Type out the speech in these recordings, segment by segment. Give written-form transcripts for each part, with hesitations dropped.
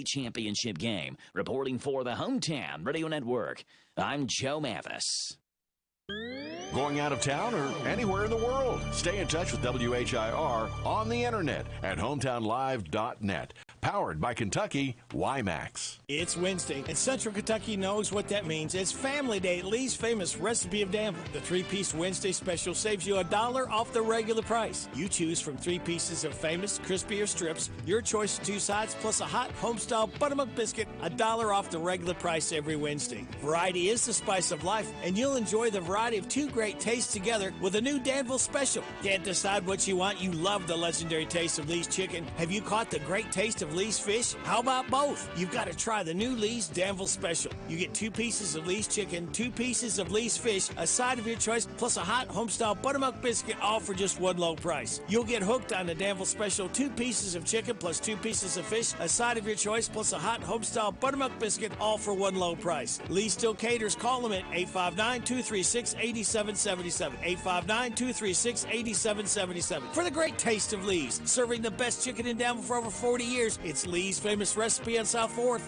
Kentucky Championship game. Reporting for the Hometown Radio Network, I'm Joe Mathis. Going out of town or anywhere in the world? Stay in touch with WHIR on the internet at hometownlive.net. Powered by Kentucky WiMAX. It's Wednesday, and Central Kentucky knows what that means. It's Family Day at Lee's famous Recipe of Danville. The 3-piece Wednesday special saves you $1 off the regular price. You choose from 3 pieces of famous crispy or strips, your choice of 2 sides, plus a hot homestyle buttermilk biscuit, $1 off the regular price every Wednesday. Variety is the spice of life, and you'll enjoy the variety of 2 great tastes together with a new Danville special. Can't decide what you want? You love the legendary taste of Lee's chicken. Have you caught the great taste of Lee's fish? How about both? You've got to try the new Lee's Danville special. You get 2 pieces of Lee's chicken, 2 pieces of Lee's fish, a side of your choice, plus a hot homestyle buttermilk biscuit, all for just one low price. You'll get hooked on the Danville special, 2 pieces of chicken plus 2 pieces of fish, a side of your choice, plus a hot homestyle buttermilk biscuit, all for one low price. Lee still caters. Call them at 859-236-8777. 859-236-8777. For the great taste of Lee's, serving the best chicken in Danville for over 40 years, it's Lee's famous recipe on South 4th.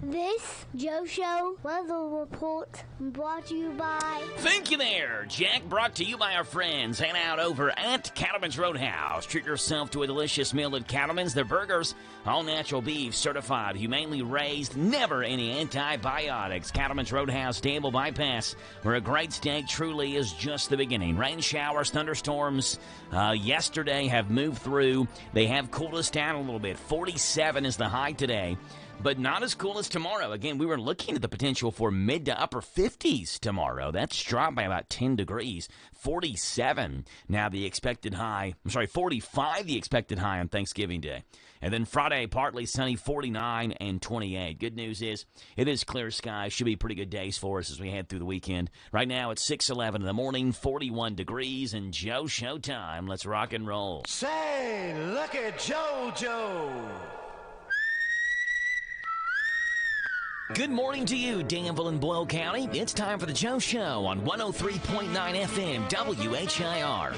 This Joe Show weather report brought to you by... Thank you there, Jack. Brought to you by our friends. Hang out over at Cattleman's Roadhouse. Treat yourself to a delicious meal at Cattleman's. Their burgers, all natural beef, certified, humanely raised, never any antibiotics. Cattleman's Roadhouse, Danville Bypass, where a great steak truly is just the beginning. Rain showers, thunderstorms yesterday have moved through. They have cooled us down a little bit. 47 is the high today, but not as cool as tomorrow. Again, we were looking at the potential for mid to upper 50s tomorrow. That's dropped by about 10 degrees. 47 now the expected high. 45 the expected high on Thanksgiving Day. And then Friday, partly sunny, 49 and 28. Good news is it is clear skies. Should be pretty good days for us as we head through the weekend. Right now it's 6:11 in the morning, 41 degrees, and Joe Showtime. Let's rock and roll. Say, look at JoJo. Good morning to you, Danville and Boyle County. It's time for the Joe Show on 103.9 FM WHIR.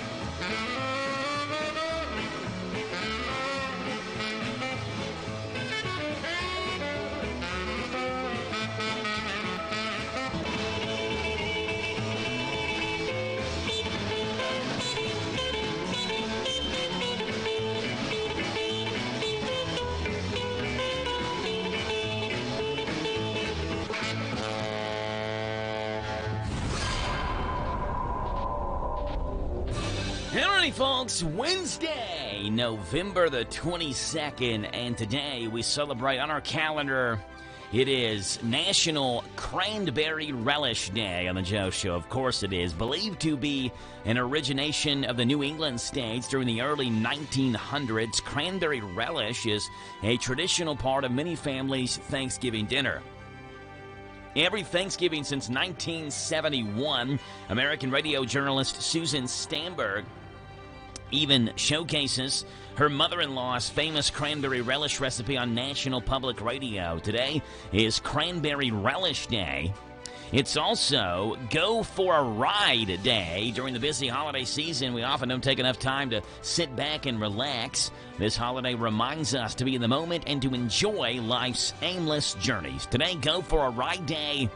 Alrighty, folks, Wednesday, November the 22nd, and today we celebrate on our calendar, it is National Cranberry Relish Day on the Joe Show. Of course it is. Believed to be an origination of the New England states during the early 1900s, cranberry relish is a traditional part of many families' Thanksgiving dinner. Every Thanksgiving since 1971, American radio journalist Susan Stamberg even showcases her mother-in-law's famous cranberry relish recipe on National Public Radio. Today is Cranberry Relish Day. It's also Go for a Ride Day. During the busy holiday season, we often don't take enough time to sit back and relax. This holiday reminds us to be in the moment and to enjoy life's aimless journeys. Today, Go for a Ride Day,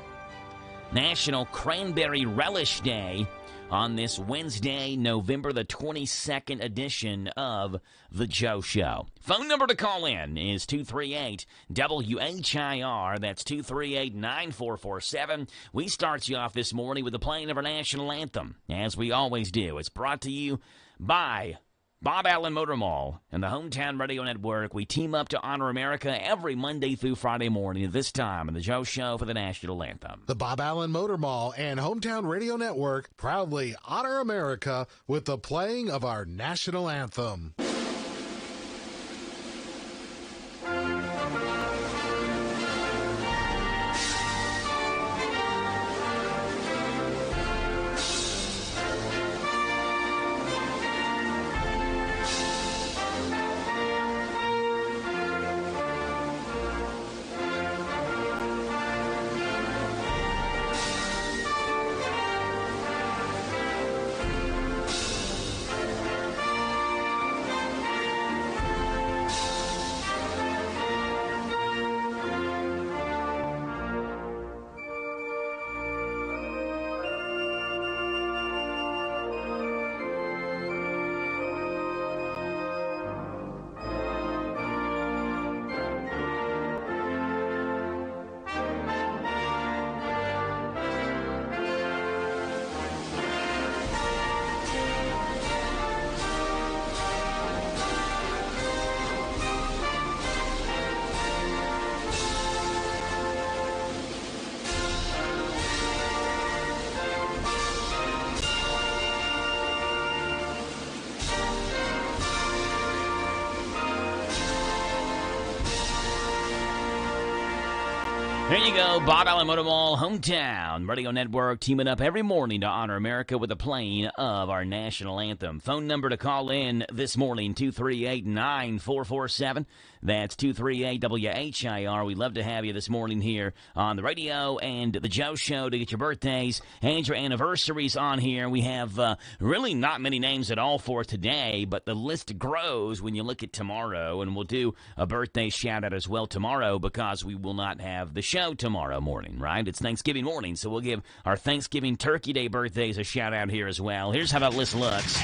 National Cranberry Relish Day, on this Wednesday, November the 22nd edition of The Joe Show. Phone number to call in is 238-WHIR. That's 238-9447. We start you off this morning with the playing of our national anthem, as we always do. It's brought to you by Bob Allen Motor Mall and the Hometown Radio Network. We team up to honor America every Monday through Friday morning at this time in the Joe Show for the national anthem. The Bob Allen Motor Mall and Hometown Radio Network proudly honor America with the playing of our national anthem. There you go, Bob Allen Motor Mall, Hometown Radio Network, teaming up every morning to honor America with the playing of our national anthem. Phone number to call in this morning, 238-9447. That's 238-WHIR. We'd love to have you this morning here on the radio and the Joe Show to get your birthdays and your anniversaries on here. We have really not many names at all for today, but the list grows when you look at tomorrow, and we'll do a birthday shout-out as well tomorrow because we will not have the show tomorrow morning, right? It's Thanksgiving morning, so we'll give our Thanksgiving Turkey Day birthdays a shout-out here as well. Here's how that list looks.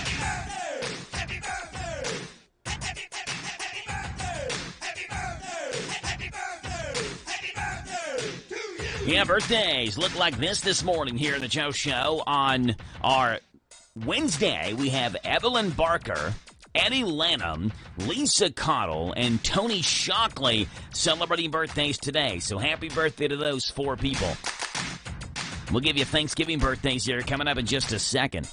Yeah, birthdays look like this morning here in the Joe Show. On our Wednesday, we have Evelyn Barker, Eddie Lanham, Lisa Cottle, and Tony Shockley celebrating birthdays today. So happy birthday to those four people. We'll give you Thanksgiving birthdays here coming up in just a second.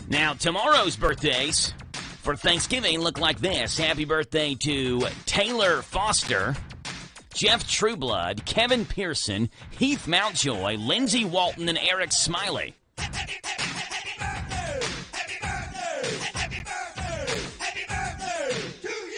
Now, tomorrow's birthdays for Thanksgiving look like this. Happy birthday to Taylor Foster, Jeff Trueblood, Kevin Pearson, Heath Mountjoy, Lindsey Walton, and Eric Smiley.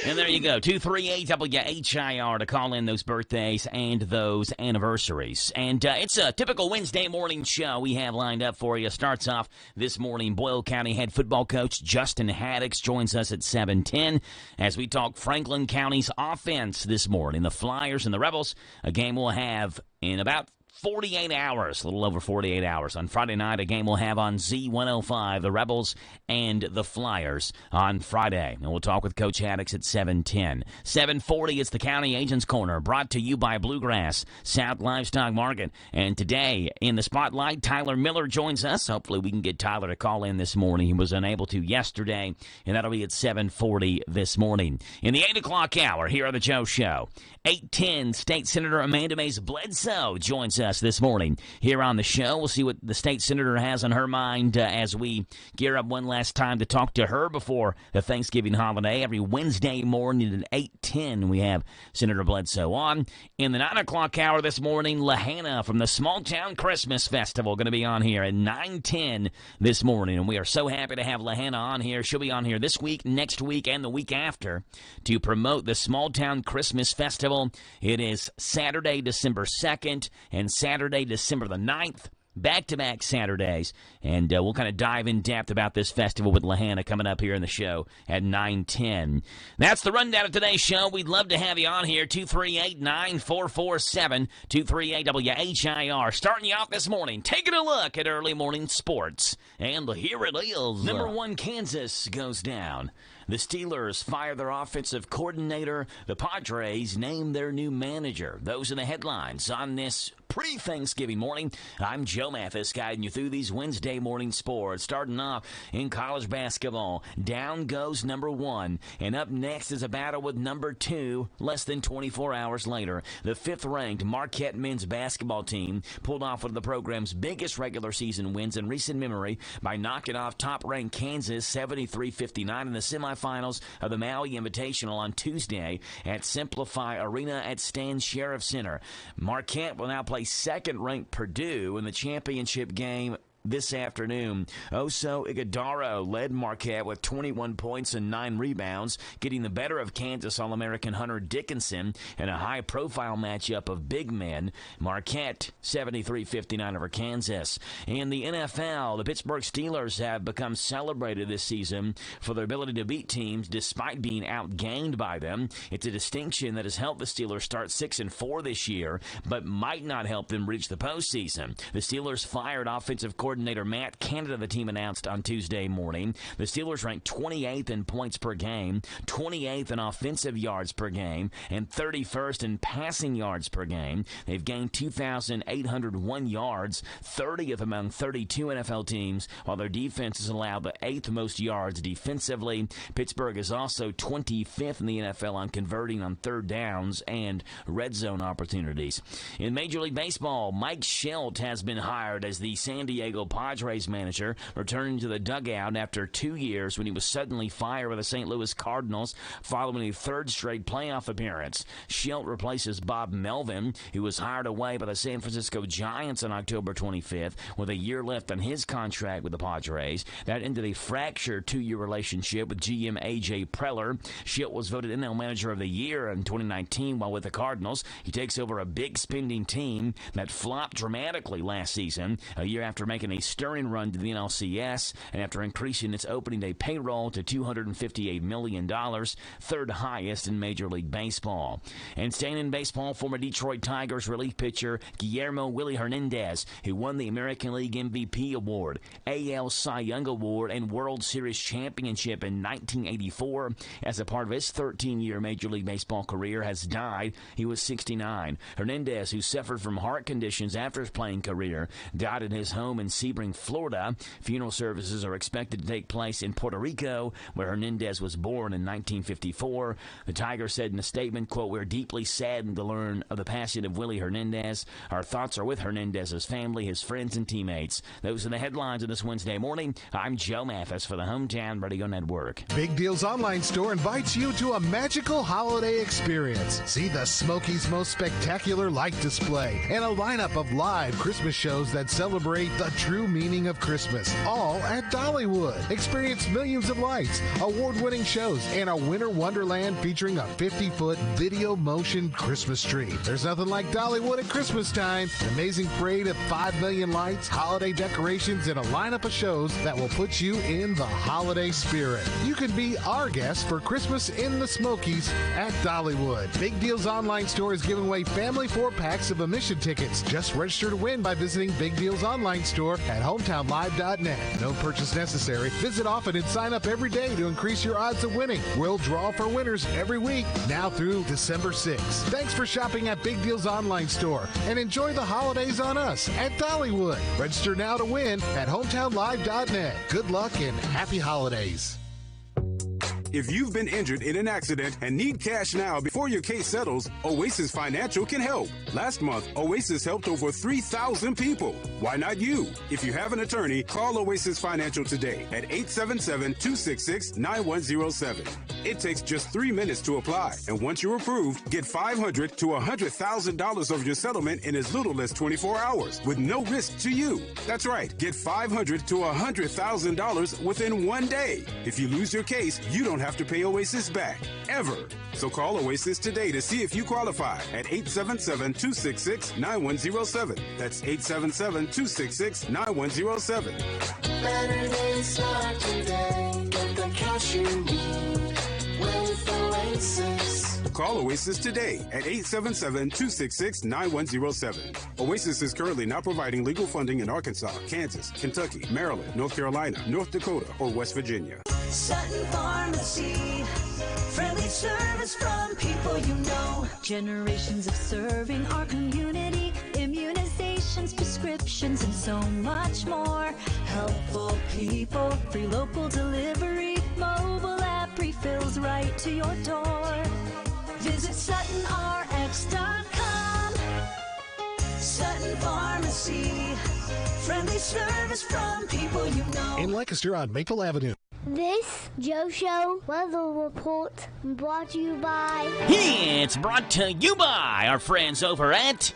And there you go, 238-WHIR to call in those birthdays and those anniversaries. And it's a typical Wednesday morning show we have lined up for you. Starts off this morning, Boyle County head football coach Justin Haddix joins us at 7:10 as we talk Franklin County's offense this morning. The Flyers and the Rebels, a game we'll have in about 48 hours, a little over 48 hours. On Friday night, a game we'll have on Z105, the Rebels and the Flyers on Friday. And we'll talk with Coach Haddix at 7:10. 7:40, it's the County Agents Corner, brought to you by Bluegrass South Livestock Market. And today, in the spotlight, Tyler Miller joins us. Hopefully we can get Tyler to call in this morning. He was unable to yesterday, and that'll be at 7:40 this morning. In the 8 o'clock hour, here on the Joe Show, 8:10, State Senator Amanda Mays Bledsoe joins us this morning here on the show. We'll see what the state senator has on her mind as we gear up one last time to talk to her before the Thanksgiving holiday. Every Wednesday morning at 8:10, we have Senator Bledsoe on. In the 9 o'clock hour this morning, Lahanna from the Small Town Christmas Festival going to be on here at 9:10 this morning. And we are so happy to have Lahanna on here. She'll be on here this week, next week, and the week after to promote the Small Town Christmas Festival. It is Saturday, December 2nd, and Saturday, December the 9th, back-to-back Saturdays. And we'll kind of dive in depth about this festival with Lahanna coming up here in the show at 9:10. That's the rundown of today's show. We'd love to have you on here, 238-9447, 238-WHIR. Starting you off this morning, taking a look at early morning sports. And here it is. Number 1, Kansas goes down. The Steelers fire their offensive coordinator. The Padres name their new manager. Those are the headlines on this pre-Thanksgiving morning. I'm Joe Mathis, guiding you through these Wednesday morning sports. Starting off in college basketball, down goes number 1, and up next is a battle with number 2 less than 24 hours later. The 5th-ranked Marquette men's basketball team pulled off one of the program's biggest regular season wins in recent memory by knocking off top-ranked Kansas 73-59 in the semifinals of the Maui Invitational on Tuesday at Simplify Arena at Stan Sheriff Center. Marquette will now play second-ranked Purdue in the championship game this afternoon. Oso Ighodaro led Marquette with 21 points and 9 rebounds, getting the better of Kansas All-American Hunter Dickinson in a high-profile matchup of big men. Marquette 73-59 over Kansas. In the NFL, the Pittsburgh Steelers have become celebrated this season for their ability to beat teams despite being outgained by them. It's a distinction that has helped the Steelers start 6-4 this year, but might not help them reach the postseason. The Steelers fired offensive coordinator Matt Canada, the team announced on Tuesday morning. The Steelers ranked 28th in points per game, 28th in offensive yards per game, and 31st in passing yards per game. They've gained 2,801 yards, 30th among 32 NFL teams, while their defense has allowed the 8th most yards defensively. Pittsburgh is also 25th in the NFL on converting on third downs and red zone opportunities. In Major League Baseball, Mike Shelt has been hired as the San Diego Orlando Padres manager, returning to the dugout after 2 years when he was suddenly fired by the St. Louis Cardinals following a third straight playoff appearance. Shildt replaces Bob Melvin, who was hired away by the San Francisco Giants on October 25th with a year left on his contract with the Padres. That ended a fractured 2-year relationship with GM A.J. Preller. Shildt was voted NL Manager of the Year in 2019 while with the Cardinals. He takes over a big spending team that flopped dramatically last season, a year after making a stirring run to the NLCS and after increasing its opening day payroll to $258 million, third highest in Major League Baseball. And staying in baseball, former Detroit Tigers relief pitcher Guillermo Willie Hernandez, who won the American League MVP Award, AL Cy Young Award, and World Series championship in 1984 as a part of his 13-year Major League Baseball career, has died. He was 69. Hernandez, who suffered from heart conditions after his playing career, died in his home in Sebring, Florida. Funeral services are expected to take place in Puerto Rico, where Hernandez was born in 1954. The Tigers said in a statement, quote, "We're deeply saddened to learn of the passing of Willie Hernandez. Our thoughts are with Hernandez's family, his friends, and teammates." Those are the headlines of this Wednesday morning. I'm Joe Mathis for the Hometown Radio Network. Big Deals Online Store invites you to a magical holiday experience. See the Smokies' most spectacular light display and a lineup of live Christmas shows that celebrate the true meaning of Christmas, all at Dollywood. Experience millions of lights, award-winning shows, and a winter wonderland featuring a 50-foot video motion Christmas tree. There's nothing like Dollywood at Christmas time. An amazing parade of 5 million lights, holiday decorations, and a lineup of shows that will put you in the holiday spirit. You can be our guest for Christmas in the Smokies at Dollywood. Big Deals Online Store is giving away family 4-packs of admission tickets. Just register to win by visiting Big Deals Online Store at hometownlive.net. No purchase necessary. Visit often and sign up every day to increase your odds of winning. We'll draw for winners every week, now through December 6th. Thanks for shopping at Big Deals Online Store and enjoy the holidays on us at Dollywood. Register now to win at hometownlive.net. Good luck and happy holidays. If you've been injured in an accident and need cash now before your case settles, Oasis Financial can help. Last month, Oasis helped over 3,000 people. Why not you? If you have an attorney, call Oasis Financial today at 877-266-9107. It takes just 3 minutes to apply, and once you're approved, get $500 to $100,000 of your settlement in as little as 24 hours with no risk to you. That's right, get $500 to $100,000 within 1 day. If you lose your case, you don't have to pay Oasis back, ever. So call Oasis today to see if you qualify at 877-266-9107. That's 877-266-9107. Better days start today. Get the cash you need with Oasis. Call Oasis today at 877-266-9107. Oasis is currently not providing legal funding in Arkansas, Kansas, Kentucky, Maryland, North Carolina, North Dakota, or West Virginia. Sutton Pharmacy, friendly service from people you know. Generations of serving our community, immunizations, prescriptions, and so much more. Helpful people, free local delivery, mobile app refills right to your door. Visit SuttonRx.com. Sutton Pharmacy, friendly service from people you know. In Lancaster on Maple Avenue. This Joe Show weather report brought to you by... It's brought to you by our friends over at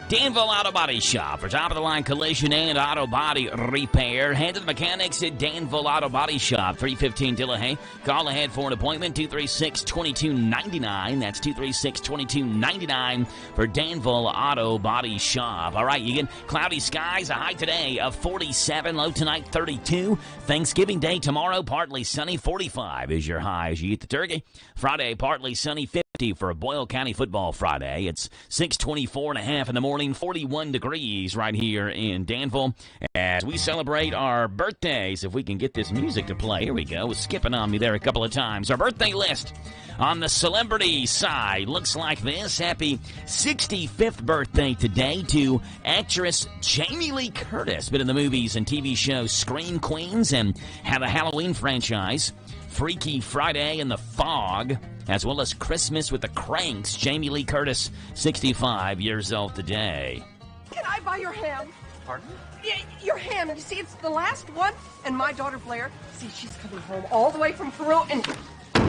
Danville Auto Body Shop. For top-of-the-line collision and auto body repair, head to the mechanics at Danville Auto Body Shop, 315 Dillahay. Call ahead for an appointment, 236-2299. That's 236-2299 for Danville Auto Body Shop. All right, you get cloudy skies, a high today of 47, low tonight 32. Thanksgiving Day tomorrow, partly sunny, 45 is your high as you eat the turkey. Friday, partly sunny, 50 for Boyle County Football Friday. It's 6:24.5 in the morning, 41 degrees right here in Danville as we celebrate our birthdays. If we can get this music to play. Here we go. It was skipping on me there a couple of times. Our birthday list on the celebrity side looks like this. Happy 65th birthday today to actress Jamie Lee Curtis. Been in the movies and TV shows Scream Queens and had a Halloween franchise, Freaky Friday and The Fog, as well as Christmas with the Cranks. Jamie Lee Curtis, 65 years old today. Can I buy your ham? Pardon? Yeah, your ham. You see, it's the last one. And my daughter Blair, see, she's coming home all the way from Peru, and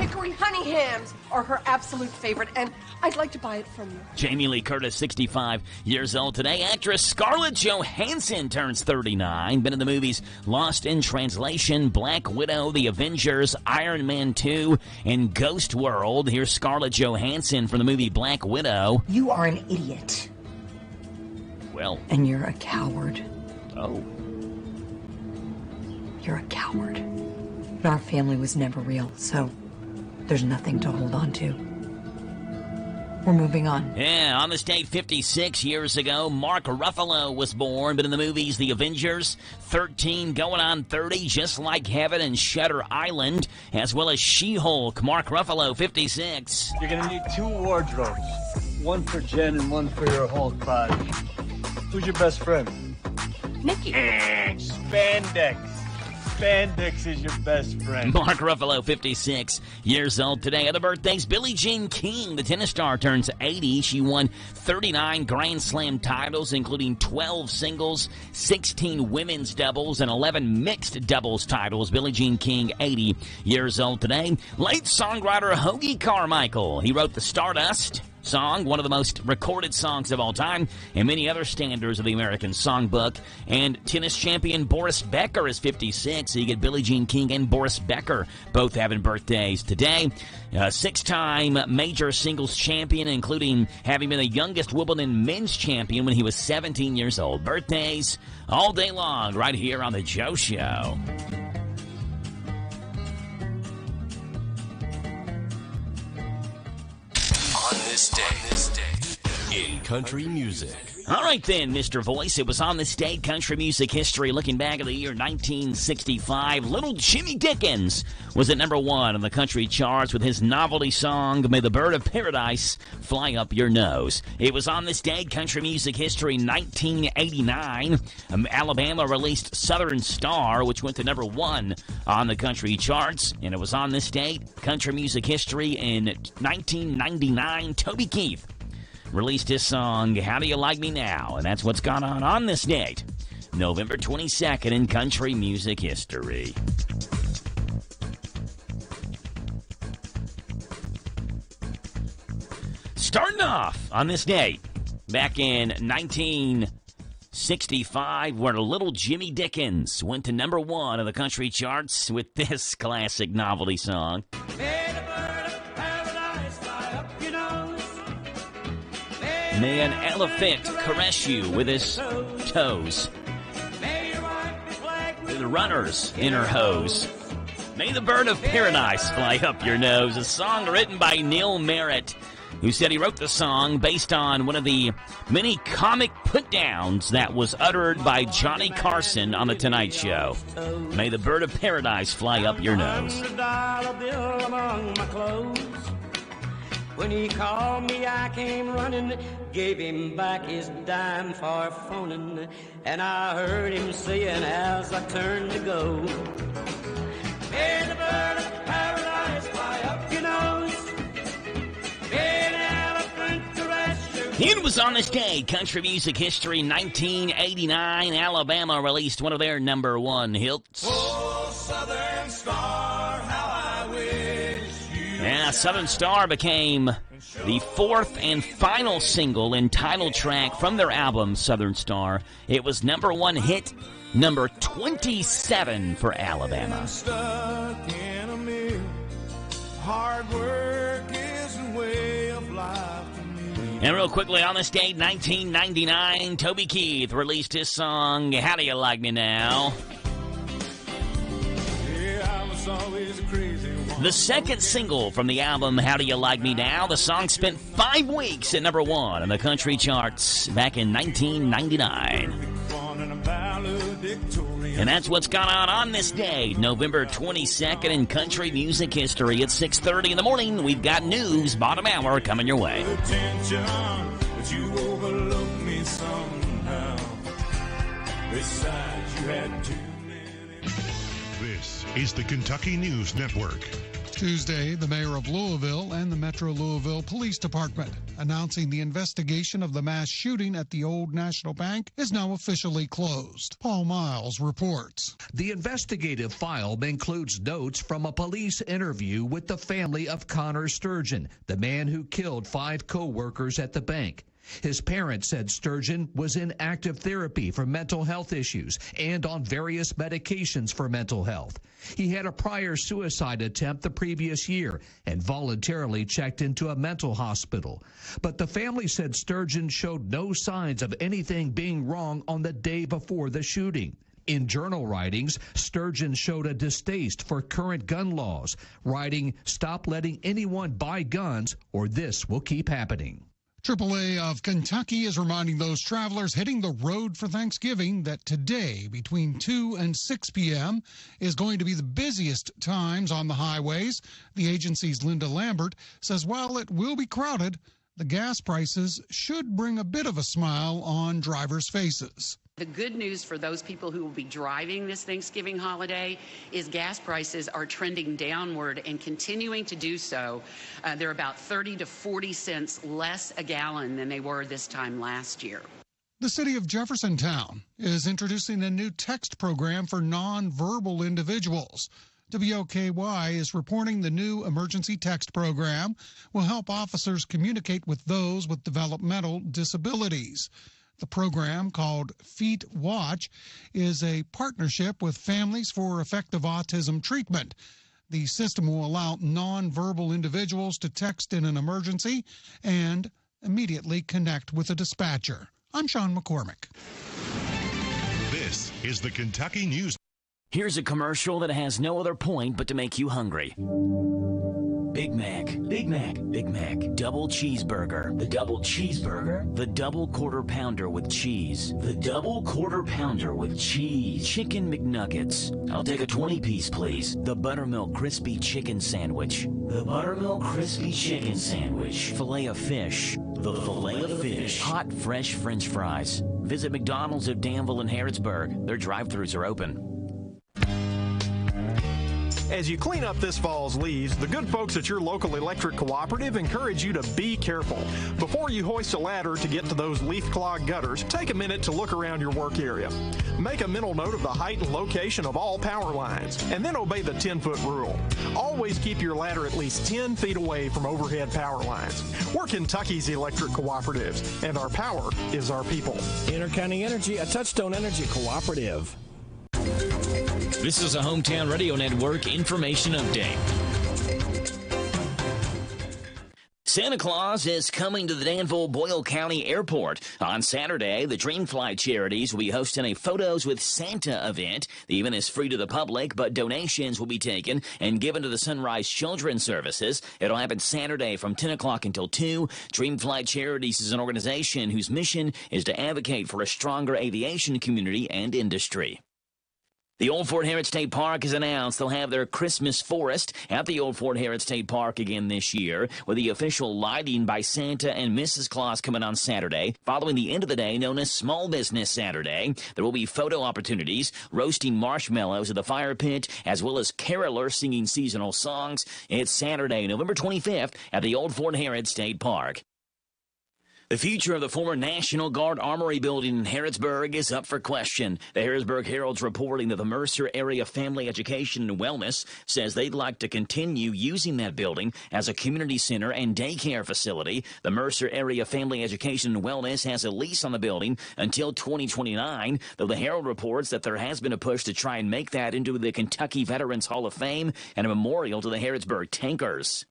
hickory honey hams are her absolute favorite, and I'd like to buy it from you. Jamie Lee Curtis, 65 years old today. Actress Scarlett Johansson turns 39. Been in the movies Lost in Translation, Black Widow, The Avengers, Iron Man 2, and Ghost World. Here's Scarlett Johansson from the movie Black Widow. You are an idiot. Well. And you're a coward. Oh. You're a coward. But our family was never real, so there's nothing to hold on to. We're moving on. Yeah, on this date 56 years ago, Mark Ruffalo was born, but in the movies The Avengers, 13 going on 30, Just Like Heaven and Shutter Island, as well as She-Hulk. Mark Ruffalo, 56. You're going to need 2 wardrobes. One for Jen and one for your Hulk body. Who's your best friend? Nikki. Spandex. Spandex is your best friend. Mark Ruffalo, 56 years old today. Other birthdays, Billie Jean King, the tennis star, turns 80. She won 39 Grand Slam titles, including 12 singles, 16 women's doubles, and 11 mixed doubles titles. Billie Jean King, 80 years old today. Late songwriter Hoagy Carmichael. He wrote the Stardust song, one of the most recorded songs of all time, and many other standards of the American songbook. And tennis champion Boris Becker is 56. So you get Billie Jean King and Boris Becker both having birthdays today. 6-time major singles champion, including having been the youngest Wimbledon men's champion when he was 17 years old. Birthdays all day long right here on The Joe Show. On this day in country music. All right then, Mr. Voice. It was on this day, country music history, looking back at the year 1965. Little Jimmy Dickens was at number 1 on the country charts with his novelty song, May the Bird of Paradise Fly Up Your Nose. It was on this day, country music history, 1989. Alabama released Southern Star, which went to number 1 on the country charts. And it was on this date, country music history, in 1999, Toby Keith released his song, How Do You Like Me Now? And that's what's gone on this date, November 22nd in country music history. Starting off on this date, back in 1965, where Little Jimmy Dickens went to number 1 on the country charts with this classic novelty song. May an elephant caress you with his toes. May the runners in her hose. May the bird of paradise fly up your nose. A song written by Neil Merritt, who said he wrote the song based on one of the many comic put-downs that was uttered by Johnny Carson on The Tonight Show. May the bird of paradise fly up your nose. $100 bill among my clothes. When he called me, I came running, gave him back his dime for phoning, and I heard him saying as I turned to go, may the bird of paradise fly up your nose, may an elephant caress you. It was on this day, country music history, 1989. Alabama released one of their number 1 hits. Oh, Southern Star, how I wish you. Yeah, Southern Star became the 4th and final single and title track from their album, Southern Star. It was number 1 hit, number 27 for Alabama. Stuck in a mill. Hard work is a way of life to me. And real quickly, on this date, 1999, Toby Keith released his song, How Do You Like Me Now? Yeah, I was always a crazy one. The second single from the album, How Do You Like Me Now? The song spent 5 weeks at number 1 in the country charts back in 1999. And that's what's gone on this day, November 22nd in country music history. At 6:30 in the morning, we've got news, bottom hour, coming your way. Attention, but you overlooked me somehow. Besides, you had too many. This is the Kentucky News Network. Tuesday, the mayor of Louisville and the Metro Louisville Police Department announcing the investigation of the mass shooting at the Old National Bank is now officially closed. Paul Miles reports. The investigative file includes notes from a police interview with the family of Connor Sturgeon, the man who killed 5 co-workers at the bank. His parents said Sturgeon was in active therapy for mental health issues and on various medications for mental health. He had a prior suicide attempt the previous year and voluntarily checked into a mental hospital. But the family said Sturgeon showed no signs of anything being wrong on the day before the shooting. In journal writings, Sturgeon showed a distaste for current gun laws, writing, "Stop letting anyone buy guns or this will keep happening." AAA of Kentucky is reminding those travelers hitting the road for Thanksgiving that today, between 2 and 6 p.m., is going to be the busiest times on the highways. The agency's Linda Lambert says while it will be crowded, the gas prices should bring a bit of a smile on drivers' faces. The good news for those people who will be driving this Thanksgiving holiday is gas prices are trending downward and continuing to do so. They're about 30 to 40 cents less a gallon than they were this time last year. The city of Jeffersontown is introducing a new text program for nonverbal individuals. WOKY is reporting the new emergency text program will help officers communicate with those with developmental disabilities. The program, called Feet Watch, is a partnership with Families for Effective Autism Treatment. The system will allow nonverbal individuals to text in an emergency and immediately connect with a dispatcher. I'm Sean McCormick. This is the Kentucky News. Here's a commercial that has no other point but to make you hungry. Big Mac, Big Mac, Big Mac, double cheeseburger, the double cheeseburger, the double quarter pounder with cheese, the double quarter pounder with cheese, chicken McNuggets. I'll take a 20-piece, please. The buttermilk crispy chicken sandwich, the buttermilk crispy chicken sandwich, filet of fish, the filet of fish, hot fresh French fries. Visit McDonald's of Danville and Harrodsburg. Their drive-thrus are open. As you clean up this fall's leaves, the good folks at your local electric cooperative encourage you to be careful. Before you hoist a ladder to get to those leaf-clogged gutters, take a minute to look around your work area. Make a mental note of the height and location of all power lines, and then obey the 10-foot rule. Always keep your ladder at least 10 feet away from overhead power lines. We're Kentucky's electric cooperatives, and our power is our people. Intercounty Energy, a Touchstone Energy cooperative. This is a Hometown Radio Network information update. Santa Claus is coming to the Danville-Boyle County Airport. On Saturday, the Dreamfly Charities will be hosting a Photos with Santa event. The event is free to the public, but donations will be taken and given to the Sunrise Children's Services. It'll happen Saturday from 10 o'clock until 2. Dreamfly Charities is an organization whose mission is to advocate for a stronger aviation community and industry. The Old Fort Harrod State Park has announced they'll have their Christmas forest at the Old Fort Harrod State Park again this year, with the official lighting by Santa and Mrs. Claus coming on Saturday. Following the end of the day, known as Small Business Saturday, there will be photo opportunities, roasting marshmallows at the fire pit, as well as carolers singing seasonal songs. It's Saturday, November 25th at the Old Fort Harrod State Park. The future of the former National Guard Armory building in Harrodsburg is up for question. The Harrodsburg Herald's reporting that the Mercer Area Family Education and Wellness says they'd like to continue using that building as a community center and daycare facility. The Mercer Area Family Education and Wellness has a lease on the building until 2029, though the Herald reports that there has been a push to try and make that into the Kentucky Veterans Hall of Fame and a memorial to the Harrodsburg Tankers.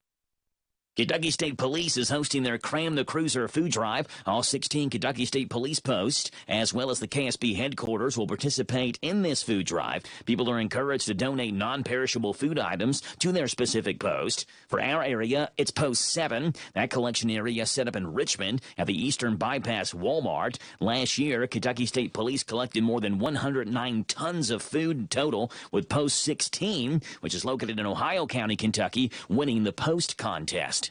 Kentucky State Police is hosting their Cram the Cruiser food drive. All 16 Kentucky State Police posts, as well as the KSB headquarters, will participate in this food drive. People are encouraged to donate non-perishable food items to their specific post. For our area, it's Post 7. That collection area set up in Richmond at the Eastern Bypass Walmart. Last year, Kentucky State Police collected more than 109 tons of food total, with Post 16, which is located in Ohio County, Kentucky, winning the post contest.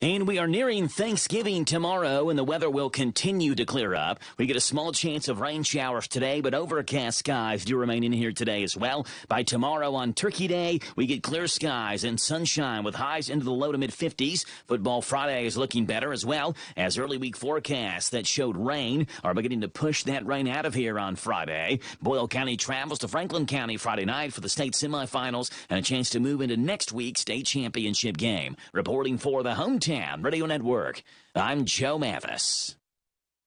And we are nearing Thanksgiving tomorrow, and the weather will continue to clear up. We get a small chance of rain showers today, but overcast skies do remain in here today as well. By tomorrow on Turkey Day, we get clear skies and sunshine with highs into the low to mid-50s. Football Friday is looking better as well, as early week forecasts that showed rain are beginning to push that rain out of here on Friday. Boyle County travels to Franklin County Friday night for the state semifinals and a chance to move into next week's state championship game. Reporting for the Hometown Radio Network, I'm Joe Mathis.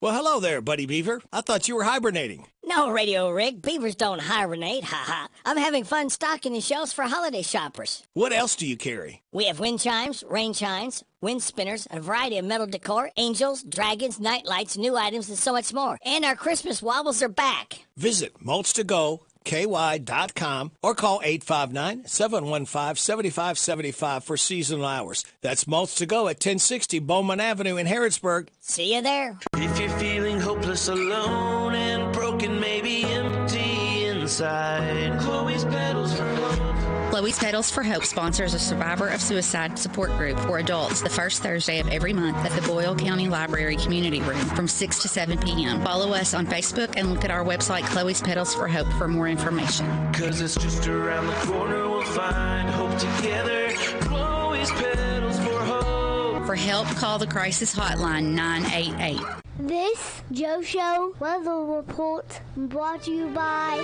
Well, hello there, Buddy Beaver. I thought you were hibernating. No, Radio Rick. Beavers don't hibernate. Ha ha. I'm having fun stocking the shelves for holiday shoppers. What else do you carry? We have wind chimes, rain chimes, wind spinners, a variety of metal decor, angels, dragons, night lights, new items, and so much more. And our Christmas wobbles are back. Visit mulch2go.ky.com or call 859-715-7575 for seasonal hours. That's Mulch to Go at 1060 Bowman Avenue in Harrodsburg. See you there. If you're feeling hopeless, alone, and broken, maybe empty inside, Chloe's Petals for Hope. Chloe's Petals for Hope sponsors a survivor of suicide support group for adults the first Thursday of every month at the Boyle County Library Community Room from 6 to 7 p.m. Follow us on Facebook and look at our website, Chloe's Petals for Hope, for more information. 'Cause it's just around the corner, we'll find hope together. Chloe's Petals for Hope. For help, call the crisis hotline 988. This Joe Show weather report brought to you by...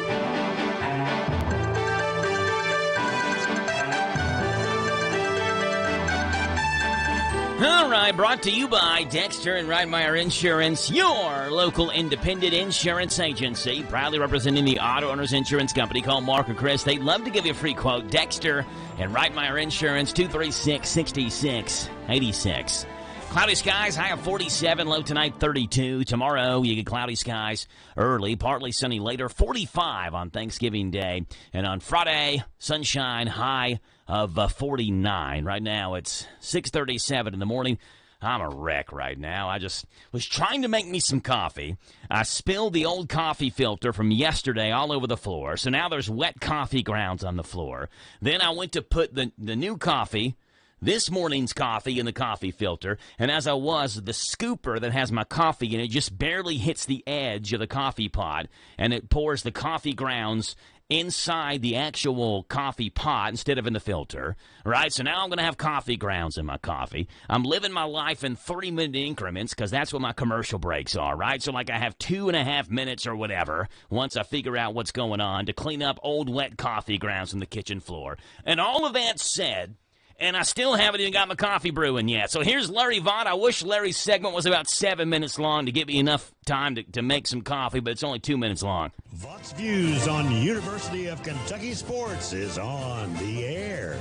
All right, brought to you by Dexter and Reitmeyer Insurance, your local independent insurance agency, proudly representing the auto owners insurance company. Call Mark or Chris. They'd love to give you a free quote. Dexter and Reitmeyer Insurance, 236-6686. Cloudy skies, high of 47, low tonight 32. Tomorrow, you get cloudy skies early, partly sunny later, 45 on Thanksgiving Day. And on Friday, sunshine, high of 49. Right now, it's 6:37 in the morning. I'm a wreck right now. I just was trying to make me some coffee. I spilled the old coffee filter from yesterday all over the floor, so now there's wet coffee grounds on the floor. Then I went to put the new coffee, this morning's coffee, in the coffee filter, and as I was, the scooper that has my coffee in it just barely hits the edge of the coffee pot, and it pours the coffee grounds inside the actual coffee pot instead of in the filter, right? So now I'm going to have coffee grounds in my coffee. I'm living my life in 30-minute increments because that's what my commercial breaks are, right? So like I have 2.5 minutes or whatever once I figure out what's going on to clean up old wet coffee grounds from the kitchen floor. And all of that said, and I still haven't even got my coffee brewing yet. So here's Larry Vaught. I wish Larry's segment was about 7 minutes long to give me enough time to make some coffee, but it's only 2 minutes long. Vaught's Views on University of Kentucky Sports is on the air.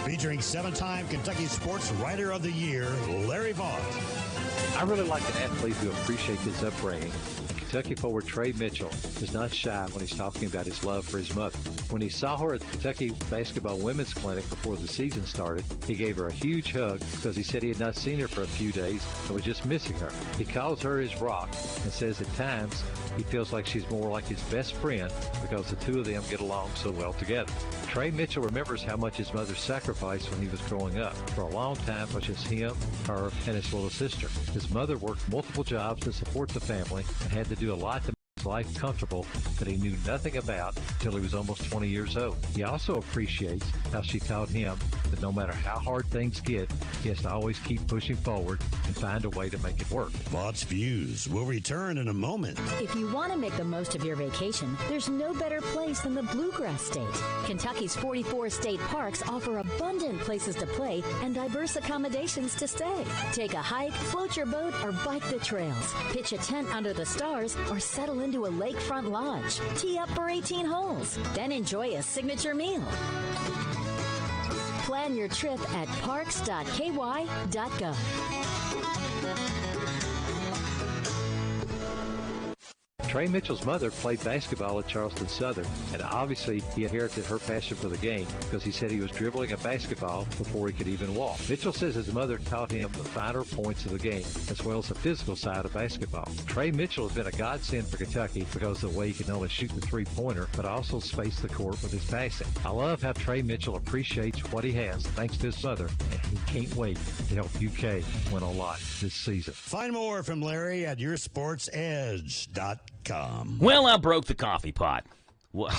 Featuring 7-time Kentucky Sports Writer of the Year, Larry Vaught. I really like an athlete who appreciates his upbringing. Kentucky forward Trey Mitchell is not shy when he's talking about his love for his mother. When he saw her at the Kentucky Basketball Women's Clinic before the season started, he gave her a huge hug because he said he had not seen her for a few days and was just missing her. He calls her his rock and says at times he feels like she's more like his best friend because the two of them get along so well together. Trey Mitchell remembers how much his mother sacrificed when he was growing up. For a long time, it was just him, her, and his little sister. His mother worked multiple jobs to support the family and had to do a lot to make his life comfortable that he knew nothing about until he was almost 20 years old. He also appreciates how she taught him that no matter how hard things get, he has to always keep pushing forward and find a way to make it work. Vaught's Views will return in a moment. If you want to make the most of your vacation, there's no better place than the Bluegrass State. Kentucky's 44 state parks offer abundant places to play and diverse accommodations to stay. Take a hike, float your boat, or bike the trails. Pitch a tent under the stars or settle into a lakefront lodge. Tee up for 18 holes. Then enjoy a signature meal. Plan your trip at parks.ky.gov. Trey Mitchell's mother played basketball at Charleston Southern, and obviously he inherited her passion for the game because he said he was dribbling a basketball before he could even walk. Mitchell says his mother taught him the finer points of the game, as well as the physical side of basketball. Trey Mitchell has been a godsend for Kentucky because of the way he can not only shoot the three-pointer, but also space the court with his passing. I love how Trey Mitchell appreciates what he has thanks to his mother, and he can't wait to help UK win a lot this season. Find more from Larry at yoursportsedge.com. Well, I broke the coffee pot. Well,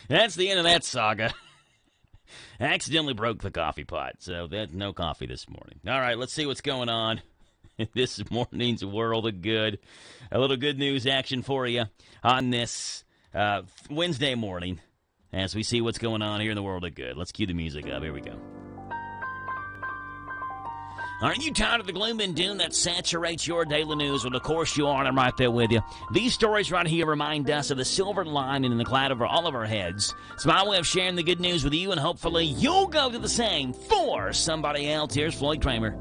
that's the end of that saga. I accidentally broke the coffee pot, so no coffee this morning. All right, let's see what's going on in this morning's World of Good. A little good news action for you on this Wednesday morning as we see what's going on here in the World of Good. Let's cue the music up. Here we go. Are you tired of the gloom and doom that saturates your daily news? Well, of course you are, and I'm right there with you. These stories right here remind us of the silver lining in the cloud over all of our heads. It's my way of sharing the good news with you, and hopefully you'll go do the same for somebody else. Here's Floyd Kramer.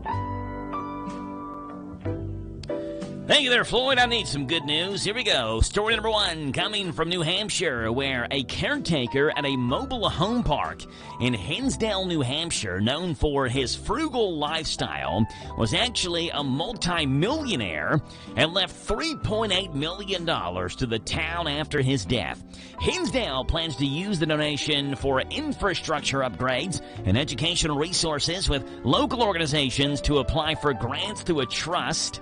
Thank you there, Floyd. I need some good news. Here we go. Story number one coming from New Hampshire, where a caretaker at a mobile home park in Hinsdale, New Hampshire, known for his frugal lifestyle, was actually a multi-millionaire and left $3.8 million to the town after his death. Hinsdale plans to use the donation for infrastructure upgrades and educational resources with local organizations to apply for grants through a trust.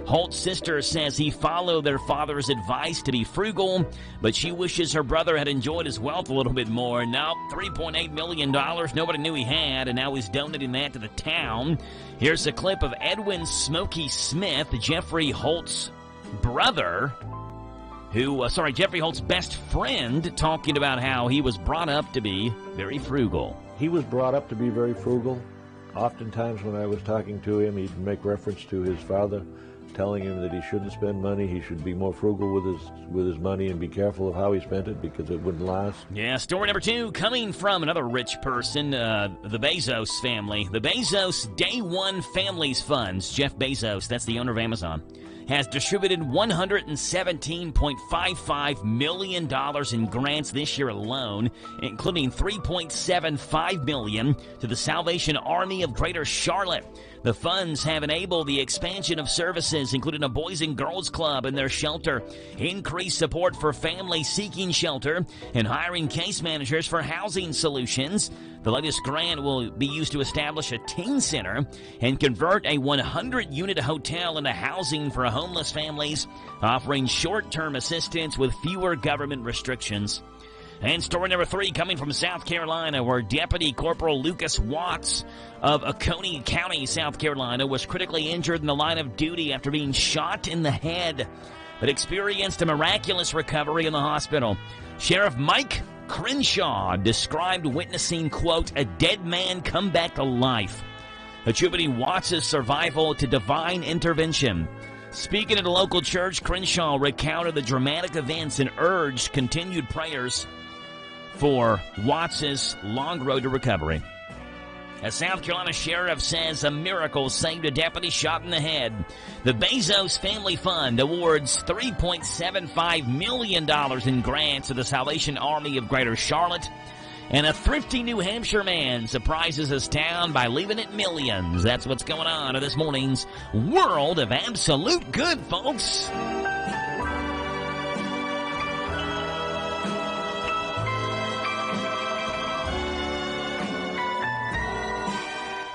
Holt's sister says he followed their father's advice to be frugal, but she wishes her brother had enjoyed his wealth a little bit more. Now, $3.8 million nobody knew he had, and now he's donating that to the town. Here's a clip of Edwin Smokey Smith, Jeffrey Holt's brother, Jeffrey Holt's best friend, talking about how he was brought up to be very frugal. He was brought up to be very frugal. Oftentimes when I was talking to him, he'd make reference to his father, telling him that he shouldn't spend money, he should be more frugal with his money and be careful of how he spent it because it wouldn't last. Yeah, story number two coming from another rich person, the Bezos family. The Bezos Day One Families Funds, Jeff Bezos, that's the owner of Amazon, has distributed $117.55 million in grants this year alone, including $3.75 million to the Salvation Army of Greater Charlotte. The funds have enabled the expansion of services, including a Boys and Girls Club in their shelter, increased support for families seeking shelter, and hiring case managers for housing solutions. The latest grant will be used to establish a teen center and convert a 100-unit hotel into housing for homeless families, offering short-term assistance with fewer government restrictions. And story number three coming from South Carolina, where Deputy Corporal Lucas Watts of Oconee County, South Carolina, was critically injured in the line of duty after being shot in the head, but experienced a miraculous recovery in the hospital. Sheriff Mike Crenshaw described witnessing, quote, a dead man come back to life, attributing Watts' survival to divine intervention. Speaking at a local church, Crenshaw recounted the dramatic events and urged continued prayers for Watts' long road to recovery. A South Carolina sheriff says a miracle saved a deputy shot in the head. The Bezos Family Fund awards $3.75 million in grants to the Salvation Army of Greater Charlotte. And a thrifty New Hampshire man surprises his town by leaving it millions. That's what's going on in this morning's World of Absolute Good, folks.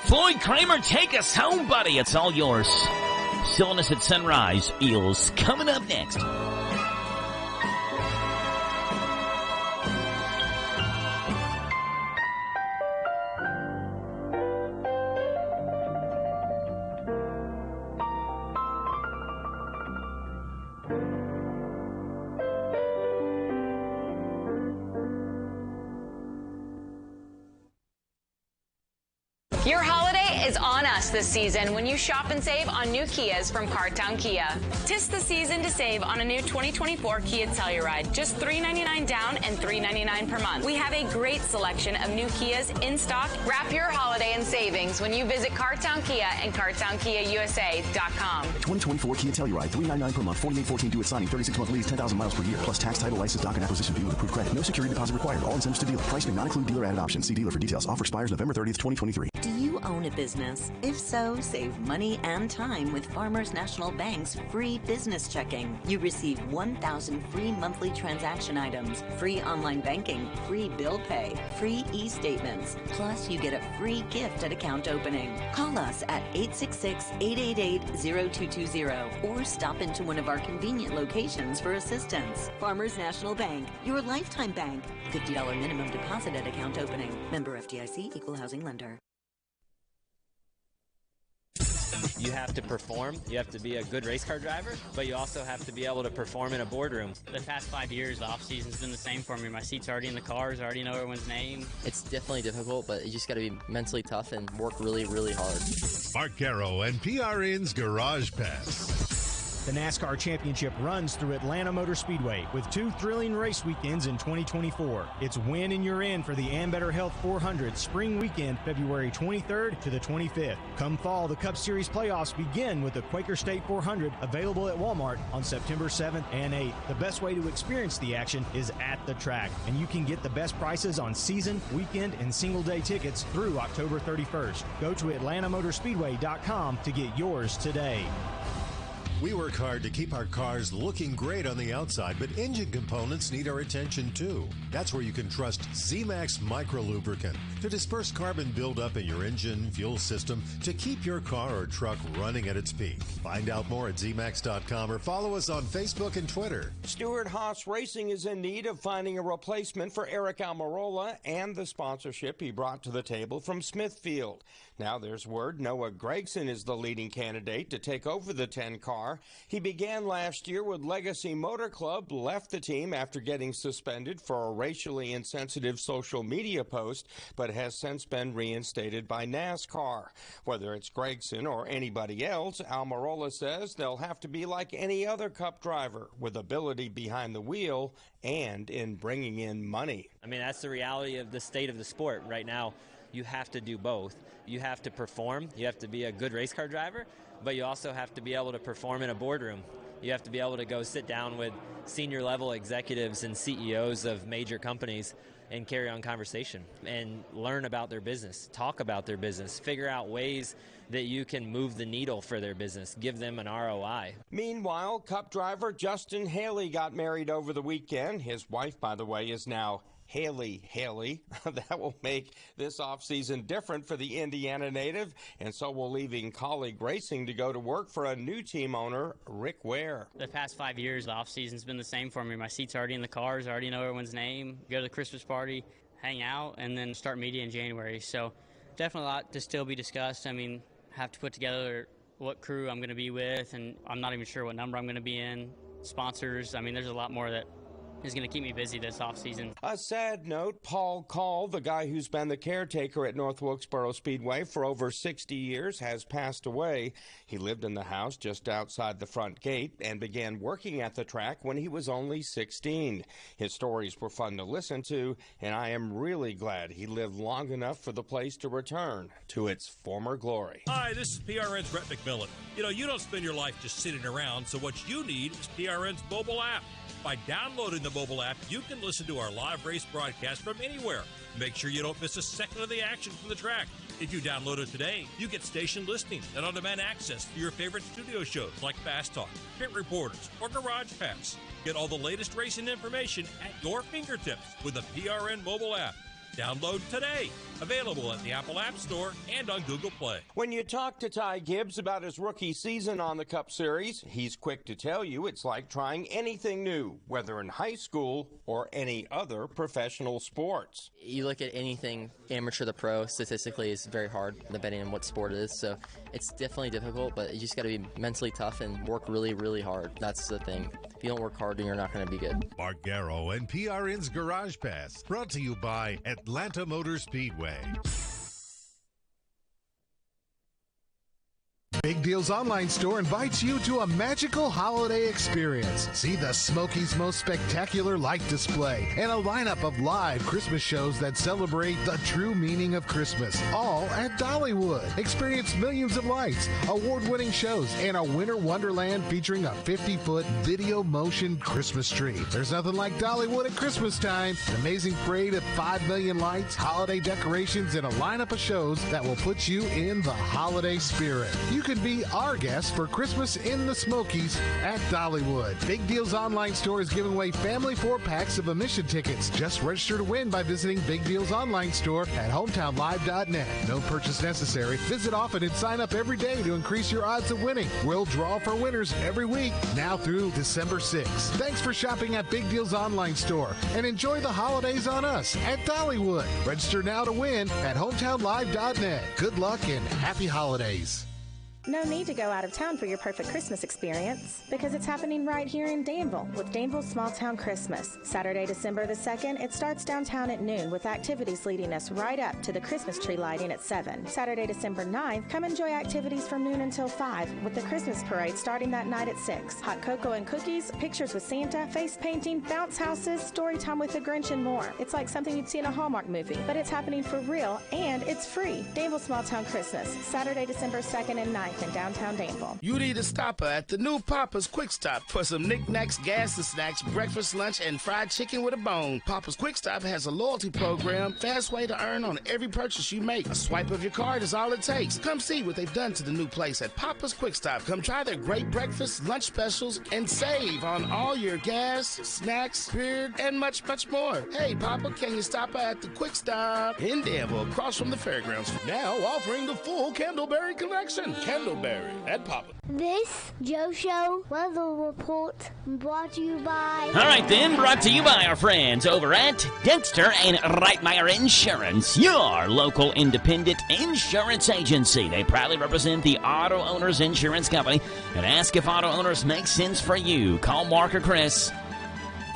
Floyd Kramer, take us home, buddy. It's all yours. Silliness at Sunrise. Eels coming up next. Your holiday is on us this season when you shop and save on new Kias from Cartown Kia. 'Tis the season to save on a new 2024 Kia Telluride. Just $399 down and $399 per month. We have a great selection of new Kias in stock. Wrap your holiday in savings when you visit Cartown Kia and CartownKiaUSA.com. 2024 Kia Telluride, $399 per month, 4814 due at signing, 36-month lease, 10,000 miles per year, plus tax, title, license, doc, and acquisition fee with approved credit. No security deposit required. All incentives to dealer. Price may not include dealer added options. See dealer for details. Offer expires November 30th, 2023. Do you own a business? If so, save money and time with Farmers National Bank's free business checking. You receive 1,000 free monthly transaction items, free online banking, free bill pay, free e-statements. Plus, you get a free gift at account opening. Call us at 866-888-0220 or stop into one of our convenient locations for assistance. Farmers National Bank, your lifetime bank. $50 minimum deposit at account opening. Member FDIC, Equal Housing Lender. You have to perform. You have to be a good race car driver, but you also have to be able to perform in a boardroom. The past 5 years, the off-season's been the same for me. My seat's already in the cars. I already know everyone's name. It's definitely difficult, but you just got to be mentally tough and work really, really hard. Mark Garrow and PRN's Garage Pass. The NASCAR Championship runs through Atlanta Motor Speedway with 2 thrilling race weekends in 2024. It's win and you're in for the Ambetter Health 400 Spring Weekend, February 23rd to the 25th. Come fall, the Cup Series playoffs begin with the Quaker State 400 available at Walmart on September 7th and 8th. The best way to experience the action is at the track, and you can get the best prices on season, weekend, and single-day tickets through October 31st. Go to AtlantaMotorspeedway.com to get yours today. We work hard to keep our cars looking great on the outside, but engine components need our attention too. That's where you can trust Z-Max Micro Lubricant to disperse carbon buildup in your engine, fuel system to keep your car or truck running at its peak. Find out more at zmax.com or follow us on Facebook and Twitter. Stewart Haas Racing is in need of finding a replacement for Eric Almirola and the sponsorship he brought to the table from Smithfield. Now there's word Noah Gregson is the leading candidate to take over the 10 car. He began last year with Legacy Motor Club, left the team after getting suspended for a racially insensitive social media post, but has since been reinstated by NASCAR. Whether it's Gregson or anybody else, Almirola says they'll have to be like any other Cup driver, with ability behind the wheel and in bringing in money. I mean, that's the reality of the state of the sport right now. You have to do both. You have to perform. You have to be a good race car driver, but you also have to be able to perform in a boardroom. You have to be able to go sit down with senior level executives and CEOs of major companies and carry on conversation and learn about their business, talk about their business, figure out ways that you can move the needle for their business, give them an ROI. Meanwhile, Cup driver Justin Haley got married over the weekend. His wife, by the way, is now Haley. That will make this offseason different for the Indiana native, and so will leaving colleague racing to go to work for a new team owner, Rick WHIR. The past 5 years, the off-season's been the same for me. My seat's already in the cars. I already know everyone's name. Go to the Christmas party, hang out, and then start media in January. So definitely a lot to still be discussed. I mean, have to put together what crew I'm going to be with, and I'm not even sure what number I'm going to be in. Sponsors. I mean, there's a lot more that is going to keep me busy this offseason. A sad note, Paul Call, the guy who's been the caretaker at North Wilkesboro Speedway for over 60 years, has passed away. He lived in the house just outside the front gate and began working at the track when he was only 16. His stories were fun to listen to, and I am really glad he lived long enough for the place to return to its former glory. Hi, this is PRN's Brett McMillan. You know, you don't spend your life just sitting around, so what you need is PRN's mobile app. By downloading the mobile app, you can listen to our live race broadcast from anywhere. Make sure you don't miss a second of the action from the track. If you download it today, you get station listening and on-demand access to your favorite studio shows like Fast Talk, Pit Reporters, or Garage Pass. Get all the latest racing information at your fingertips with the PRN mobile app. Download today. Available at the Apple App Store and on Google Play. When you talk to Ty Gibbs about his rookie season on the Cup Series, he's quick to tell you it's like trying anything new, whether in high school or any other professional sports. You look at anything amateur to pro, statistically it's very hard, depending on what sport it is. So it's definitely difficult, but you just got to be mentally tough and work really, really hard. That's the thing. If you don't work hard, then you're not going to be good. Mark Garrow and PRN's Garage Pass, brought to you by Atlanta Motor Speedway. Big Deals Online Store invites you to a magical holiday experience. See the Smokies' most spectacular light display and a lineup of live Christmas shows that celebrate the true meaning of Christmas, all at Dollywood. Experience millions of lights, award-winning shows, and a winter wonderland featuring a 50-foot video motion Christmas tree. There's nothing like Dollywood at Christmas time. An amazing parade of 5 million lights, holiday decorations, and a lineup of shows that will put you in the holiday spirit. You can be our guest for Christmas in the Smokies at Dollywood. Big Deals Online Store is giving away family 4-packs of admission tickets. Just register to win by visiting Big Deals Online Store at hometownlive.net. No purchase necessary. Visit often and sign up every day to increase your odds of winning. We'll draw for winners every week, now through December 6th. Thanks for shopping at Big Deals Online Store and enjoy the holidays on us at Dollywood. Register now to win at hometownlive.net. Good luck and happy holidays. No need to go out of town for your perfect Christmas experience because it's happening right here in Danville with Danville Small Town Christmas. Saturday, December the 2nd, it starts downtown at noon with activities leading us right up to the Christmas tree lighting at 7. Saturday, December 9th, come enjoy activities from noon until 5 with the Christmas parade starting that night at 6. Hot cocoa and cookies, pictures with Santa, face painting, bounce houses, story time with the Grinch, and more. It's like something you'd see in a Hallmark movie, but it's happening for real and it's free. Danville Small Town Christmas, Saturday, December 2nd and 9th. In downtown Danville. You need a stopper at the new Papa's Quick Stop for some knickknacks, gas and snacks, breakfast, lunch, and fried chicken with a bone. Papa's Quick Stop has a loyalty program, fast way to earn on every purchase you make. A swipe of your card is all it takes. Come see what they've done to the new place at Papa's Quick Stop. Come try their great breakfast, lunch specials, and save on all your gas, snacks, beer, and much, much more. Hey, Papa, can you stop at the Quick Stop in Danville, across from the fairgrounds? Now offering the full Candleberry collection. Candleberry at Papa. This Joe Show weather report brought to you by... All right, then, brought to you by our friends over at Dexter and Reitmeyer Insurance, your local independent insurance agency. They proudly represent the Auto Owners Insurance Company and ask if auto owners make sense for you. Call Mark or Chris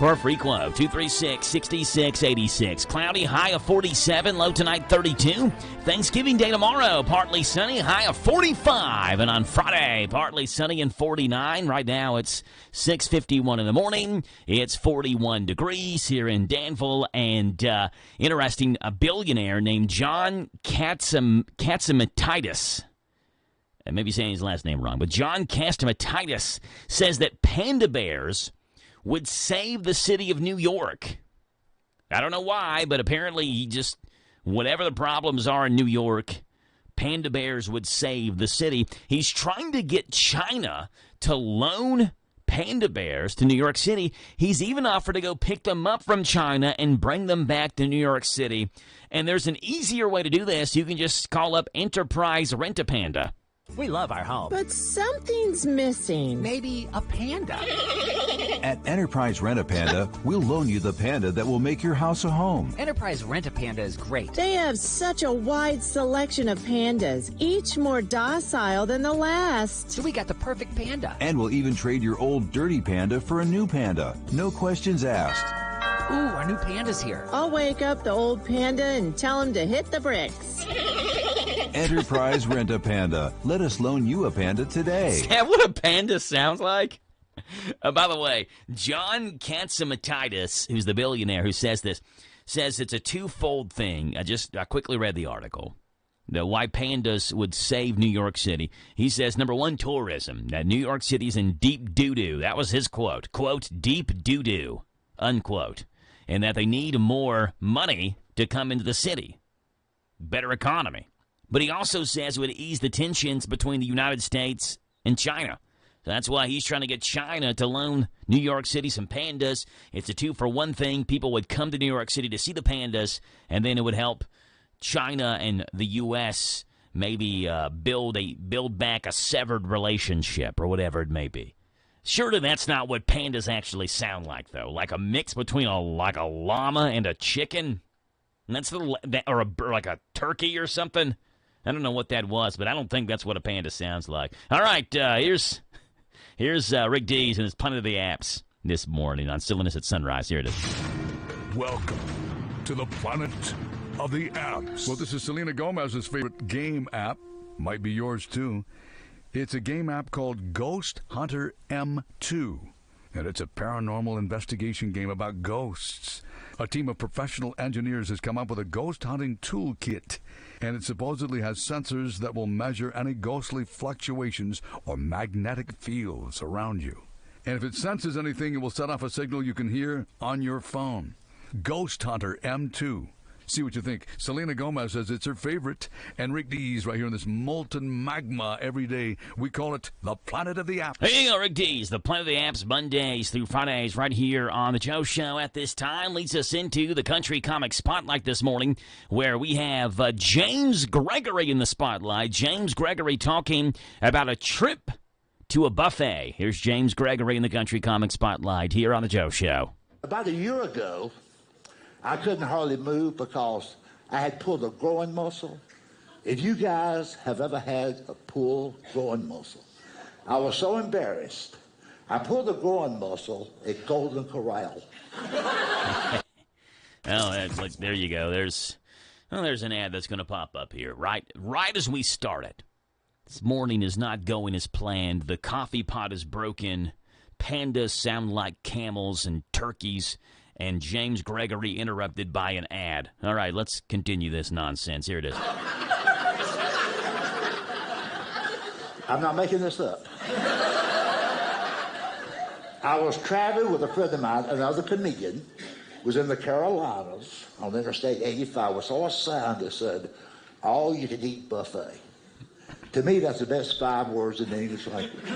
for a free quote, 236-6686. Cloudy, high of 47, low tonight 32. Thanksgiving Day tomorrow, partly sunny, high of 45. And on Friday, partly sunny and 49. Right now it's 6:51 in the morning. It's 41 degrees here in Danville. And interesting, a billionaire named John Catsimatidis. I may be saying his last name wrong, but John Catsimatidis says that panda bears would save the city of New York. I don't know why, but apparently he just, whatever the problems are in New York, panda bears would save the city. He's trying to get China to loan panda bears to New York City. He's even offered to go pick them up from China and bring them back to New York City. And there's an easier way to do this. You can just call up Enterprise Rent-A-Panda. We love our home. But something's missing. Maybe a panda. At Enterprise Rent-A-Panda, we'll loan you the panda that will make your house a home. Enterprise Rent-A-Panda is great. They have such a wide selection of pandas, each more docile than the last. So we got the perfect panda. And we'll even trade your old dirty panda for a new panda. No questions asked. Ooh, our new panda's here. I'll wake up the old panda and tell him to hit the bricks. Enterprise Rent-A-Panda. Let us loan you a panda today. Is that what a panda sounds like? By the way, John Catsimatidis, who's the billionaire who says this, says it's a twofold thing. I quickly read the article. Why pandas would save New York City. He says, number one, tourism. That New York City's in deep doo-doo. That was his quote. Quote, deep doo-doo, unquote. And that they need more money to come into the city. Better economy. But he also says it would ease the tensions between the United States and China. So that's why he's trying to get China to loan New York City some pandas. It's a two-for-one thing. People would come to New York City to see the pandas, and then it would help China and the U.S. maybe build back a severed relationship or whatever it may be. Surely that's not what pandas actually sound like, though. Like a mix between a llama and a chicken? And that's like a turkey or something? I don't know what that was, but I don't think that's what a panda sounds like. All right, here's Rick Dees and his Pun of the Apps this morning on Silliness at Sunrise. Here it is. Welcome to the planet of the apps. Well, this is Selena Gomez's favorite game app. Might be yours, too. It's a game app called Ghost Hunter M2. And it's a paranormal investigation game about ghosts. A team of professional engineers has come up with a ghost hunting toolkit, and it supposedly has sensors that will measure any ghostly fluctuations or magnetic fields around you. And if it senses anything, it will set off a signal you can hear on your phone. Ghost Hunter M2. See what you think. Selena Gomez says it's her favorite. And Rick Dees right here in this molten magma every day. We call it the Planet of the Apps. Hey, Rick Dees, the Planet of the Apps, Mondays through Fridays right here on the Joe Show at this time. Leads us into the Country Comic Spotlight this morning, where we have James Gregory in the spotlight. James Gregory talking about a trip to a buffet. Here's James Gregory in the Country Comic Spotlight here on the Joe Show. About a year ago, I couldn't hardly move because I had pulled a groin muscle. If you guys have ever had a pulled groin muscle, I was so embarrassed. I pulled a groin muscle at Golden Corral. Look, there you go. There's an ad that's going to pop up here right as we start it. This morning is not going as planned. The coffee pot is broken. Pandas sound like camels and turkeys. And James Gregory interrupted by an ad. All right, let's continue this nonsense. Here it is. I'm not making this up. I was traveling with a friend of mine, another comedian, was in the Carolinas on Interstate 85. We saw a sign that said, all you can eat buffet. To me, that's the best 5 words in the English language.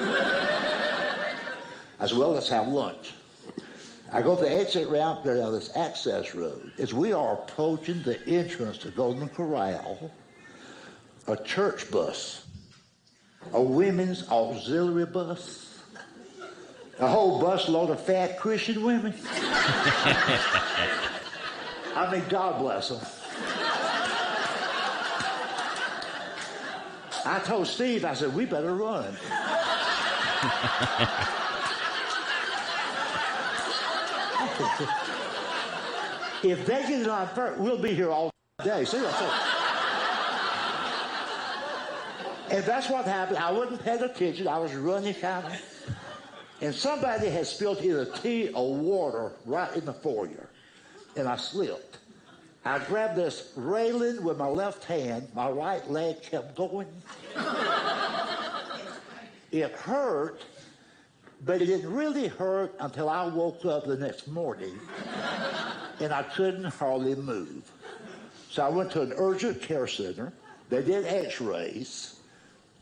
As well, let's have lunch. I go to the exit ramp there on this access road. As we are approaching the entrance to Golden Corral, a church bus, a women's auxiliary bus, a whole bus load of fat Christian women. I mean, God bless them. I told Steve, I said, we better run. If they get it on first, we'll be here all day. See what I'm saying? And that's what happened. I wasn't paying attention. I was running kind of. And somebody had spilled either tea or water right in the foyer. And I slipped. I grabbed this railing with my left hand. My right leg kept going. It hurt. But it didn't really hurt until I woke up the next morning and I couldn't hardly move. So I went to an urgent care center. They did x-rays.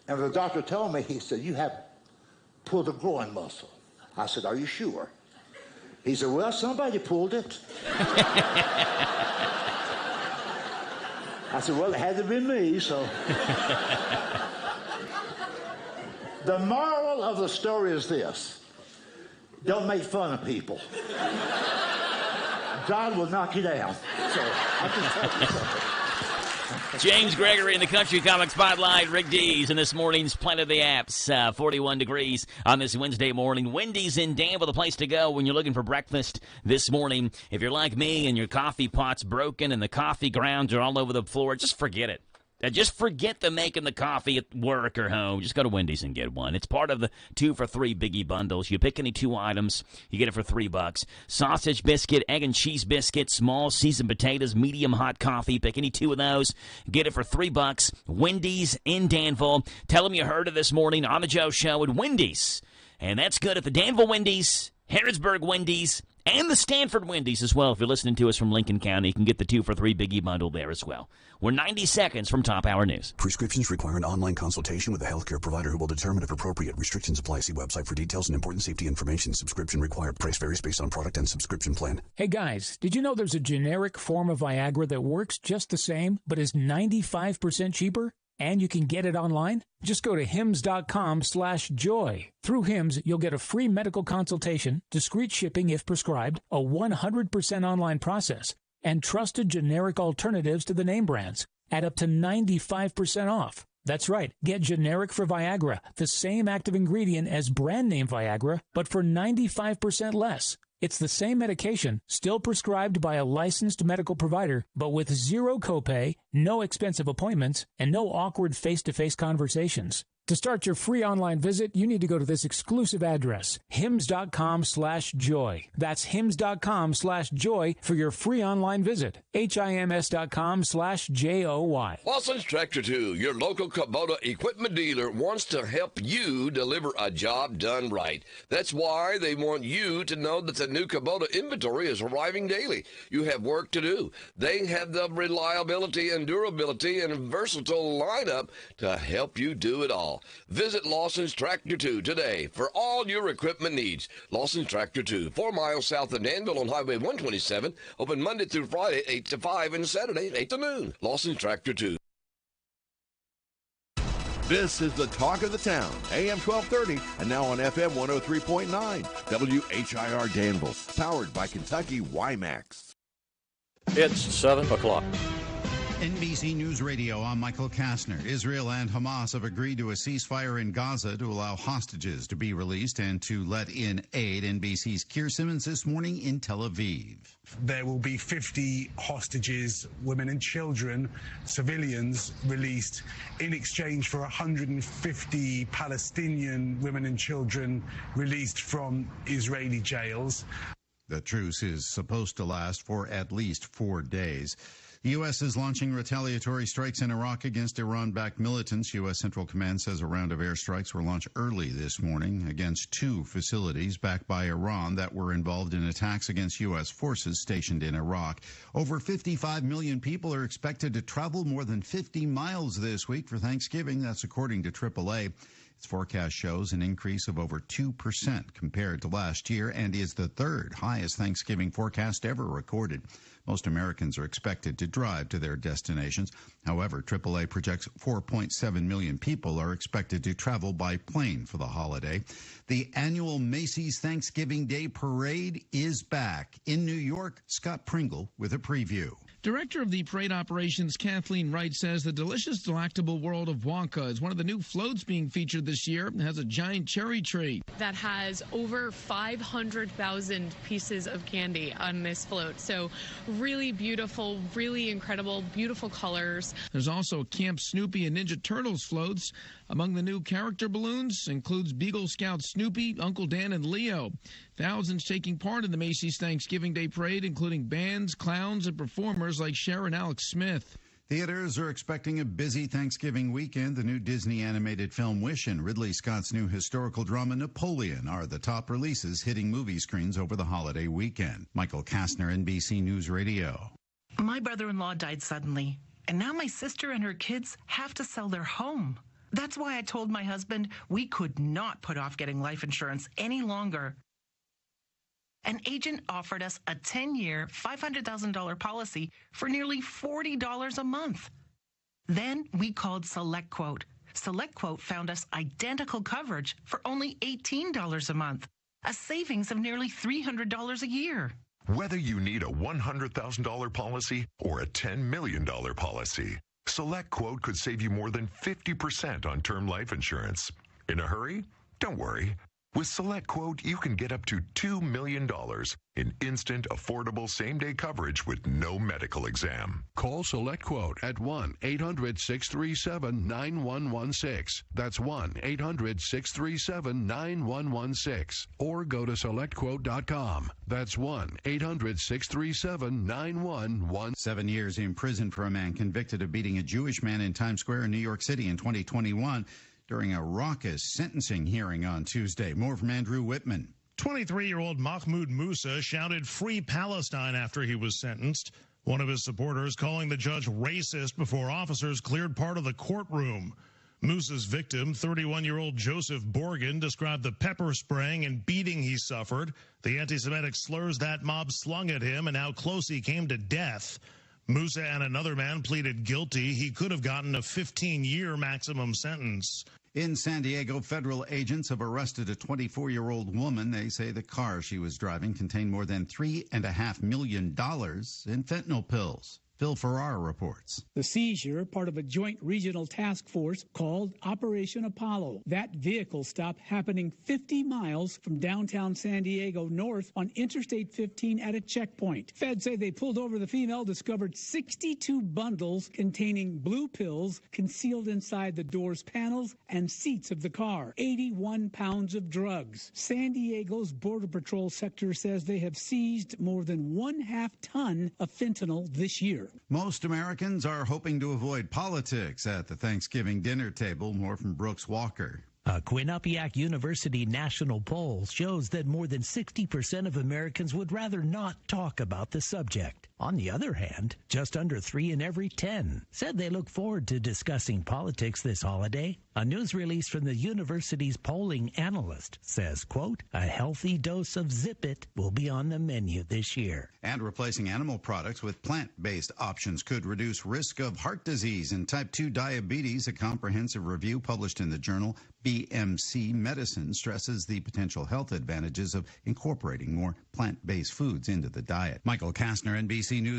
And the doctor told me, he said, you have pulled a groin muscle. I said, are you sure? He said, well, somebody pulled it. I said, well, it had to be me, so. The moral of the story is this. Don't make fun of people. God will knock you down. So, I can tell you something. James Gregory in the Country Comic Spotlight. Rick Dees in this morning's Planet of the Apps. 41 degrees on this Wednesday morning. Wendy's in Danville, the place to go when you're looking for breakfast this morning. If you're like me and your coffee pot's broken and the coffee grounds are all over the floor, just forget it. Just forget the making the coffee at work or home. Just go to Wendy's and get one. It's part of the 2 for $3 biggie bundles. You pick any 2 items, you get it for $3. Sausage biscuit, egg and cheese biscuit, small seasoned potatoes, medium hot coffee. Pick any 2 of those, get it for $3. Wendy's in Danville. Tell them you heard it this morning on the Joe Show at Wendy's. And that's good at the Danville Wendy's, Harrodsburg Wendy's, and the Stanford Wendy's as well. If you're listening to us from Lincoln County, you can get the 2 for $3 biggie bundle there as well. We're 90 seconds from Top Hour News. Prescriptions require an online consultation with a healthcare provider who will determine if appropriate. Restrictions apply. See website for details and important safety information. Subscription required. Price varies based on product and subscription plan. Hey guys, did you know there's a generic form of Viagra that works just the same, but is 95% cheaper? And you can get it online? Just go to hims.com/joy. Through Hims, you'll get a free medical consultation, discreet shipping if prescribed, a 100% online process, and trusted generic alternatives to the name brands at up to 95% off. That's right. Get generic for Viagra, the same active ingredient as brand name Viagra, but for 95% less. It's the same medication, still prescribed by a licensed medical provider, but with zero copay, no expensive appointments, and no awkward face-to-face conversations. To start your free online visit, you need to go to this exclusive address, hims.com/joy. That's hims.com/joy for your free online visit. HIMS.com/JOY. Lawson's Tractor 2, your local Kubota equipment dealer, wants to help you deliver a job done right. That's why they want you to know that the new Kubota inventory is arriving daily. You have work to do. They have the reliability and durability and versatile lineup to help you do it all. Visit Lawson's Tractor 2 today for all your equipment needs. Lawson's Tractor 2, 4 miles south of Danville on Highway 127, open Monday through Friday, 8 to 5, and Saturday, 8 to noon. Lawson's Tractor 2. This is the talk of the town, AM 1230, and now on FM 103.9, WHIR Danville, powered by Kentucky WiMAX. It's 7 o'clock. NBC News Radio, I'm Michael Kastner. Israel and Hamas have agreed to a ceasefire in Gaza to allow hostages to be released and to let in aid. NBC's Keir Simmons this morning in Tel Aviv. There will be 50 hostages, women and children, civilians, released in exchange for 150 Palestinian women and children released from Israeli jails. The truce is supposed to last for at least 4 days. The U.S. is launching retaliatory strikes in Iraq against Iran-backed militants. U.S. Central Command says a round of airstrikes were launched early this morning against 2 facilities backed by Iran that were involved in attacks against U.S. forces stationed in Iraq. Over 55 million people are expected to travel more than 50 miles this week for Thanksgiving. That's according to AAA. Its forecast shows an increase of over 2% compared to last year and is the 3rd highest Thanksgiving forecast ever recorded. Most Americans are expected to drive to their destinations. However, AAA projects 4.7 million people are expected to travel by plane for the holiday. The annual Macy's Thanksgiving Day Parade is back. In New York, Scott Pringle with a preview. Director of the parade operations, Kathleen Wright, says the delicious, delectable world of Wonka is one of the new floats being featured this year. It has a giant cherry tree that has over 500,000 pieces of candy on this float. So really beautiful, really incredible, beautiful colors. There's also Camp Snoopy and Ninja Turtles floats. Among the new character balloons includes Beagle Scout Snoopy, Uncle Dan, and Leo. Thousands taking part in the Macy's Thanksgiving Day Parade, including bands, clowns, and performers like Cher and Alex Smith. Theaters are expecting a busy Thanksgiving weekend. The new Disney animated film Wish and Ridley Scott's new historical drama Napoleon are the top releases hitting movie screens over the holiday weekend. Michael Kastner, NBC News Radio. My brother-in-law died suddenly, and now my sister and her kids have to sell their home. That's why I told my husband we could not put off getting life insurance any longer. An agent offered us a 10-year, $500,000 policy for nearly $40 a month. Then we called SelectQuote. SelectQuote found us identical coverage for only $18 a month, a savings of nearly $300 a year. Whether you need a $100,000 policy or a $10 million policy, SelectQuote could save you more than 50% on term life insurance. In a hurry? Don't worry. With SelectQuote, you can get up to $2 million in instant, affordable, same-day coverage with no medical exam. Call SelectQuote at 1-800-637-9116. That's 1-800-637-9116. Or go to SelectQuote.com. That's 1-800-637-9116. 7 years in prison for a man convicted of beating a Jewish man in Times Square in New York City in 2021. During a raucous sentencing hearing on Tuesday. More from Andrew Whitman. 23-year-old Mahmoud Musa shouted "Free Palestine" after he was sentenced. One of his supporters calling the judge racist before officers cleared part of the courtroom. Musa's victim, 31-year-old Joseph Borgen, described the pepper spraying and beating he suffered, the anti-Semitic slurs that mob slung at him, and how close he came to death. Musa and another man pleaded guilty. He could have gotten a 15-year maximum sentence. In San Diego, federal agents have arrested a 24-year-old woman. They say the car she was driving contained more than $3.5 million in fentanyl pills. Phil Farrar reports. The seizure, part of a joint regional task force called Operation Apollo. That vehicle stop happening 50 miles from downtown San Diego north on Interstate 15 at a checkpoint. Feds say they pulled over the female, discovered 62 bundles containing blue pills concealed inside the door's panels and seats of the car. 81 pounds of drugs. San Diego's Border Patrol sector says they have seized more than 1/2 ton of fentanyl this year. Most Americans are hoping to avoid politics at the Thanksgiving dinner table. More from Brooks Walker. A Quinnipiac University national poll shows that more than 60% of Americans would rather not talk about the subject. On the other hand, just under 3 in every 10 said they look forward to discussing politics this holiday. A news release from the university's polling analyst says, quote, a healthy dose of Zip It will be on the menu this year. And replacing animal products with plant-based options could reduce risk of heart disease and type 2 diabetes. A comprehensive review published in the journal BMC Medicine stresses the potential health advantages of incorporating more plant-based foods into the diet. Michael Kastner, NBC News.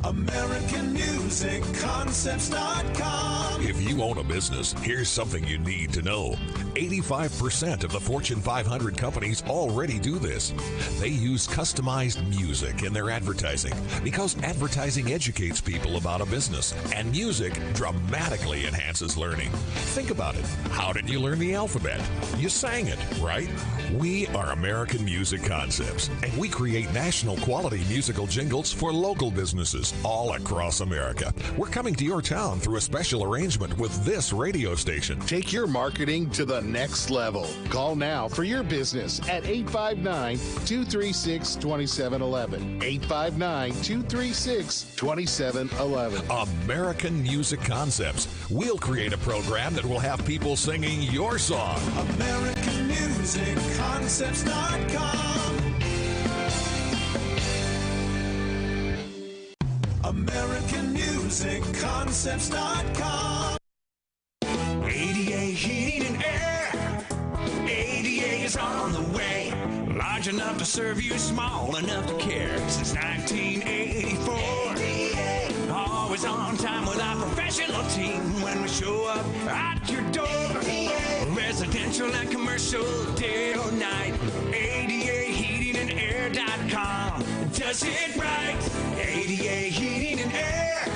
AmericanMusicConcepts.com. If you own a business, here's something you need to know. 85% of the Fortune 500 companies already do this. They use customized music in their advertising because advertising educates people about a business, and music dramatically enhances learning. Think about it. How did you learn the alphabet? You sang it, right? We are American Music Concepts, and we create national quality musical jingles for local businesses all across America. We're coming to your town through a special arrangement with this radio station. Take your marketing to the next level. Call now for your business at 859-236-2711. 859-236-2711. American Music Concepts. We'll create a program that will have people singing your song. AmericanMusicConcepts.com. AmericanMusicConcepts.com. ADA Heating and Air. ADA is on the way. Large enough to serve you, small enough to care. Since 1984. ADA. Always on time with our professional team when we show up at your door. ADA. Residential and commercial, day or night. ADAHeatingandAir.com does it right. ADA Heating and Air.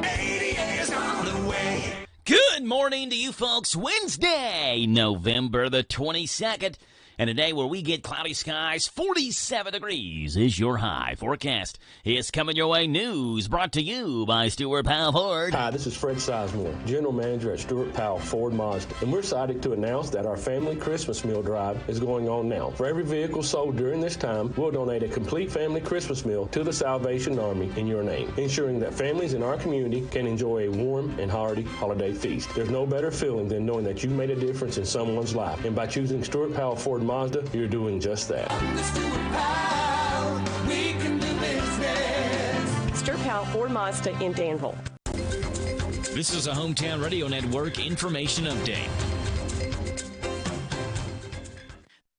ADA is on the way. Good morning to you folks. Wednesday, November the 22nd. And a day where we get cloudy skies, 47 degrees is your high. Forecast is coming your way. News brought to you by Stuart Powell Ford. Hi, this is Fred Sizemore, General Manager at Stuart Powell Ford Mazda. And we're excited to announce that our family Christmas meal drive is going on now. For every vehicle sold during this time, we'll donate a complete family Christmas meal to the Salvation Army in your name, ensuring that families in our community can enjoy a warm and hearty holiday feast. There's no better feeling than knowing that you made a difference in someone's life. And by choosing Stuart Powell Ford Mazda, you're doing just that. We can do business. Stuart Powell Ford Mazda in Danville. This is a Hometown Radio Network information update.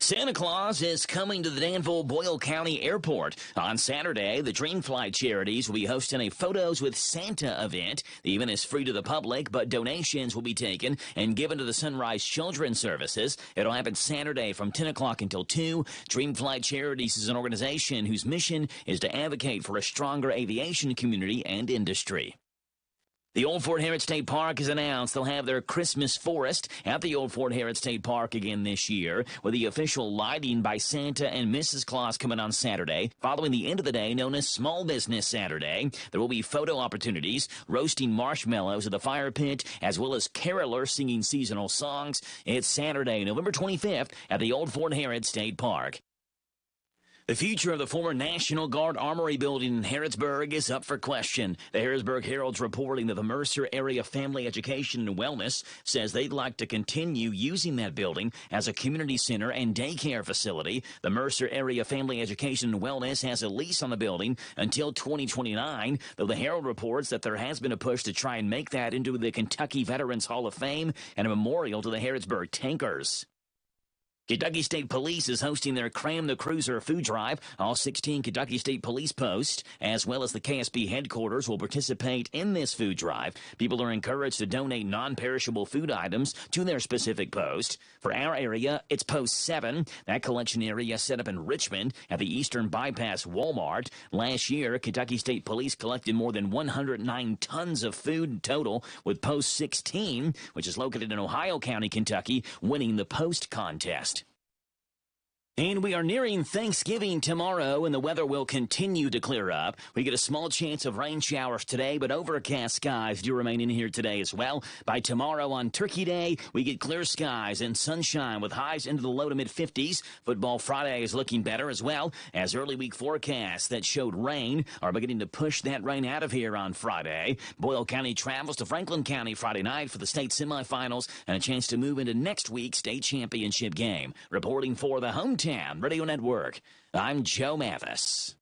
Santa Claus is coming to the Danville-Boyle County Airport. On Saturday, the Dreamfly Charities will be hosting a Photos with Santa event. The event is free to the public, but donations will be taken and given to the Sunrise Children's Services. It'll happen Saturday from 10 o'clock until 2. Dreamfly Charities is an organization whose mission is to advocate for a stronger aviation community and industry. The Old Fort Harrod State Park has announced they'll have their Christmas forest at the Old Fort Harrod State Park again this year, with the official lighting by Santa and Mrs. Claus coming on Saturday. Following the end of the day, known as Small Business Saturday, there will be photo opportunities, roasting marshmallows at the fire pit, as well as carolers singing seasonal songs. It's Saturday, November 25th at the Old Fort Harrod State Park. The future of the former National Guard Armory building in Harrodsburg is up for question. The Harrodsburg Herald's reporting that the Mercer Area Family Education and Wellness says they'd like to continue using that building as a community center and daycare facility. The Mercer Area Family Education and Wellness has a lease on the building until 2029, though the Herald reports that there has been a push to try and make that into the Kentucky Veterans Hall of Fame and a memorial to the Harrodsburg Tankers. Kentucky State Police is hosting their Cram the Cruiser food drive. All 16 Kentucky State Police posts, as well as the KSB headquarters, will participate in this food drive. People are encouraged to donate non-perishable food items to their specific post. For our area, it's Post 7. That collection area is set up in Richmond at the Eastern Bypass Walmart. Last year, Kentucky State Police collected more than 109 tons of food in total, with Post 16, which is located in Ohio County, Kentucky, winning the post contest. And we are nearing Thanksgiving tomorrow, and the weather will continue to clear up. We get a small chance of rain showers today, but overcast skies do remain in here today as well. By tomorrow on Turkey Day, we get clear skies and sunshine with highs into the low to mid-50s. Football Friday is looking better as well, as early week forecasts that showed rain are beginning to push that rain out of here on Friday. Boyle County travels to Franklin County Friday night for the state semifinals and a chance to move into next week's state championship game. Reporting for the Hometown Radio Network, I'm Joe Mathis.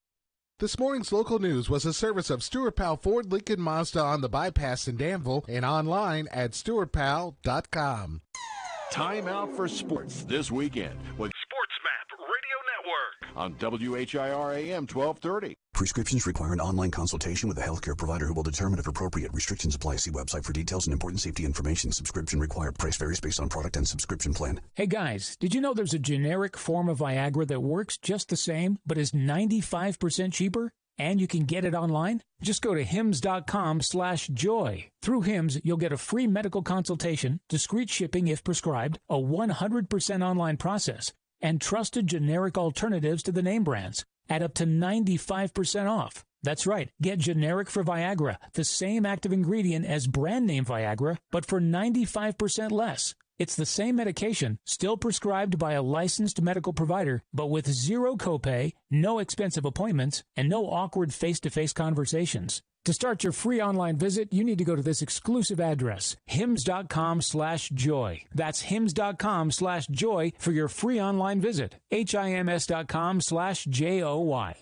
This morning's local news was a service of Stuart Powell Ford Lincoln Mazda on the bypass in Danville and online at stuartpowell.com. Time out for sports this weekend with SportsMap Radio Network on WHIR AM 1230. Prescriptions require an online consultation with a healthcare provider who will determine if appropriate. Restrictions apply. See website for details and important safety information. Subscription required. Price varies based on product and subscription plan. Hey guys, did you know there's a generic form of Viagra that works just the same, but is 95% cheaper? And you can get it online? Just go to hims.com/joy. Through Hims, you'll get a free medical consultation, discreet shipping if prescribed, a 100% online process, and trusted generic alternatives to the name brands at up to 95% off. That's right. Get generic for Viagra, the same active ingredient as brand name Viagra, but for 95% less. It's the same medication, still prescribed by a licensed medical provider, but with zero copay, no expensive appointments, and no awkward face-to-face conversations. To start your free online visit, you need to go to this exclusive address, hims.com/joy. That's hims.com/joy for your free online visit. HIMS.com/JOY.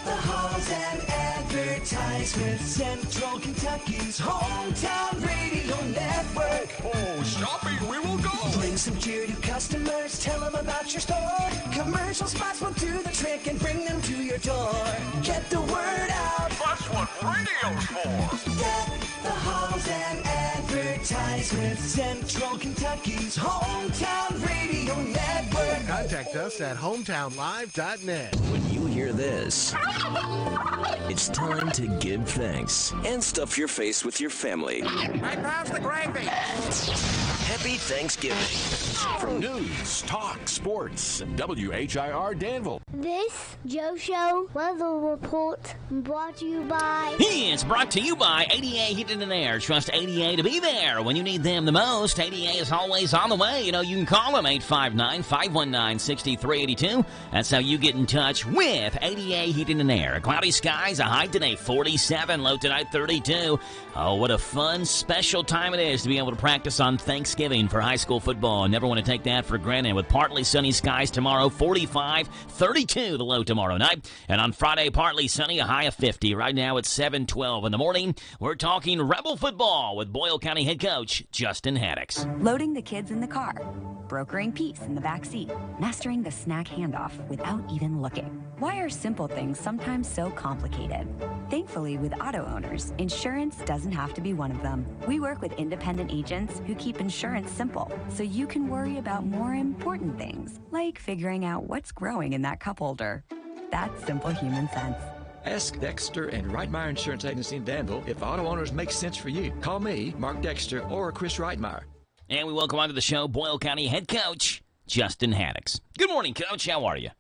The halls and advertisements. Central Kentucky's hometown radio network. Oh, shopping, we will go. Bring some cheer to customers. Tell them about your store. Commercial spots will do the trick and bring them to your door. Get the word out. That's what radio's for. Get the halls and advertisements. Central Kentucky's hometown radio network. Contact us at hometownlive.net. When you hear this, it's time to give thanks and stuff your face with your family. I passed the gravy. Happy Thanksgiving. From news, talk, sports, WHIR Danville. This Joe Show weather report brought to you by... It's brought to you by ADA Heating and Air. Trust ADA to be there when you need them the most. ADA is always on the way. You know, you can call them 859-519-6382. That's how you get in touch with ADA Heating and Air. Cloudy skies, a high today 47, low tonight 32. Oh, what a fun, special time it is to be able to practice on Thanksgiving for high school football. Never want to take that for granted. With partly sunny skies tomorrow, 45, 32 the low tomorrow night. And on Friday, partly sunny, a high of 50. Right now it's 7:12 in the morning. We're talking Rebel football with Boyle County head coach Justin Haddix. Loading the kids in the car, brokering peace in the back seat, mastering the snack handoff without even looking. Why are simple things sometimes so complicated? Thankfully, with auto owners, insurance doesn't have to be one of them. We work with independent agents who keep insurance simple, so you can worry about more important things, like figuring out what's growing in that cup holder. That's simple human sense. Ask Dexter and Reitmeyer Insurance Agency in Danville if auto owners make sense for you. Call me, Mark Dexter, or Chris Reitmeyer. And we welcome onto the show Boyle County head coach Justin Haddix. Good morning, Coach. How are you?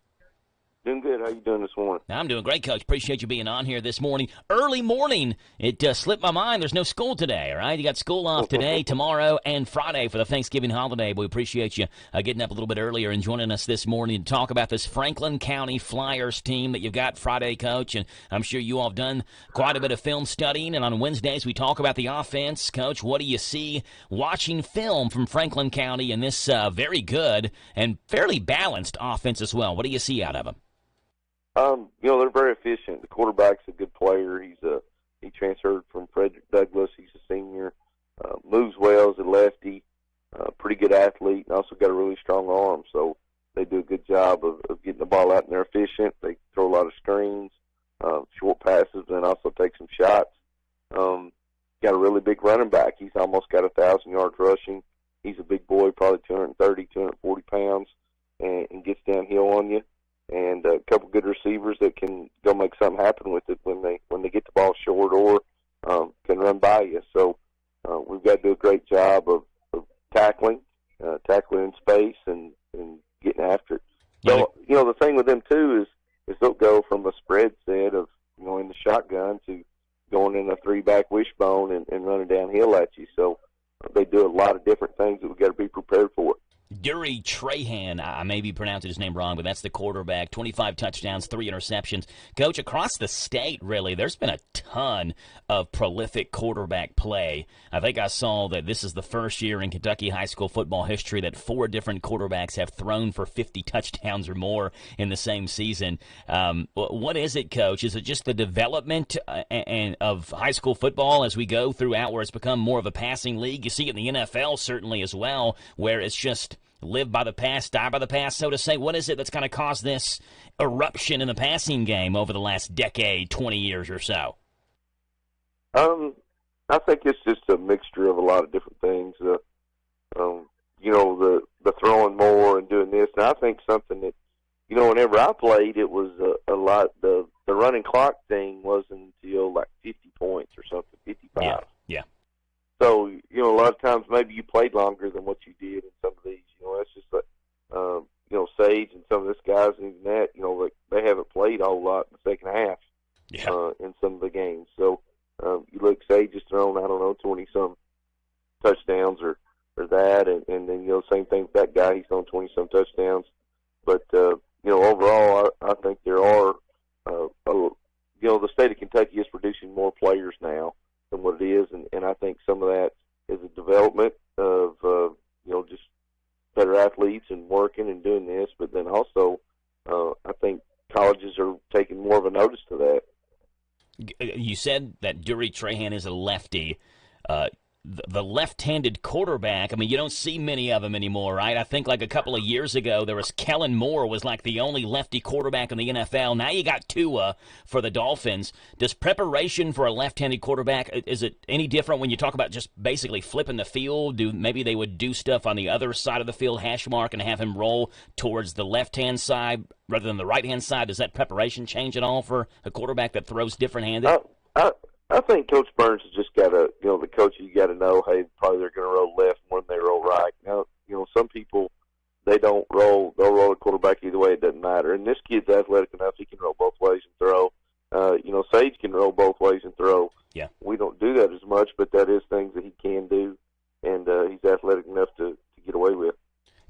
Doing good. How you doing this morning? I'm doing great, Coach. Appreciate you being on here this morning. Early morning. It slipped my mind. There's no school today, all right? You got school off today, tomorrow, and Friday for the Thanksgiving holiday. But we appreciate you getting up a little bit earlier and joining us this morning to talk about this Franklin County Flyers team that you've got Friday, Coach. And I'm sure you all have done quite a bit of film studying. And on Wednesdays, we talk about the offense. Coach, what do you see watching film from Franklin County and this very good and fairly balanced offense as well? What do you see out of them? They're very efficient. The quarterback's a good player. He transferred from Frederick Douglass. He's a senior. Moves well as a lefty. Pretty good athlete and also got a really strong arm. So they do a good job of getting the ball out, and they're efficient. They throw a lot of screens, short passes, and also take some shots. Got a really big running back. He's almost got 1,000 yards rushing. He's a big boy, probably 230, 240 pounds, and gets downhill on you. And a couple good receivers that can go make something happen with it when they get the ball short or can run by you. So we've got to do a great job of tackling in space and getting after it. So, the thing with them, too, is they'll go from a spread set of, in the shotgun to going in a three-back wishbone and running downhill at you. So they do a lot of different things that we've got to be prepared for. WHIR Trahan, I may be pronouncing his name wrong, but that's the quarterback. 25 touchdowns, 3 interceptions. Coach, across the state, really, there's been a ton of prolific quarterback play. I think I saw that this is the first year in Kentucky high school football history that 4 different quarterbacks have thrown for 50 touchdowns or more in the same season. What is it, Coach? Is it just the development of high school football as we go throughout where it's become more of a passing league? You see it in the NFL certainly as well, where it's just live by the pass, die by the pass, so to say. What is it that's kind of caused this eruption in the passing game over the last decade, 20 years or so? I think it's just a mixture of a lot of different things. The throwing more and doing this. And I think something that, whenever I played, it was a lot. The running clock thing wasn't until like 50 points or something, 55. Yeah. So, a lot of times maybe you played longer than what you did in some of these. That's just like, Sage and some of these guys and even that, like they haven't played a whole lot in the second half in some of the games. So you look, Sage has thrown, 20-some touchdowns or that, and then, same thing with that guy. He's thrown 20-some touchdowns. But, overall, I think there are, the state of Kentucky is producing more players now than what it is, and I think some of that is a development of, just better athletes and working and doing this, but then also I think colleges are taking more of a notice to that. You said that WHIR Trahan is a lefty. The left-handed quarterback, you don't see many of them anymore, right? I think like a couple of years ago, there was Kellen Moore was like the only lefty quarterback in the NFL. Now you got Tua for the Dolphins. Does preparation for a left-handed quarterback, is it any different when you talk about just basically flipping the field? Maybe they would do stuff on the other side of the field, hash mark, and have him roll towards the left-hand side rather than the right-hand side? Does that preparation change at all for a quarterback that throws different-handed? I think Coach Burns has just got to, the coach, you got to know, hey, probably they're going to roll left more than they roll right. Now, some people, they don't roll, they'll roll a quarterback either way, it doesn't matter. And this kid's athletic enough, he can roll both ways and throw. Sage can roll both ways and throw. Yeah. We don't do that as much, but that is things that he can do, and he's athletic enough to get away with.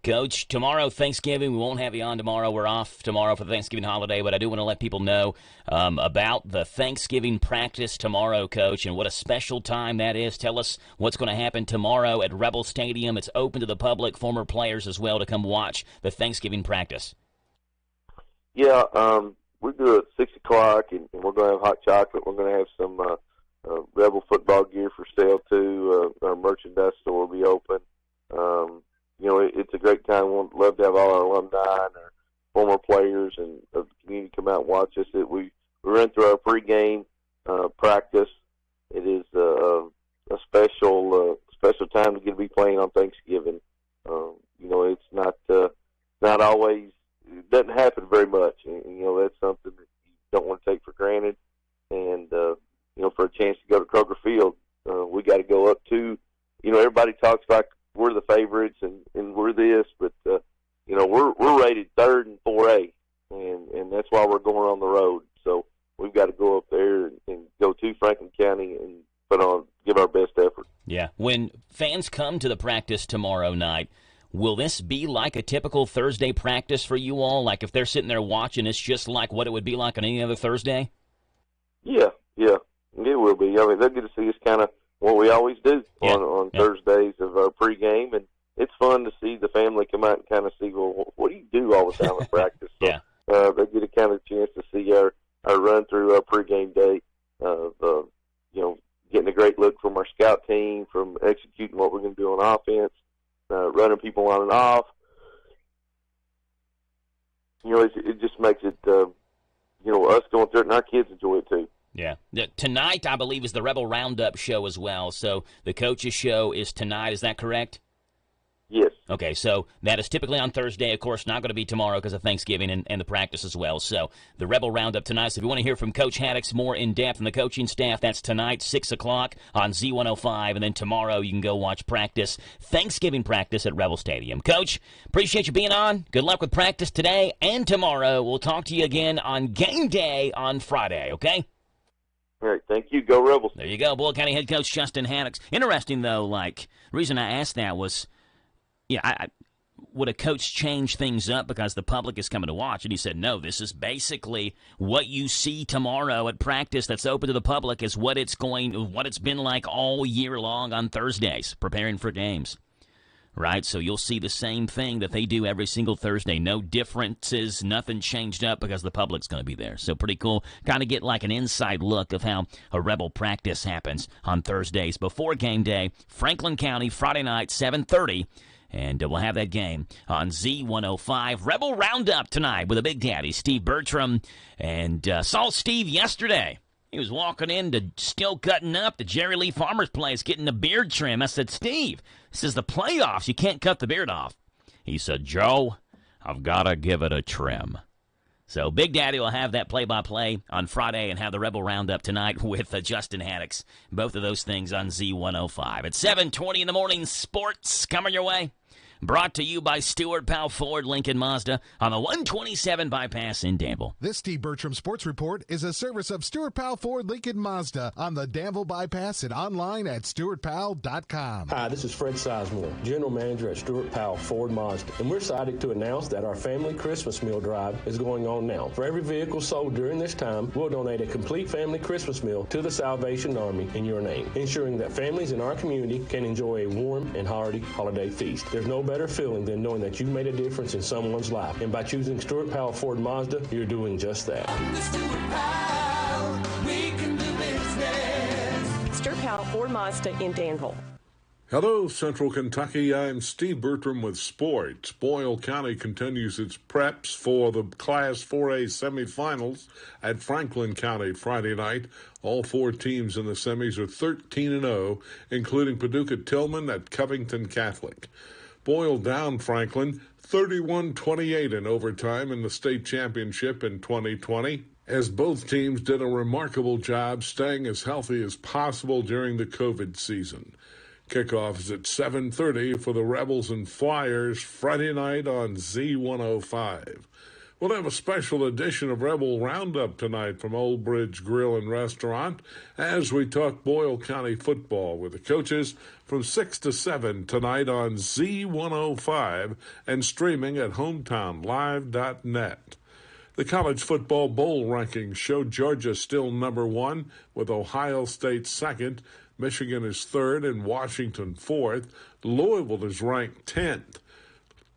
Coach, tomorrow, Thanksgiving, we won't have you on tomorrow. We're off tomorrow for the Thanksgiving holiday, but I do want to let people know about the Thanksgiving practice tomorrow, Coach, and what a special time that is. Tell us what's going to happen tomorrow at Rebel Stadium. It's open to the public, former players as well, to come watch the Thanksgiving practice. Yeah, we do it at 6 o'clock, and we're going to have hot chocolate. We're going to have some Rebel football gear for sale, too. Our merchandise store will be open. It's a great time. We'd love to have all our alumni and our former players and the community come out and watch us. We run through our pregame practice. It is a special time to get to be playing on Thanksgiving. It's not always, it doesn't happen very much. And that's something that you don't want to take for granted. And for a chance to go to Kroger Field, we got to go up to. Everybody talks like we're the favorites and we're this, but we're rated third in 4A, and that's why we're going on the road. So we've got to go up there and go to Franklin County and give our best effort. Yeah. When fans come to the practice tomorrow night, will this be like a typical Thursday practice for you all? Like if they're sitting there watching, it's just like what it would be like on any other Thursday? Yeah, it will be. They'll get to see us kind of what we always do on Thursdays of our pregame, and it's fun to see the family come out and kind of see, well, what do you do all the time at practice? So, they get a kind of chance to see our run through our pregame day of, getting a great look from our scout team, from executing what we're going to do on offense, running people on and off. It just makes it, us going through it, and our kids enjoy it too. Yeah. Tonight, I believe, is the Rebel Roundup show as well. So the coach's show is tonight. Is that correct? Yes. Okay, so that is typically on Thursday. Of course, not going to be tomorrow because of Thanksgiving and the practice as well. So the Rebel Roundup tonight. So if you want to hear from Coach Haddix more in depth and the coaching staff, that's tonight, 6 o'clock on Z105. And then tomorrow you can go watch practice, Thanksgiving practice at Rebel Stadium. Coach, appreciate you being on. Good luck with practice today and tomorrow. We'll talk to you again on game day on Friday, okay? All right, thank you. Go Rebels. There you go, Boyle County head coach Justin Haddix. Interesting, though, the reason I asked that was, would a coach change things up because the public is coming to watch? And he said, no, this is basically what you see tomorrow at practice that's open to the public is what it's been like all year long on Thursdays, preparing for games. Right? So you'll see the same thing that they do every single Thursday. No differences, nothing changed up because the public's going to be there. So pretty cool. Kind of get like an inside look of how a Rebel practice happens on Thursdays before game day. Franklin County, Friday night, 7:30. And we'll have that game on Z105. Rebel Roundup tonight with a Big Daddy, Steve Bertram. And saw Steve yesterday. He was walking in to still cutting up the Jerry Lee Farmer's place, getting a beard trim. I said, Steve, this is the playoffs. You can't cut the beard off. He said, Joe, I've got to give it a trim. So Big Daddy will have that play-by-play on Friday and have the Rebel Roundup tonight with Justin Haddix. Both of those things on Z105. At 7:20 in the morning, sports coming your way. Brought to you by Stewart Powell Ford Lincoln Mazda on the 127 bypass in Danville. This Steve Bertram Sports Report is a service of Stewart Powell Ford Lincoln Mazda on the Danville bypass and online at stewartpowell.com. Hi, this is Fred Sizemore, General Manager at Stewart Powell Ford Mazda, and we're excited to announce that our family Christmas meal drive is going on now. For every vehicle sold during this time, we'll donate a complete family Christmas meal to the Salvation Army in your name, ensuring that families in our community can enjoy a warm and hearty holiday feast. There's no better feeling than knowing that you made a difference in someone's life. And by choosing Stewart Powell Ford Mazda, you're doing just that. Stewart Powell Ford Mazda in Danville. Hello, Central Kentucky. I'm Steve Bertram with sports. Boyle County continues its preps for the Class 4A semifinals at Franklin County Friday night. All four teams in the semis are 13-0, including Paducah Tillman at Covington Catholic. Boyle down Franklin 31-28 in overtime in the state championship in 2020, as both teams did a remarkable job staying as healthy as possible during the COVID season. Kickoff is at 7:30 for the Rebels and Flyers Friday night on Z105. We'll have a special edition of Rebel Roundup tonight from Old Bridge Grill and Restaurant as we talk Boyle County football with the coaches from 6 to 7 tonight on Z105 and streaming at hometownlive.net. The college football bowl rankings show Georgia still number 1 with Ohio State second, Michigan is third, and Washington fourth. Louisville is ranked 10th.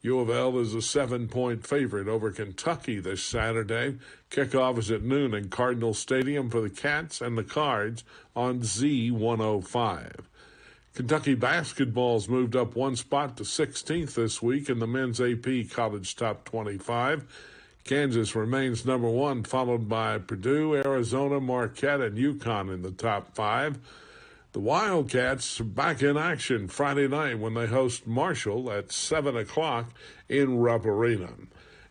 U of L is a 7-point favorite over Kentucky this Saturday. Kickoff is at noon in Cardinal Stadium for the Cats and the Cards on Z105. Kentucky basketball's moved up one spot to 16th this week in the men's AP College Top 25. Kansas remains number 1, followed by Purdue, Arizona, Marquette, and UConn in the top 5. The Wildcats are back in action Friday night when they host Marshall at 7 o'clock in Rupp Arena.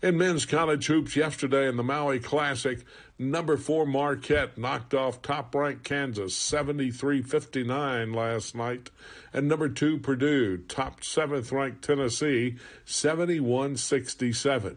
In men's college hoops yesterday in the Maui Classic, number 4 Marquette knocked off top-ranked Kansas 73-59 last night, and number 2 Purdue topped 7th-ranked Tennessee 71-67.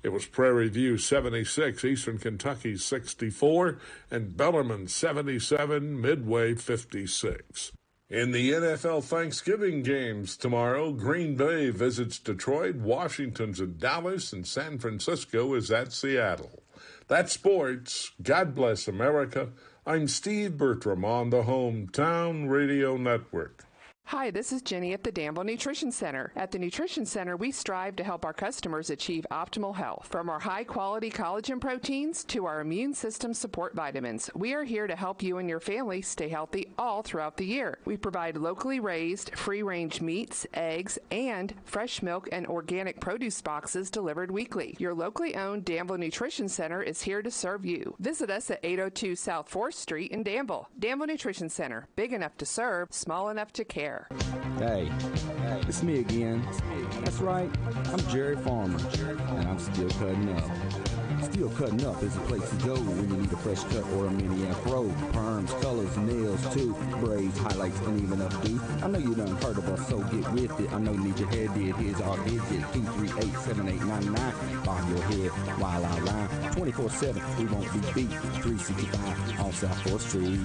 It was Prairie View 76, Eastern Kentucky 64, and Bellarmine 77, Midway 56. In the NFL Thanksgiving games tomorrow, Green Bay visits Detroit, Washington's at Dallas, and San Francisco is at Seattle. That's sports. God bless America. I'm Steve Bertram on the Hometown Radio Network. Hi, this is Jenny at the Danville Nutrition Center. At the Nutrition Center, we strive to help our customers achieve optimal health. From our high-quality collagen proteins to our immune system support vitamins, we are here to help you and your family stay healthy all throughout the year. We provide locally raised, free-range meats, eggs, and fresh milk and organic produce boxes delivered weekly. Your locally owned Danville Nutrition Center is here to serve you. Visit us at 802 South 4th Street in Danville. Danville Nutrition Center, big enough to serve, small enough to care. Hey, it's me again. That's right, I'm Jerry Farmer, and I'm still cutting up. Still Cutting Up is a place to go when you need a fresh cut or a mini afro. Perms, colors, nails, too, braids, highlights, and even updo. I know you done heard of us, so get with it. I know you need your hair did. Here's our digit, 238-7899. Bob your head while I line. 24/7, we won't be beat. 365 on South 4th Street.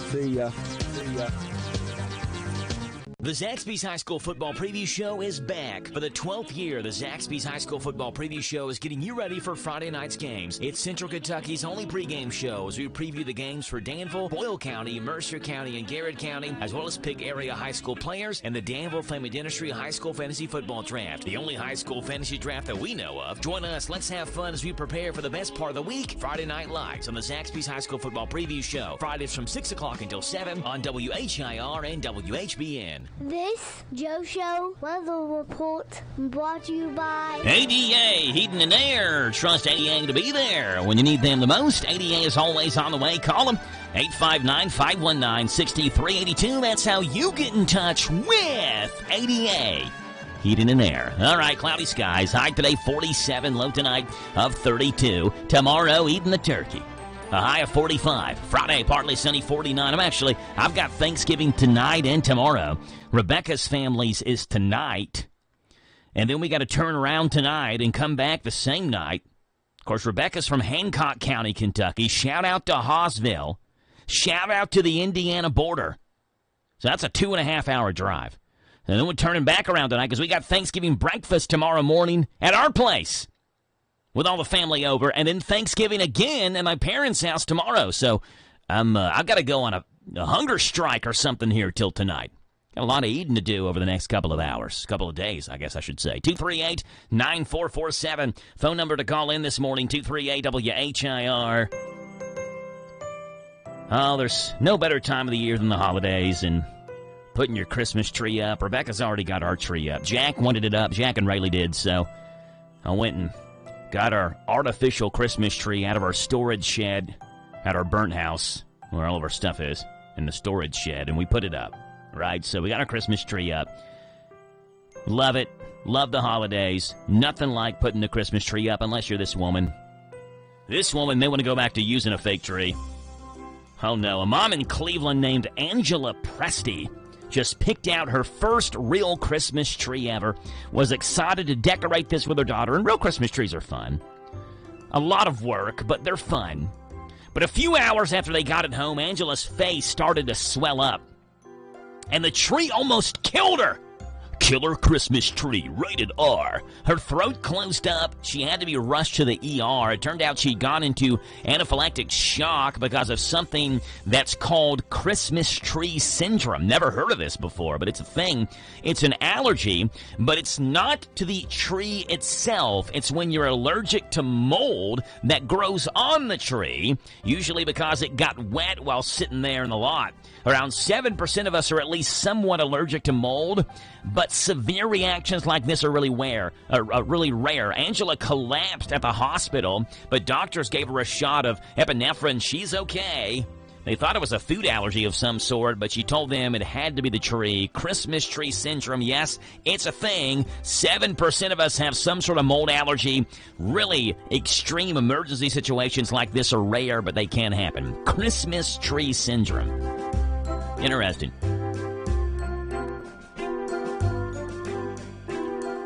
See ya. See ya. The Zaxby's High School Football Preview Show is back. For the 12th year, the Zaxby's High School Football Preview Show is getting you ready for Friday night's games. It's Central Kentucky's only pregame show as we preview the games for Danville, Boyle County, Mercer County, and Garrett County, as well as pick area high school players and the Danville Family Dentistry High School Fantasy Football Draft, the only high school fantasy draft that we know of. Join us. Let's have fun as we prepare for the best part of the week, Friday Night Lights, on the Zaxby's High School Football Preview Show. Fridays from 6 o'clock until 7 on WHIR and WHBN. This Joe Show weather report brought to you by ADA Heating and Air. Trust ADA to be there when you need them the most. ADA is always on the way. Call them 859-519-6382. That's how you get in touch with ADA Heating and Air. All right, cloudy skies. High today 47, low tonight of 32. Tomorrow, eating the turkey. A high of 45. Friday, partly sunny, 49. I've got Thanksgiving tonight and tomorrow. Rebecca's family's is tonight. And then we got to turn around tonight and come back the same night. Of course, Rebecca's from Hancock County, Kentucky. Shout out to Hawesville. Shout out to the Indiana border. So that's a 2.5-hour drive. And then we're turning back around tonight because we got Thanksgiving breakfast tomorrow morning at our place, with all the family over, and then Thanksgiving again at my parents' house tomorrow. So I've got to go on a hunger strike or something here till tonight. Got a lot of eating to do over the next couple of hours, couple of days, I guess I should say. 238-9447. Phone number to call in this morning, 238-WHIR. Oh, there's no better time of the year than the holidays and putting your Christmas tree up. Rebecca's already got our tree up. Jack wanted it up. Jack and Rayleigh did, so I went and got our artificial Christmas tree out of our storage shed at our burnt house, where all of our stuff is, in the storage shed, and we put it up, right? So we got our Christmas tree up. Love it. Love the holidays. Nothing like putting the Christmas tree up unless you're this woman. This woman may want to go back to using a fake tree. Oh, no. A mom in Cleveland named Angela Presti just picked out her first real Christmas tree ever, was excited to decorate this with her daughter, and real Christmas trees are fun. A lot of work, but they're fun. But a few hours after they got it home, Angela's face started to swell up, and the tree almost killed her. Killer Christmas tree, rated R. Her throat closed up. She had to be rushed to the ER. It turned out she'd gone into anaphylactic shock because of something that's called Christmas tree syndrome. Never heard of this before, but it's a thing. It's an allergy, but it's not to the tree itself. It's when you're allergic to mold that grows on the tree, usually because it got wet while sitting there in the lot. Around 7% of us are at least somewhat allergic to mold, but severe reactions like this are really rare. Angela collapsed at the hospital, but doctors gave her a shot of epinephrine. She's okay. They thought it was a food allergy of some sort, but she told them it had to be the tree. Christmas tree syndrome, yes, it's a thing. 7% of us have some sort of mold allergy. Really extreme emergency situations like this are rare, but they can happen. Christmas tree syndrome. Interesting.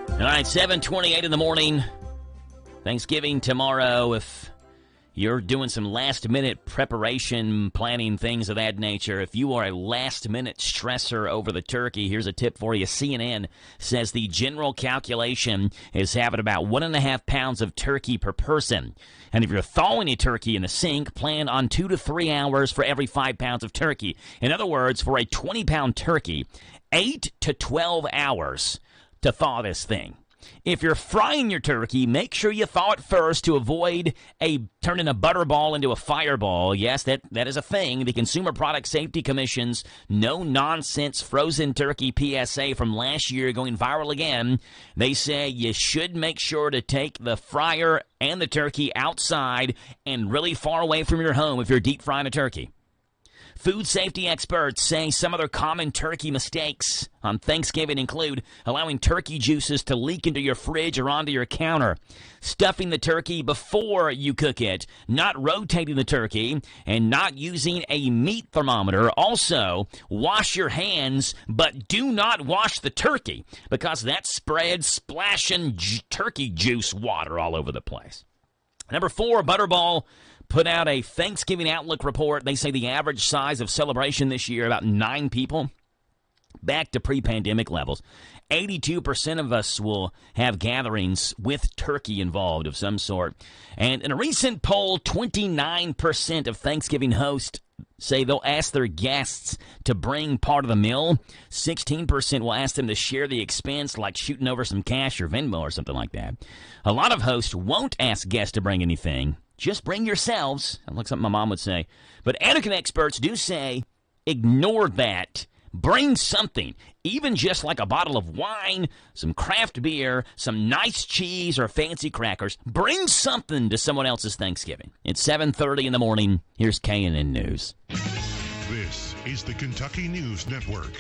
All right, 7:28 in the morning. Thanksgiving tomorrow. If you're doing some last-minute preparation, planning, things of that nature, if you are a last-minute stressor over the turkey, here's a tip for you. CNN says the general calculation is having about 1.5 pounds of turkey per person. And if you're thawing a turkey in the sink, plan on 2 to 3 hours for every 5 pounds of turkey. In other words, for a 20-pound turkey, 8 to 12 hours to thaw this thing. If you're frying your turkey, make sure you thaw it first to avoid turning a butterball into a fireball. Yes, that is a thing. The Consumer Product Safety Commission's no-nonsense frozen turkey PSA from last year going viral again. They say you should make sure to take the fryer and the turkey outside and really far away from your home if you're deep frying a turkey. Food safety experts say some other common turkey mistakes on Thanksgiving include allowing turkey juices to leak into your fridge or onto your counter, stuffing the turkey before you cook it, not rotating the turkey, and not using a meat thermometer. Also, wash your hands, but do not wash the turkey because that spreads splashing turkey juice water all over the place. Number 4, Butterball put out a Thanksgiving Outlook report. They say the average size of celebration this year, about 9 people, back to pre-pandemic levels. 82% of us will have gatherings with turkey involved of some sort. And in a recent poll, 29% of Thanksgiving hosts say they'll ask their guests to bring part of the meal. 16% will ask them to share the expense, like shooting over some cash or Venmo or something like that. A lot of hosts won't ask guests to bring anything. Just bring yourselves. Sounds like something my mom would say. But etiquette experts do say ignore that. Bring something, even just like a bottle of wine, some craft beer, some nice cheese, or fancy crackers. Bring something to someone else's Thanksgiving. It's 7:30 in the morning. Here's KNN News. This is the Kentucky News Network.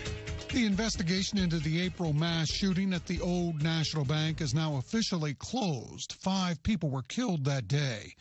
The investigation into the April mass shooting at the Old National Bank is now officially closed. 5 people were killed that day.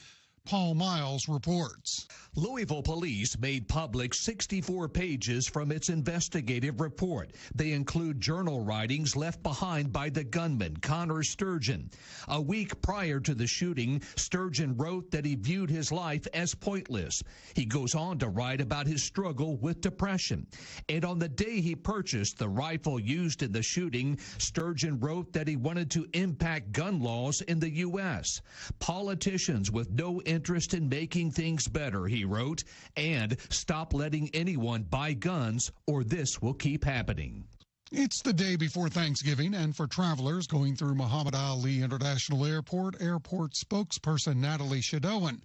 Paul Miles reports. Louisville police made public 64 pages from its investigative report. They include journal writings left behind by the gunman, Connor Sturgeon. A week prior to the shooting, Sturgeon wrote that he viewed his life as pointless. He goes on to write about his struggle with depression. And on the day he purchased the rifle used in the shooting, Sturgeon wrote that he wanted to impact gun laws in the U.S. Politicians with no interest in making things better, he wrote, and stop letting anyone buy guns or this will keep happening. It's the day before Thanksgiving, and for travelers going through Muhammad Ali International Airport, airport spokesperson Natalie Shadowan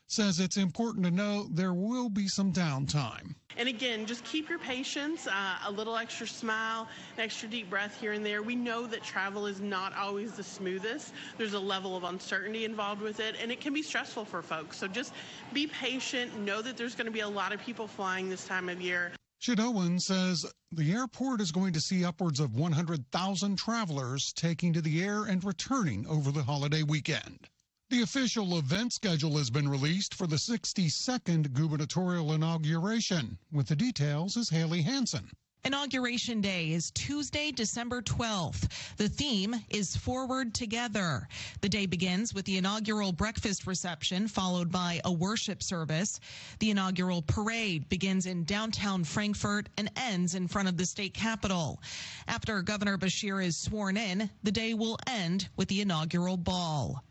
says it's important to know there will be some downtime. And again, just keep your patience, a little extra smile, an extra deep breath here and there. We know that travel is not always the smoothest. There's a level of uncertainty involved with it, and it can be stressful for folks. So just be patient. Know that there's going to be a lot of people flying this time of year. Shadowan says the airport is going to see upwards of 100,000 travelers taking to the air and returning over the holiday weekend. The official event schedule has been released for the 62nd gubernatorial inauguration. With the details is Haley Hansen. Inauguration Day is Tuesday, December 12th. The theme is Forward Together. The day begins with the inaugural breakfast reception, followed by a worship service. The inaugural parade begins in downtown Frankfort and ends in front of the state capitol. After Governor Beshear is sworn in, the day will end with the inaugural ball.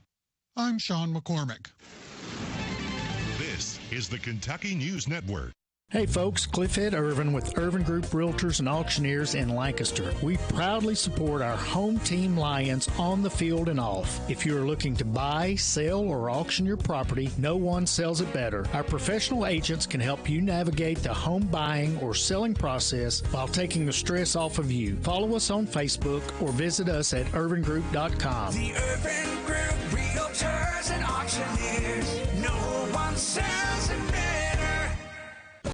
I'm Sean McCormick. This is the Kentucky News Network. Hey folks, Cliffhead Irvin with Irvin Group Realtors and Auctioneers in Lancaster. We proudly support our home team Lions on the field and off. If you are looking to buy, sell, or auction your property, no one sells it better. Our professional agents can help you navigate the home buying or selling process while taking the stress off of you. Follow us on Facebook or visit us at irvingroup.com. The Irvin Group Realtors and Auctioneers. No one sells it better.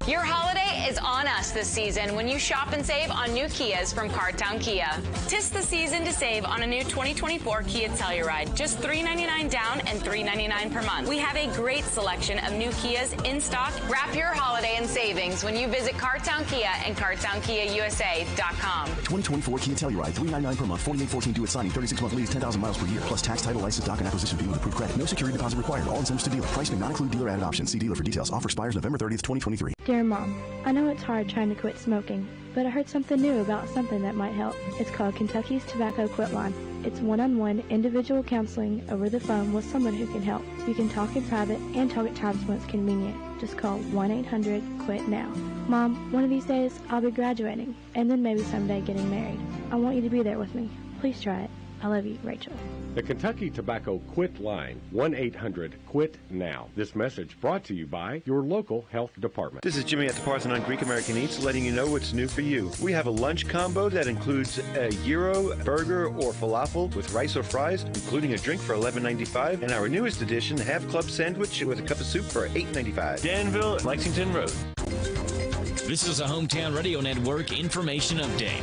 Your holiday is is on us this season when you shop and save on new Kias from Cardtown Kia. 'Tis the season to save on a new 2024 Kia Telluride. Just $399 down and $399 per month. We have a great selection of new Kias in stock. Wrap your holiday in savings when you visit Cardtown Kia and CardtownKiaUSA.com. 2024 Kia Telluride, $399 per month, 4814 due at signing, 36-month lease, 10,000 miles per year, plus tax, title, license, doc, and acquisition fee with approved credit. No security deposit required. All incentives to dealer. Price may not include dealer added options. See dealer for details. Offer expires November 30th, 2023. Dear Mom, I know it's hard trying to quit smoking, but I heard something new about something that might help. It's called Kentucky's Tobacco Quit Line. It's one-on-one individual counseling over the phone with someone who can help. You can talk in private and talk at times when it's convenient. Just call 1-800-QUIT-NOW. Mom, one of these days I'll be graduating and then maybe someday getting married. I want you to be there with me. Please try it. I love you, Rachel. The Kentucky Tobacco Quit Line, 1-800-QUIT-NOW. This message brought to you by your local health department. This is Jimmy at the Parthenon Greek American Eats, letting you know what's new for you. We have a lunch combo that includes a gyro, burger, or falafel with rice or fries, including a drink for $11.95, and our newest addition, half club sandwich with a cup of soup for $8.95. Danville, Lexington Road. This is a Hometown Radio Network information update.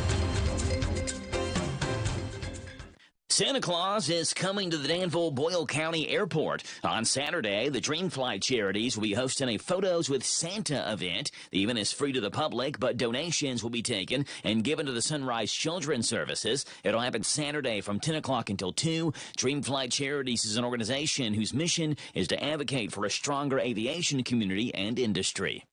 Santa Claus is coming to the Danville-Boyle County Airport. On Saturday, the Dream Flight Charities will be hosting a Photos with Santa event. The event is free to the public, but donations will be taken and given to the Sunrise Children's Services. It'll happen Saturday from 10 o'clock until 2. Dream Flight Charities is an organization whose mission is to advocate for a stronger aviation community and industry.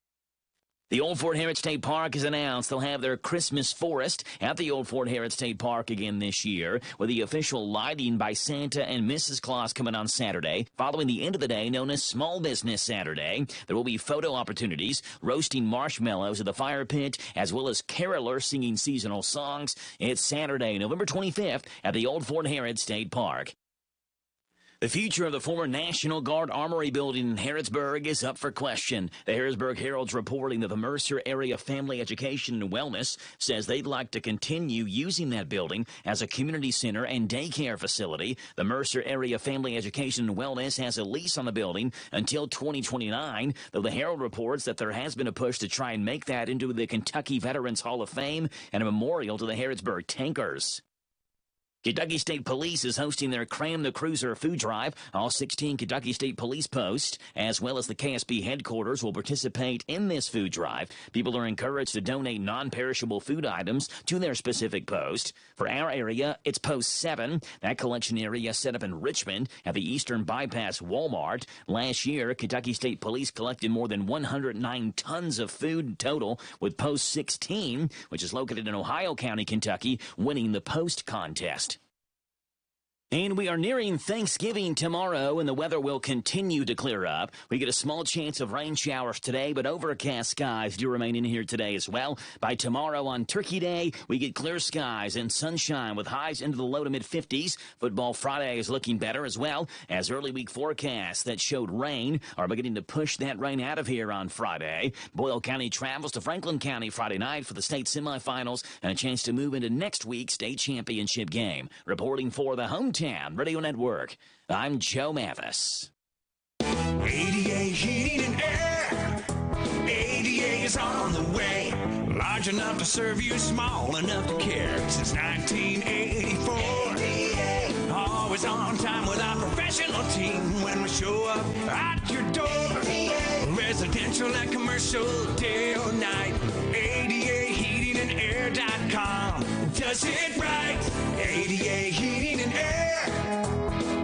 The Old Fort Harrod State Park has announced they'll have their Christmas forest at the Old Fort Harrod State Park again this year, with the official lighting by Santa and Mrs. Claus coming on Saturday. Following the end of the day, known as Small Business Saturday, there will be photo opportunities, roasting marshmallows at the fire pit, as well as carolers singing seasonal songs. It's Saturday, November 25th at the Old Fort Harrod State Park. The future of the former National Guard Armory building in Harrodsburg is up for question. The Harrodsburg Herald's reporting that the Mercer Area Family Education and Wellness says they'd like to continue using that building as a community center and daycare facility. The Mercer Area Family Education and Wellness has a lease on the building until 2029, though the Herald reports that there has been a push to try and make that into the Kentucky Veterans Hall of Fame and a memorial to the Harrodsburg Tankers. Kentucky State Police is hosting their Cram the Cruiser food drive. All 16 Kentucky State Police posts, as well as the KSB headquarters, will participate in this food drive. People are encouraged to donate non-perishable food items to their specific post. For our area, it's Post 7. That collection area set up in Richmond at the Eastern Bypass Walmart. Last year, Kentucky State Police collected more than 109 tons of food total, with Post 16, which is located in Ohio County, Kentucky, winning the post contest. And we are nearing Thanksgiving tomorrow, and the weather will continue to clear up. We get a small chance of rain showers today, but overcast skies do remain in here today as well. By tomorrow on Turkey Day, we get clear skies and sunshine with highs into the low to mid-50s. Football Friday is looking better as well, as early week forecasts that showed rain are beginning to push that rain out of here on Friday. Boyle County travels to Franklin County Friday night for the state semifinals and a chance to move into next week's state championship game. Reporting for the Hometown Radio Network, I'm Joe Mathis. ADA Heating and Air. ADA is on the way. Large enough to serve you, small enough to care. Since 1984. ADA. Always on time with our professional team when we show up at your door. ADA. Residential and commercial, day or night. ADAHeatingandAir.com does it right. ADA Heating and Air.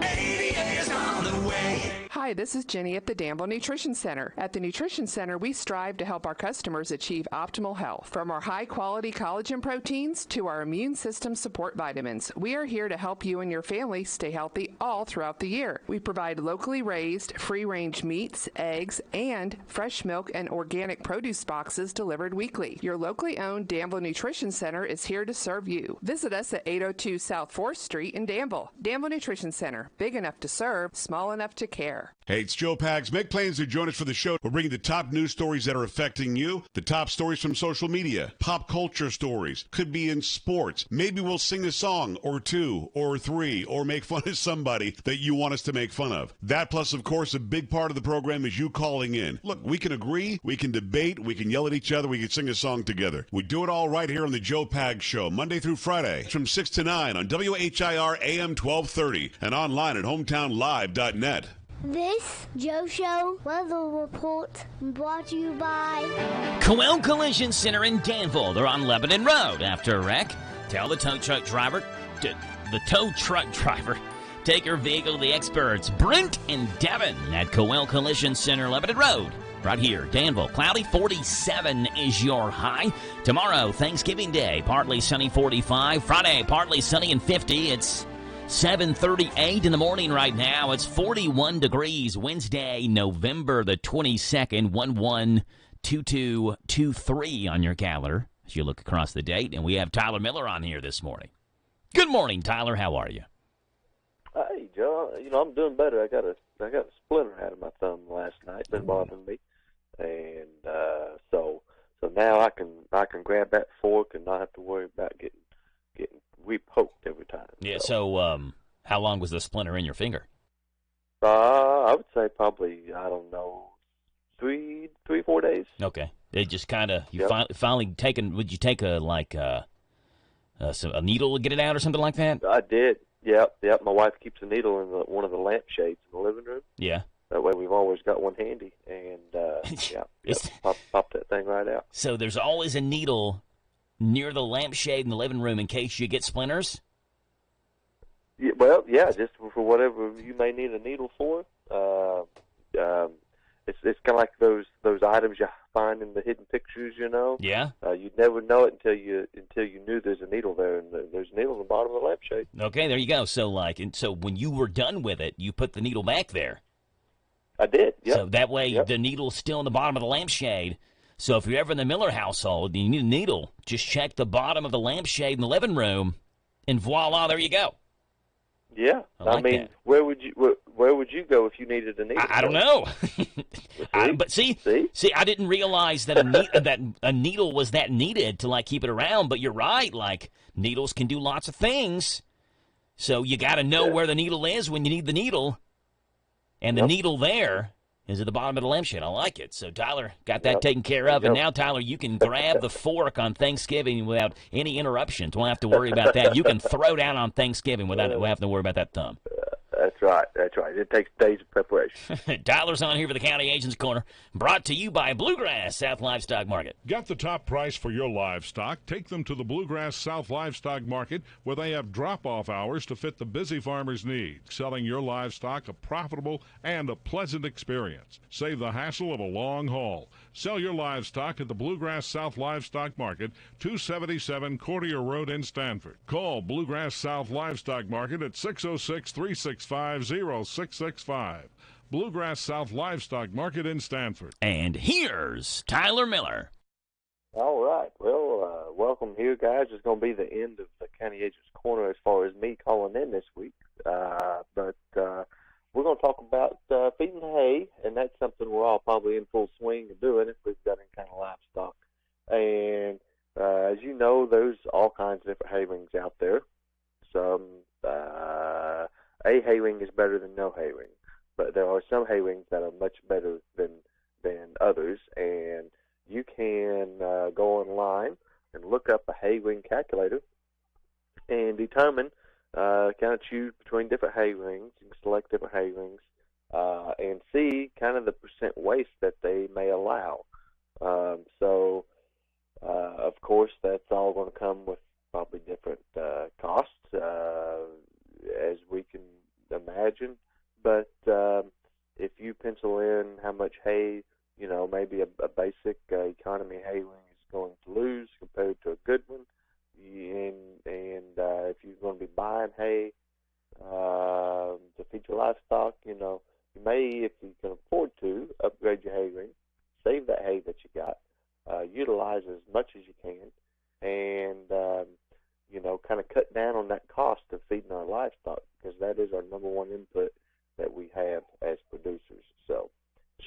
ADA is on the way. Hi, this is Jenny at the Danville Nutrition Center. At the Nutrition Center, we strive to help our customers achieve optimal health. From our high-quality collagen proteins to our immune system support vitamins, we are here to help you and your family stay healthy all throughout the year. We provide locally raised, free-range meats, eggs, and fresh milk and organic produce boxes delivered weekly. Your locally owned Danville Nutrition Center is here to serve you. Visit us at 802 South 4th Street in Danville. Danville Nutrition Center, big enough to serve, small enough to care. Hey, it's Joe Pags. Make plans to join us for the show. We're bringing the top news stories that are affecting you, the top stories from social media, pop culture stories, could be in sports. Maybe we'll sing a song or two or three or make fun of somebody that you want us to make fun of. That plus, of course, a big part of the program is you calling in. Look, we can agree, we can debate, we can yell at each other, we can sing a song together. We do it all right here on the Joe Pags Show, Monday through Friday from 6 to 9 on WHIR AM 1230 and online at hometownlive.net. This Joe Show weather report brought to you by Coel Collision Center in Danville. They're on Lebanon Road after a wreck. Tell the tow truck driver, take your vehicle to the experts, Brent and Devin at Coel Collision Center, Lebanon Road. Right here, Danville. Cloudy, 47 is your high. Tomorrow, Thanksgiving Day, partly sunny, 45. Friday, partly sunny and 50. It's 7:38 in the morning right now. It's 41 degrees. Wednesday, November the 22nd, 112223 on your calendar as you look across the date. And we have Tyler Miller on here this morning. Good morning, Tyler. How are you? Hey, Joe. I'm doing better. I got a splinter out of my thumb last night. Been bothering me, and so now I can grab that fork and not have to worry about getting repoked every time. Yeah. So, how long was the splinter in your finger? I would say probably, I don't know, 4 days. Okay. They just kind of Yep. finally taken. Would you take a needle to get it out or something like that? I did. Yep. My wife keeps a needle in one of the lampshades in the living room. Yeah. That way we've always got one handy, and pop that thing right out. So there's always a needle near the lampshade in the living room in case you get splinters? Yeah, well, yeah, just for whatever you may need a needle for. It's kind of like those items you find in the hidden pictures, Yeah. You'd never know it until you knew there's a needle there, and there's a needle in the bottom of the lampshade. Okay, there you go. So so when you were done with it, you put the needle back there. I did. Yeah. So that way the needle's still in the bottom of the lampshade. So if you're ever in the Miller household and you need a needle, just check the bottom of the lampshade in the living room, and voila, there you go. Yeah, I mean, that. where would you go if you needed a needle? I don't know. But see, I didn't realize that a needle was that needed to keep it around. But you're right, needles can do lots of things. So you got to know where the needle is when you need the needle, and the needle there is at the bottom of the lampshade. I like it. So Tyler got that taken care of, and now Tyler, you can grab the fork on Thanksgiving without any interruptions. Won't have to worry about that. You can throw down on Thanksgiving without having to worry about that thumb. That's right. It takes days of preparation. Tyler's on here for the County Agent's Corner, brought to you by Bluegrass South Livestock Market. Get the top price for your livestock. Take them to the Bluegrass South Livestock Market, where they have drop-off hours to fit the busy farmer's needs. Selling your livestock a profitable and a pleasant experience. Save the hassle of a long haul. Sell your livestock at the Bluegrass South Livestock Market, 277 Courtier Road in Stanford. Call Bluegrass South Livestock Market at 606-365-0665. Bluegrass South Livestock Market in Stanford. And here's Tyler Miller. All right. Well, welcome here, guys. It's going to be the end of the County Agent's Corner as far as me calling in this week. But we're going to talk about feeding hay, and that's something we're all probably in full swing of doing if we've got any kind of livestock. And as you know, there's all kinds of different hay rings out there. Some a hay ring is better than no hay ring, but there are some hay rings that are much better than others, and you can go online and look up a hay ring calculator and determine, kind of choose between different hay rings and select different hay rings and see kind of the percent waste that they may allow. Of course, that's all going to come with probably different costs, as we can imagine. But if you pencil in how much hay, maybe a basic economy hay ring is going to lose compared to a good one, and if you're going to be buying hay to feed your livestock, you may, if you can afford to, upgrade your hay ring, save that hay that you got, utilize as much as you can, and kind of cut down on that cost of feeding our livestock, because that is our number one input that we have as producers.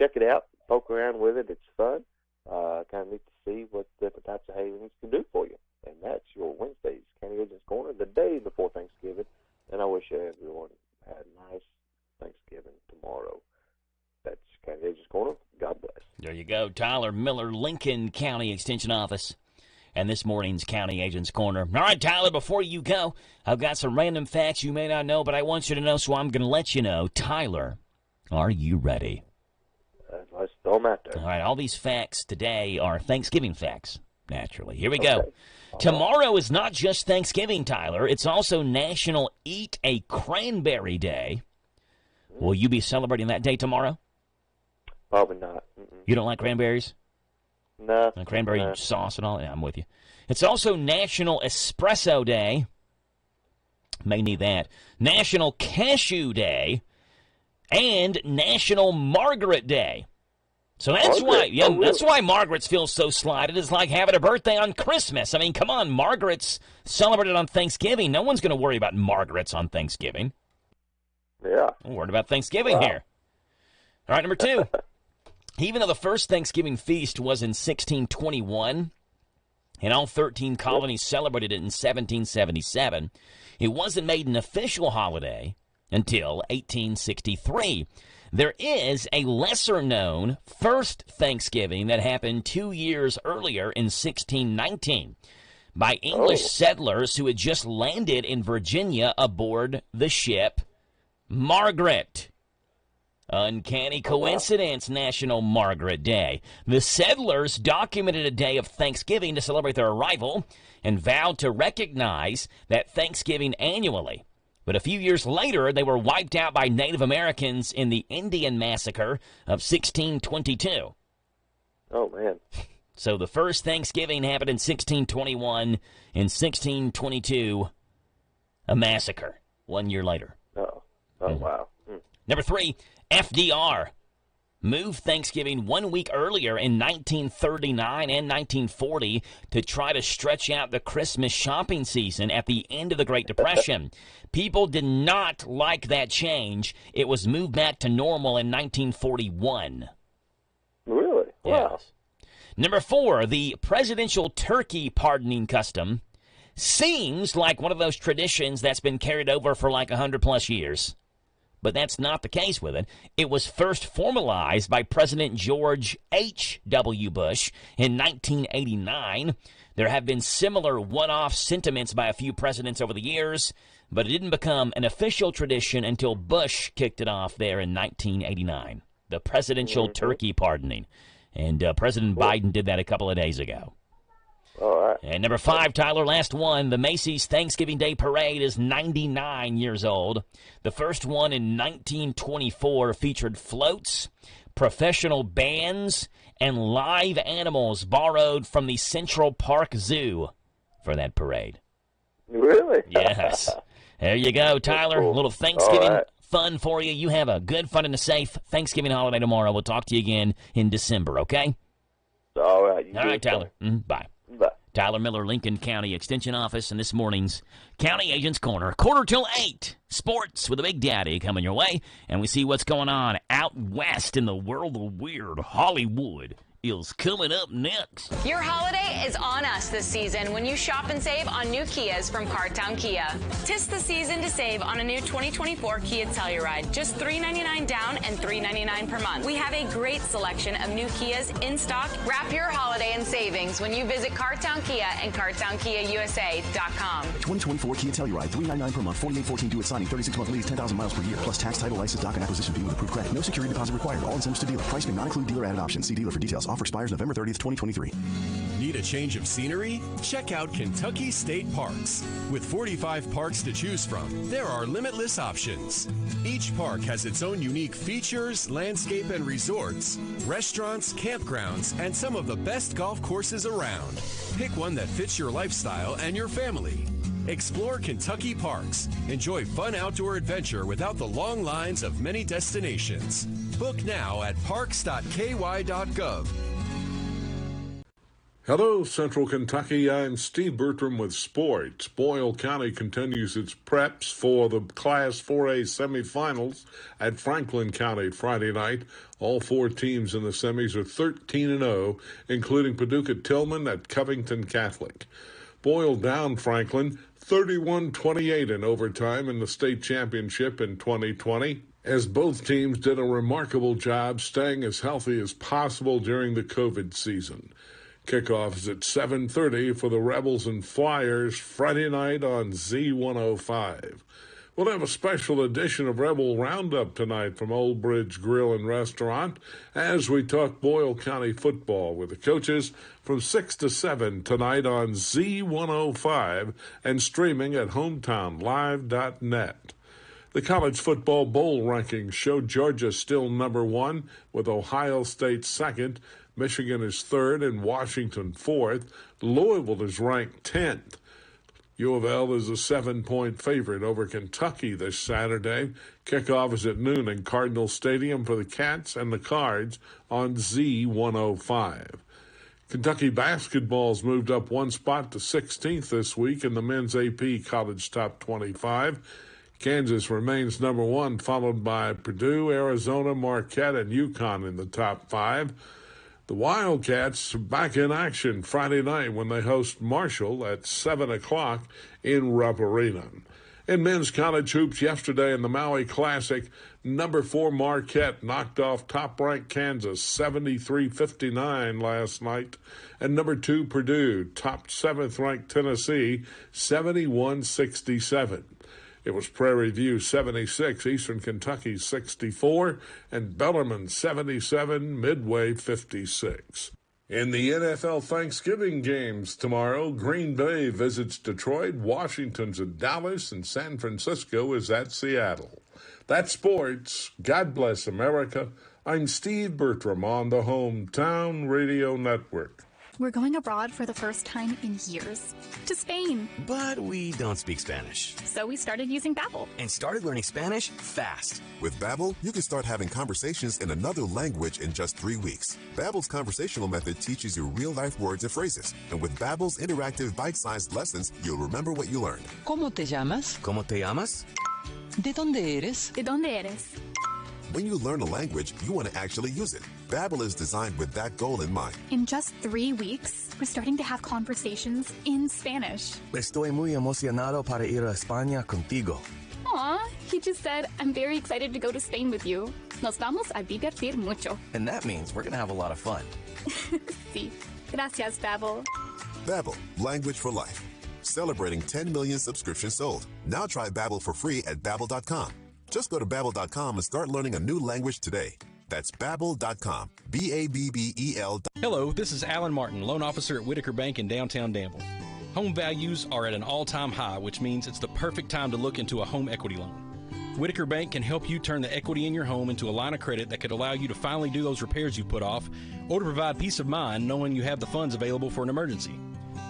check it out, poke around with it. It's fun. Kind of neat to see what different types of hay things can do for you. And that's your Wednesday's County Agent's Corner, the day before Thanksgiving. And I wish everyone had a nice Thanksgiving tomorrow. That's County Agent's Corner. God bless. There you go. Tyler Miller, Lincoln County Extension Office. And this morning's County Agent's Corner. All right, Tyler, before you go, I've got some random facts you may not know, but I want you to know, so I'm going to let you know. Tyler, are you ready? Let's throw them out there. All right, all these facts today are Thanksgiving facts, naturally. Here we go. Tomorrow is not just Thanksgiving, Tyler. It's also National Eat a Cranberry Day. Will you be celebrating that day tomorrow? Probably not. You don't like cranberries? No. Cranberry sauce and all? Yeah, I'm with you. It's also National Espresso Day. May need that. National Cashew Day. And National Margaret Day. So that's that's why Margaret's feel so slighted. It's like having a birthday on Christmas. I mean, come on, Margaret's celebrated on Thanksgiving. No one's going to worry about Margaret's on Thanksgiving. Yeah. I'm worried about Thanksgiving here. All right, number 2. Even though the first Thanksgiving feast was in 1621, and all 13 colonies celebrated it in 1777, it wasn't made an official holiday until 1863. There is a lesser-known first Thanksgiving that happened 2 years earlier in 1619 by English settlers who had just landed in Virginia aboard the ship Margaret. Uncanny coincidence, National Margaret Day. The settlers documented a day of Thanksgiving to celebrate their arrival and vowed to recognize that Thanksgiving annually. But a few years later, they were wiped out by Native Americans in the Indian Massacre of 1622. Oh, man. So the first Thanksgiving happened in 1621. In 1622, a massacre 1 year later. Oh, wow. Number 3, FDR moved Thanksgiving 1 week earlier in 1939 and 1940 to try to stretch out the Christmas shopping season at the end of the Great Depression. People did not like that change. It was moved back to normal in 1941. Really? Wow. Yes. Number 4, the presidential turkey pardoning custom seems like one of those traditions that's been carried over for like 100-plus years. But that's not the case with it. It was first formalized by President George H.W. Bush in 1989. There have been similar one-off sentiments by a few presidents over the years, but it didn't become an official tradition until Bush kicked it off there in 1989. The presidential turkey pardoning. And President Biden did that a couple of days ago. All right. And number 5, Tyler, last one. The Macy's Thanksgiving Day Parade is 99 years old. The first one in 1924 featured floats, professional bands, and live animals borrowed from the Central Park Zoo for that parade. Really? Yes. There you go, Tyler. A little Thanksgiving fun for you. You have a good, fun, and a safe Thanksgiving holiday tomorrow. We'll talk to you again in December, okay? All right. All right, Tyler. Bye. Bye. Tyler Miller, Lincoln County Extension Office, and this morning's County Agent's Corner. 7:45. Sports with a Big Daddy coming your way, and we see what's going on out west in the world of weird. Hollywood is coming up next. Your holiday is on us this season when you shop and save on new Kias from Cartown Kia. 'Tis the season to save on a new 2024 Kia Telluride. Just $399 down and $399 per month. We have a great selection of new Kias in stock. Wrap your holiday in savings when you visit Cartown Kia and CartownKiaUSA.com. 2024 Kia Telluride, $399 per month, 4814 due at signing, 36-month lease, 10,000 miles per year, plus tax, title, license, doc, and acquisition fee with approved credit. No security deposit required. All incentives to dealer. Price may not include dealer added options. See dealer for details. Offer expires November 30th, 2023. Need a change of scenery? Check out Kentucky State Parks. With 45 parks to choose from, there are limitless options. Each park has its own unique features, landscape and resorts, restaurants, campgrounds, and some of the best golf courses around. Pick one that fits your lifestyle and your family. Explore Kentucky Parks. Enjoy fun outdoor adventure without the long lines of many destinations. Book now at parks.ky.gov. Hello, Central Kentucky. I'm Steve Bertram with sports. Boyle County continues its preps for the Class 4A semifinals at Franklin County Friday night. All four teams in the semis are 13-0, including Paducah Tillman at Covington Catholic. Boyle down Franklin 31-28 in overtime in the state championship in 2020, as both teams did a remarkable job staying as healthy as possible during the COVID season. Kickoff is at 7:30 for the Rebels and Flyers Friday night on Z105. We'll have a special edition of Rebel Roundup tonight from Old Bridge Grill and Restaurant as we talk Boyle County football with the coaches from 6 to 7 tonight on Z105 and streaming at hometownlive.net. The college football bowl rankings show Georgia still number 1 with Ohio State second. Michigan is third and Washington fourth. Louisville is ranked 10th. U of L is a 7-point favorite over Kentucky this Saturday. Kickoff is at noon in Cardinal Stadium for the Cats and the Cards on Z105. Kentucky basketball's moved up one spot to 16th this week in the men's AP College Top 25. Kansas remains number 1, followed by Purdue, Arizona, Marquette, and UConn in the top 5. The Wildcats are back in action Friday night when they host Marshall at 7 o'clock in Rupp Arena. In men's college hoops yesterday in the Maui Classic, number 4 Marquette knocked off top-ranked Kansas 73-59 last night, and number 2 Purdue topped 7th-ranked Tennessee 71-67. It was Prairie View 76, Eastern Kentucky 64, and Bellarmine 77, Midway 56. In the NFL Thanksgiving games tomorrow, Green Bay visits Detroit, Washington's at Dallas, and San Francisco is at Seattle. That's sports. God bless America. I'm Steve Bertram on the Hometown Radio Network. We're going abroad for the first time in years. To Spain. But we don't speak Spanish. So we started using Babbel. And started learning Spanish fast. With Babbel, you can start having conversations in another language in just 3 weeks. Babbel's conversational method teaches you real-life words and phrases. And with Babbel's interactive bite-sized lessons, you'll remember what you learned. ¿Cómo te llamas? ¿Cómo te llamas? ¿De dónde eres? ¿De dónde eres? When you learn a language, you want to actually use it. Babbel is designed with that goal in mind. In just 3 weeks, we're starting to have conversations in Spanish. Estoy muy emocionado para ir a España contigo. Aw, he just said, I'm very excited to go to Spain with you. Nos vamos a divertir mucho. And that means we're going to have a lot of fun. Sí. Gracias, Babbel. Babbel, language for life. Celebrating 10 million subscriptions sold. Now try Babbel for free at Babbel.com. Just go to Babbel.com and start learning a new language today. That's Babbel.com. Babbel. Hello, this is Alan Martin, loan officer at Whitaker Bank in downtown Danville. Home values are at an all-time high, which means it's the perfect time to look into a home equity loan. Whitaker Bank can help you turn the equity in your home into a line of credit that could allow you to finally do those repairs you put off, or to provide peace of mind knowing you have the funds available for an emergency.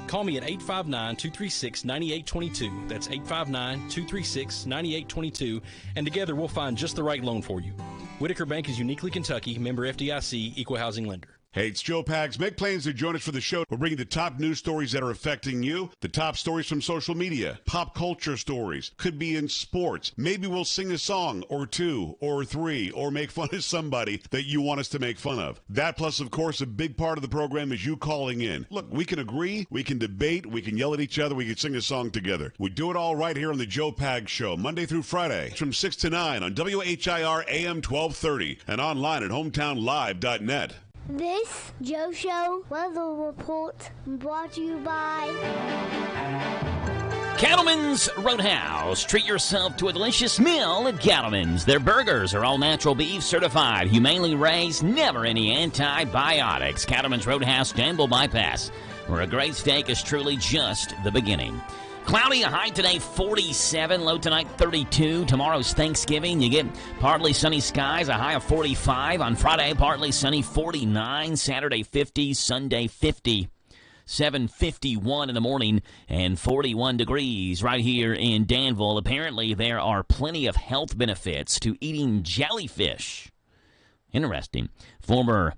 Call me at 859-236-9822. That's 859-236-9822, and together we'll find just the right loan for you. Whitaker Bank is uniquely Kentucky, member FDIC, equal housing lender. Hey, it's Joe Pags. Make plans to join us for the show. We're bringing the top news stories that are affecting you, the top stories from social media, pop culture stories, could be in sports. Maybe we'll sing a song or 2 or 3 or make fun of somebody that you want us to make fun of. That plus, of course, a big part of the program is you calling in. Look, we can agree, we can debate, we can yell at each other, we can sing a song together. We do it all right here on the Joe Pags Show, Monday through Friday from 6 to 9 on WHIR AM 1230 and online at hometownlive.net. This Joe Show weather report brought to you by Cattleman's Roadhouse. Treat yourself to a delicious meal at Cattleman's. Their burgers are all natural beef certified, humanely raised, never any antibiotics. Cattleman's Roadhouse, Danville Bypass, where a great steak is truly just the beginning. Cloudy, a high today 47, low tonight 32. Tomorrow's Thanksgiving. You get partly sunny skies, a high of 45. On Friday, partly sunny 49. Saturday 50, Sunday 50. 7:51 in the morning and 41 degrees right here in Danville. Apparently, there are plenty of health benefits to eating jellyfish. Interesting. Former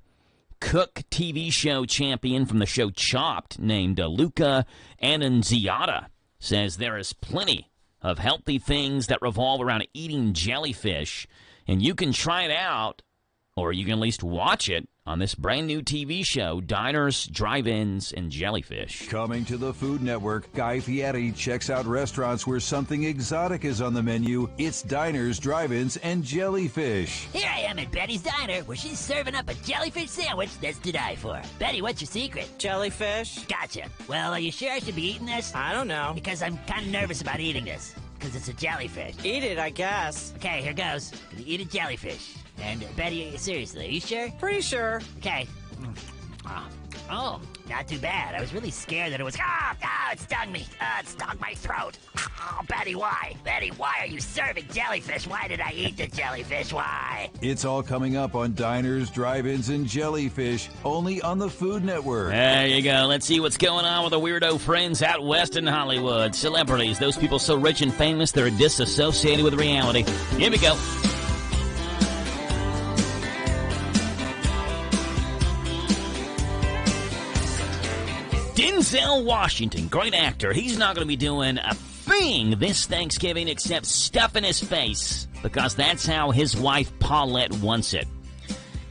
cook TV show champion from the show Chopped named Luca Annunziata says there is plenty of healthy things that revolve around eating jellyfish, and you can try it out, or you can at least watch it on this brand new TV show, Diners, Drive-Ins, and Jellyfish. Coming to the Food Network, Guy Fieri checks out restaurants where something exotic is on the menu. It's Diners, Drive-Ins, and Jellyfish. Here I am at Betty's Diner, where she's serving up a jellyfish sandwich that's to die for. Betty, what's your secret? Jellyfish. Gotcha. Well, are you sure I should be eating this? I don't know. Because I'm kind of nervous about eating this, because it's a jellyfish. Eat it, I guess. Okay, here goes. Gonna eat a jellyfish. And Betty, seriously, are you sure? Pretty sure. Okay. Oh, not too bad. I was really scared that it was... it stung me. It stung my throat. Oh, Betty, why? Betty, why are you serving jellyfish? Why did I eat the jellyfish? Why? It's all coming up on Diners, Drive-Ins, and Jellyfish, only on the Food Network. There you go. Let's see what's going on with the weirdo friends out west in Hollywood. Celebrities, those people so rich and famous they're disassociated with reality. Here we go. Denzel Washington, great actor. He's not going to be doing a thing this Thanksgiving except stuffing his face, because that's how his wife Paulette wants it.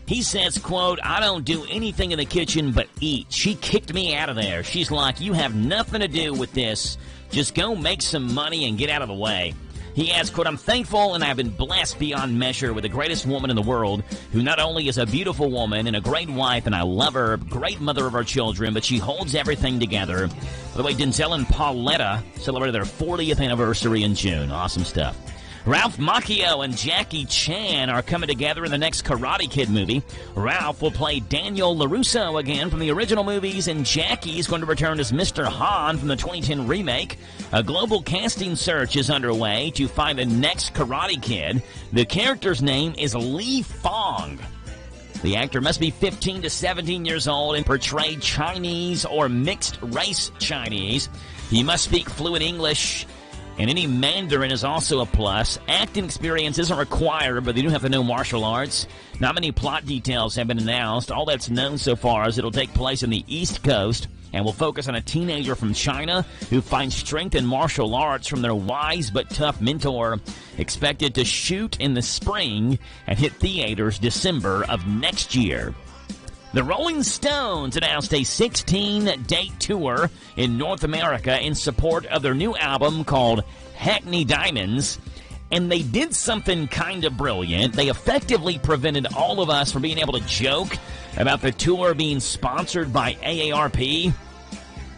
He says, quote, "I don't do anything in the kitchen but eat. She kicked me out of there. She's like, you have nothing to do with this. Just go make some money and get out of the way." He adds, quote, "I'm thankful and I've been blessed beyond measure with the greatest woman in the world, who not only is a beautiful woman and a great wife, and I love her, great mother of our children, but she holds everything together." By the way, Denzel and Pauletta celebrated their 40th anniversary in June. Awesome stuff. Ralph Macchio and Jackie Chan are coming together in the next Karate Kid movie. Ralph will play Daniel LaRusso again from the original movies, and Jackie is going to return as Mr. Han from the 2010 remake. A global casting search is underway to find the next Karate Kid. The character's name is Li Fong. The actor must be 15 to 17 years old and portray Chinese or mixed-race Chinese. He must speak fluent English, and any Mandarin is also a plus. Acting experience isn't required, but they do have to know martial arts. Not many plot details have been announced. All that's known so far is it'll take place on the East Coast and will focus on a teenager from China who finds strength in martial arts from their wise but tough mentor. Expected to shoot in the spring and hit theaters December of next year. The Rolling Stones announced a 16-date tour in North America in support of their new album called Hackney Diamonds. And they did something kind of brilliant. They effectively prevented all of us from being able to joke about the tour being sponsored by AARP,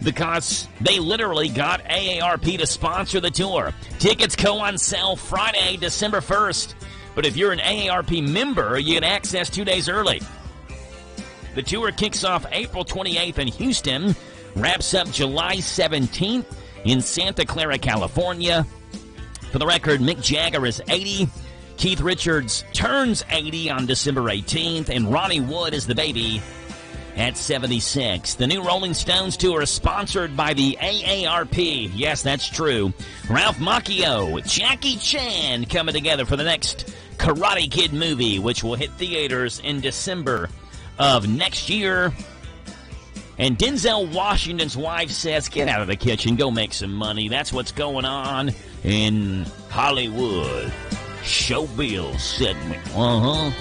because they literally got AARP to sponsor the tour. Tickets go on sale Friday, December 1st. But if you're an AARP member, you get access 2 days early. The tour kicks off April 28th in Houston, wraps up July 17th in Santa Clara, California. For the record, Mick Jagger is 80, Keith Richards turns 80 on December 18th, and Ronnie Wood is the baby at 76. The new Rolling Stones tour is sponsored by the AARP. Yes, that's true. Ralph Macchio, Jackie Chan coming together for the next Karate Kid movie, which will hit theaters in December of next year. And Denzel Washington's wife says, get out of the kitchen, go make some money. That's what's going on in Hollywood. Showbiz segment. All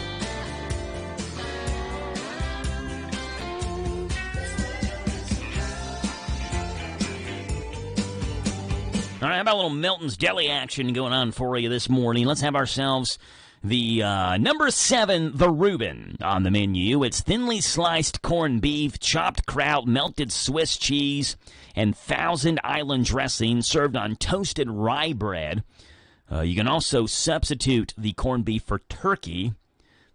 right, how about a little Milton's Deli action going on for you this morning? Let's have ourselves the number 7, the Reuben, on the menu. It's thinly sliced corned beef, chopped kraut, melted Swiss cheese, and Thousand Island dressing served on toasted rye bread. You can also substitute the corned beef for turkey.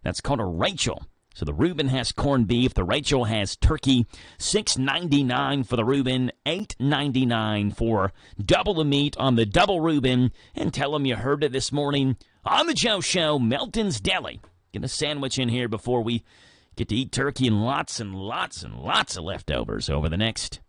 That's called a Rachel. So the Reuben has corned beef, the Rachel has turkey. $6.99 for the Reuben, $8.99 for double the meat on the double Reuben. And tell them you heard it this morning on the Joe Show, Melton's Deli. Get a sandwich in here before we get to eat turkey and lots and lots and lots of leftovers over the next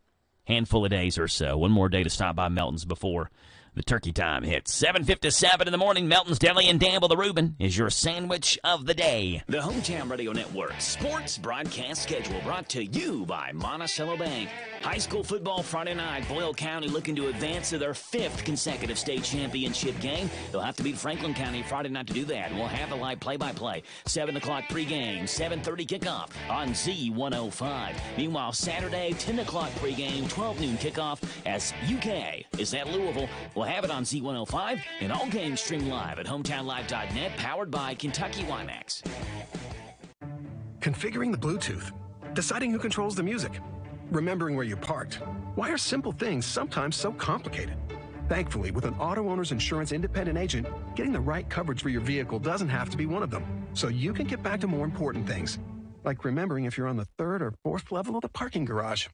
handful of days or so. One more day to stop by Melton's before The turkey time hits 7:57 in the morning. Melton's Deli and Danville, the Reuben, is your sandwich of the day. The Hometown Radio Network sports broadcast schedule brought to you by Monticello Bank. High school football Friday night. Boyle County looking to advance to their 5th consecutive state championship game. They'll have to beat Franklin County Friday night to do that. We'll have the live play-by-play. 7 o'clock pregame, 7:30 kickoff on Z105. Meanwhile, Saturday, 10 o'clock pregame, 12 noon kickoff as UK is at Louisville. We'll have it on Z105 and all games streamed live at hometownlive.net, powered by Kentucky WiMAX. Configuring the Bluetooth, deciding who controls the music, remembering where you parked. Why are simple things sometimes so complicated? Thankfully, with an auto owner's insurance independent agent, getting the right coverage for your vehicle doesn't have to be one of them. So you can get back to more important things, like remembering if you're on the 3rd or 4th level of the parking garage.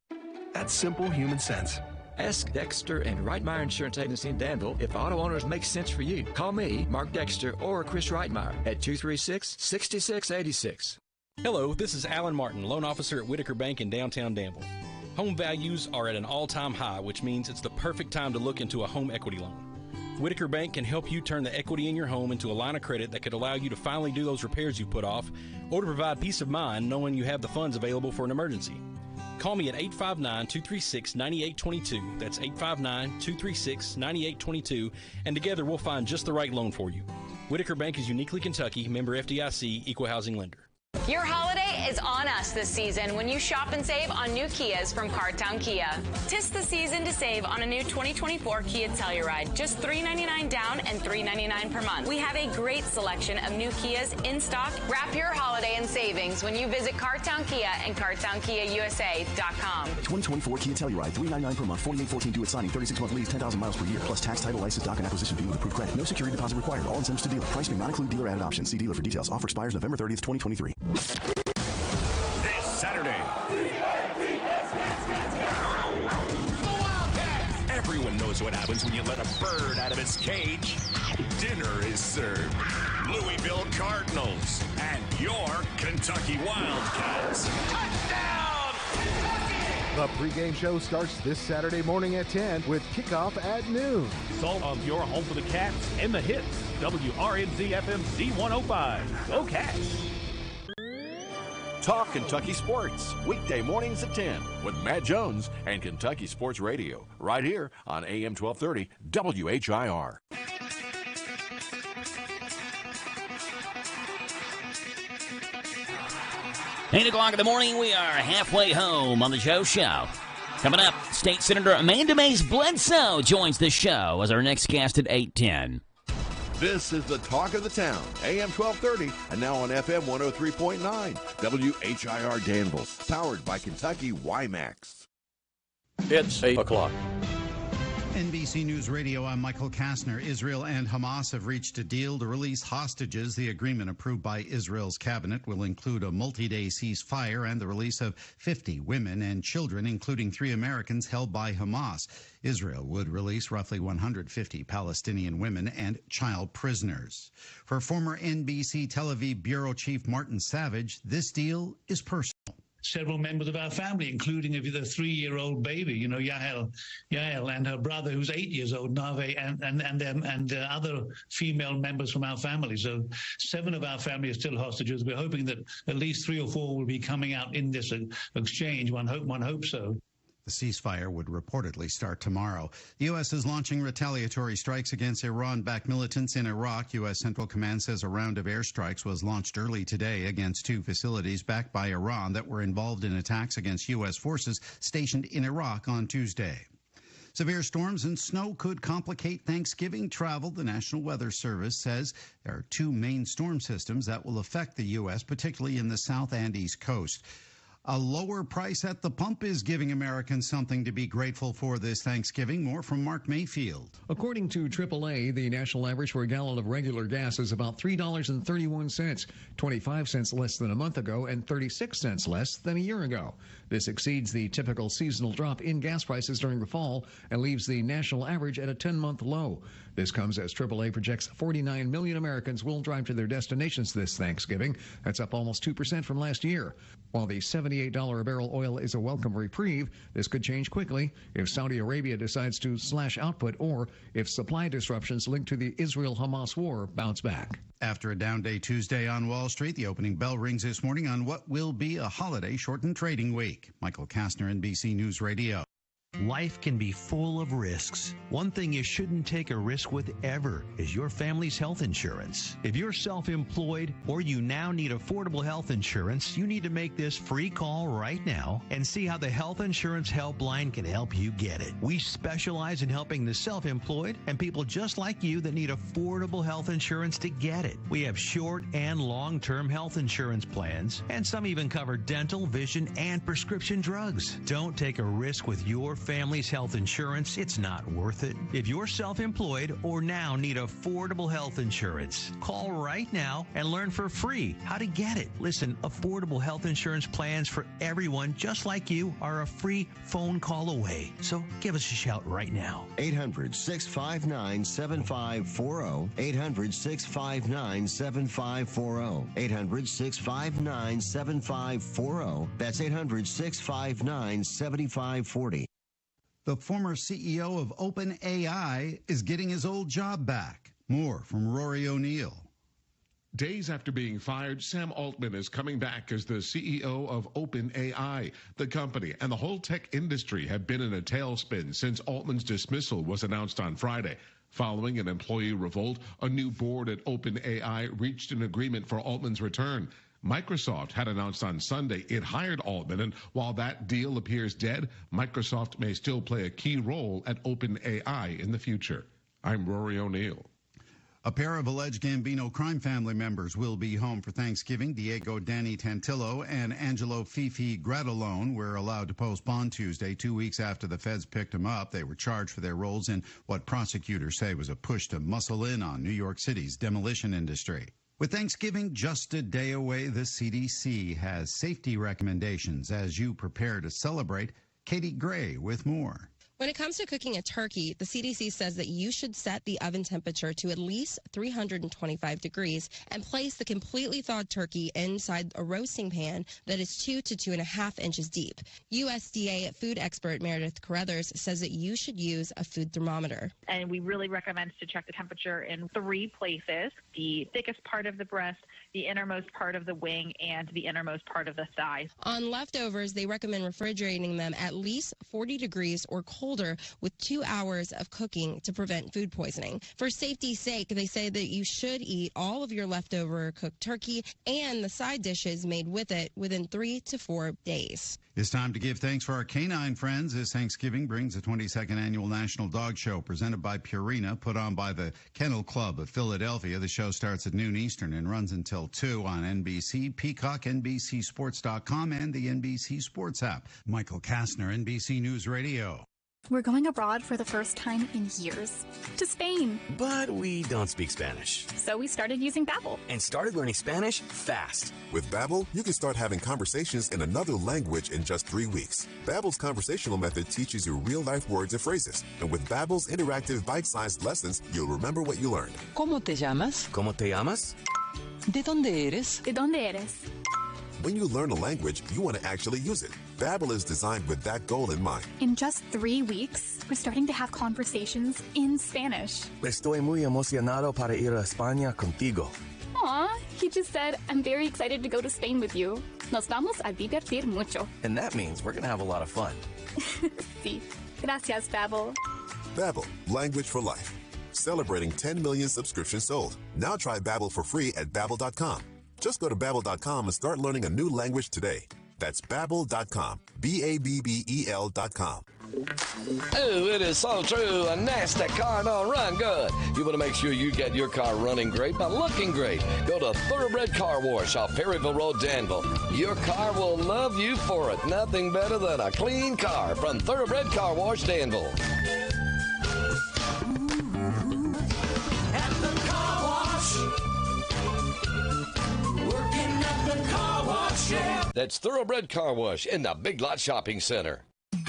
That's simple human sense. Ask Dexter and Reitmeyer Insurance Agency in Danville if auto owners make sense for you. Call me, Mark Dexter, or Chris Reitmeyer at 236-6686. Hello, this is Alan Martin, loan officer at Whitaker Bank in downtown Danville. Home values are at an all-time high, which means it's the perfect time to look into a home equity loan. Whitaker Bank can help you turn the equity in your home into a line of credit that could allow you to finally do those repairs you put off, or to provide peace of mind knowing you have the funds available for an emergency. Call me at 859-236-9822. That's 859-236-9822, and together we'll find just the right loan for you. Whitaker Bank is uniquely Kentucky, member FDIC, equal housing lender. Your holiday is on us this season when you shop and save on new Kias from Cardtown Kia. 'Tis the season to save on a new 2024 Kia Telluride, just $399 down and $399 per month. We have a great selection of new Kias in stock. Wrap your holiday in savings when you visit Cardtown Kia and CardtownKiaUSA.com. 2024 Kia Telluride, $399 per month, 4814 due at signing, 36-month lease, 10,000 miles per year, plus tax, title, license, doc, and acquisition fee with approved credit. No security deposit required. All incentives to dealer. Price may not include dealer added options. See dealer for details. Offer expires November 30th, 2023. This Saturday, everyone knows what happens when you let a bird out of its cage. Dinner is served. Louisville Cardinals and your Kentucky Wildcats. Touchdown! The pregame show starts this Saturday morning at 10 with kickoff at noon. Salt of your home for the Cats and the hits. WRNZ FM Z105. Go Cats! Talk Kentucky Sports, weekday mornings at 10 with Matt Jones and Kentucky Sports Radio, right here on AM 1230 WHIR. Eight o'clock in the morning, we are halfway home on the Joe Show. Coming up, State Senator Amanda Mays Bledsoe joins the show as our next guest at 8:10. This is the talk of the town, AM 1230, and now on FM 103.9, WHIR Danville, powered by Kentucky WiMAX. It's 8 o'clock. NBC News Radio, I'm Michael Kastner. Israel and Hamas have reached a deal to release hostages. The agreement approved by Israel's cabinet will include a multi-day ceasefire and the release of 50 women and children, including 3 Americans held by Hamas. Israel would release roughly 150 Palestinian women and child prisoners. For former NBC Tel Aviv Bureau Chief Martin Savage, this deal is personal. Several members of our family, including the 3-year-old baby, Yael and her brother, who's 8 years old, Nave, and other female members from our family. So 7 of our family are still hostages. We're hoping that at least 3 or 4 will be coming out in this exchange. One hopes so. The ceasefire would reportedly start tomorrow. The U.S. is launching retaliatory strikes against Iran-backed militants in Iraq. U.S. Central Command says a round of airstrikes was launched early today against 2 facilities backed by Iran that were involved in attacks against U.S. forces stationed in Iraq on Tuesday. Severe storms and snow could complicate Thanksgiving travel. The National Weather Service says there are 2 main storm systems that will affect the U.S., particularly in the South and East Coast. A lower price at the pump is giving Americans something to be grateful for this Thanksgiving. More from Mark Mayfield. According to AAA, the national average for a gallon of regular gas is about $3.31, 25 cents less than a month ago and 36 cents less than a year ago. This exceeds the typical seasonal drop in gas prices during the fall and leaves the national average at a 10-month low. This comes as AAA projects 49 million Americans will drive to their destinations this Thanksgiving. That's up almost 2% from last year, while the 70 $78 a barrel oil is a welcome reprieve. This could change quickly if Saudi Arabia decides to slash output or if supply disruptions linked to the Israel-Hamas war bounce back. After a down day Tuesday on Wall Street, the opening bell rings this morning on what will be a holiday-shortened trading week. Michael Kastner, NBC News Radio. Life can be full of risks. One thing you shouldn't take a risk with ever is your family's health insurance. If you're self-employed or you now need affordable health insurance, you need to make this free call right now and see how the Health Insurance Helpline can help you get it. We specialize in helping the self-employed and people just like you that need affordable health insurance to get it. We have short and long-term health insurance plans, and some even cover dental, vision, and prescription drugs. Don't take a risk with your family's health insurance. It's not worth it. If you're self-employed or now need affordable health insurance, call right now and learn for free how to get it. Listen, affordable health insurance plans for everyone just like you are a free phone call away. So give us a shout right now. 800-659-7540. 800-659-7540. 800-659-7540. That's 800-659-7540. The former CEO of OpenAI is getting his old job back. More from Rory O'Neill. Days after being fired, Sam Altman is coming back as the CEO of OpenAI. The company and the whole tech industry have been in a tailspin since Altman's dismissal was announced on Friday. Following an employee revolt, a new board at OpenAI reached an agreement for Altman's return. Microsoft had announced on Sunday it hired Altman, and while that deal appears dead, Microsoft may still play a key role at OpenAI in the future. I'm Rory O'Neill. A pair of alleged Gambino crime family members will be home for Thanksgiving. Diego Danny Tantillo and Angelo Fifi Grattalone were allowed to post bond Tuesday, 2 weeks after the feds picked them up. They were charged for their roles in what prosecutors say was a push to muscle in on New York City's demolition industry. With Thanksgiving just a day away, the CDC has safety recommendations as you prepare to celebrate. Katie Gray with more. When it comes to cooking a turkey, the CDC says that you should set the oven temperature to at least 325 degrees and place the completely thawed turkey inside a roasting pan that is 2 to 2.5 inches deep. USDA food expert Meredith Carruthers says that you should use a food thermometer. And we really recommend to check the temperature in 3 places: the thickest part of the breast, the innermost part of the wing, and the innermost part of the thigh. On leftovers, they recommend refrigerating them at least 40 degrees or colder with 2 hours of cooking to prevent food poisoning. For safety's sake, they say that you should eat all of your leftover cooked turkey and the side dishes made with it within 3 to 4 days. It's time to give thanks for our canine friends. This Thanksgiving brings the 22nd Annual National Dog Show presented by Purina, put on by the Kennel Club of Philadelphia. The show starts at noon Eastern and runs until 2 on NBC, Peacock, NBCSports.com, and the NBC Sports app. Michael Kastner, NBC News Radio. We're going abroad for the first time in years. To Spain. But we don't speak Spanish. So we started using Babbel. And started learning Spanish fast. With Babbel, you can start having conversations in another language in just 3 weeks. Babbel's conversational method teaches you real-life words and phrases. And with Babbel's interactive bite-sized lessons, you'll remember what you learned. ¿Cómo te llamas? ¿Cómo te llamas? ¿De dónde eres? ¿De dónde eres? When you learn a language, you want to actually use it. Babbel is designed with that goal in mind. In just 3 weeks, we're starting to have conversations in Spanish. Estoy muy emocionado para ir a España contigo. Aw, he just said, I'm very excited to go to Spain with you. Nos vamos a divertir mucho. And that means we're going to have a lot of fun. Sí. Gracias, Babbel. Babbel, language for life. Celebrating 10 million subscriptions sold. Now try Babbel for free at Babbel.com. Just go to Babbel.com and start learning a new language today. That's Babbel.com. Babbel.com. Oh, it is so true. A nasty car don't run good. You want to make sure you get your car running great by looking great. Go to Thoroughbred Car Wash off Perryville Road, Danville. Your car will love you for it. Nothing better than a clean car from Thoroughbred Car Wash, Danville. At the car wash. Working at the car wash, yeah. That's Thoroughbred Car Wash in the Big Lot Shopping Center. Get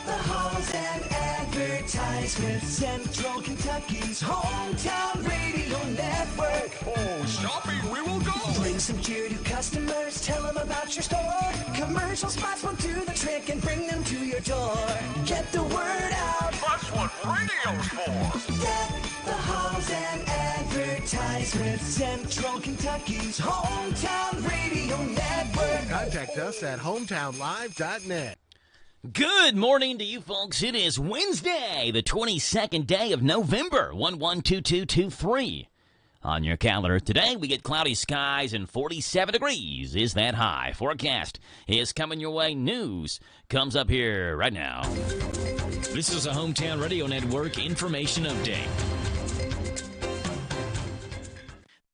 the hose and advertise. ties with Central Kentucky's hometown radio network. Oh, shopping, we will go. Bring some cheer to customers, tell them about your store. Commercial spots will do the trick and bring them to your door. Get the word out. That's what radio's for. Get the halls and advertise with Central Kentucky's hometown radio network. Contact us at hometownlive.net. Good morning to you folks. It is Wednesday, the 22nd day of November, 112223. On your calendar today, we get cloudy skies and 47 degrees is that high. Forecast is coming your way. News comes up here right now. This is a Hometown Radio Network information update.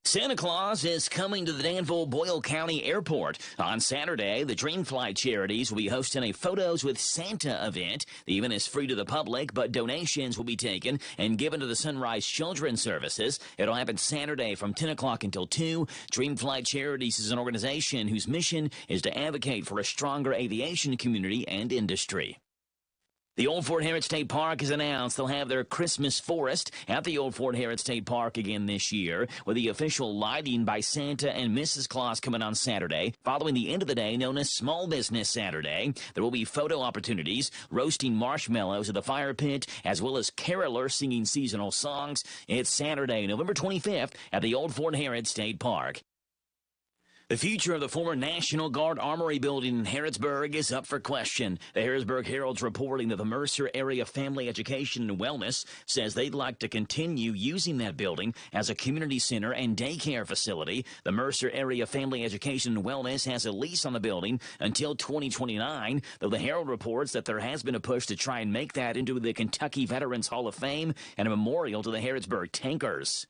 Santa Claus is coming to the Danville-Boyle County Airport. On Saturday, the Dreamflight Charities will be hosting a Photos with Santa event. The event is free to the public, but donations will be taken and given to the Sunrise Children's Services. It'll happen Saturday from 10 o'clock until 2. Dreamflight Charities is an organization whose mission is to advocate for a stronger aviation community and industry. The Old Fort Harrod State Park has announced they'll have their Christmas forest at the Old Fort Harrod State Park again this year, with the official lighting by Santa and Mrs. Claus coming on Saturday. Following the end of the day, known as Small Business Saturday, there will be photo opportunities, roasting marshmallows at the fire pit, as well as carolers singing seasonal songs. It's Saturday, November 25th at the Old Fort Harrod State Park. The future of the former National Guard Armory building in Harrodsburg is up for question. The Harrodsburg Herald's reporting that the Mercer Area Family Education and Wellness says they'd like to continue using that building as a community center and daycare facility. The Mercer Area Family Education and Wellness has a lease on the building until 2029, though the Herald reports that there has been a push to try and make that into the Kentucky Veterans Hall of Fame and a memorial to the Harrodsburg Tankers.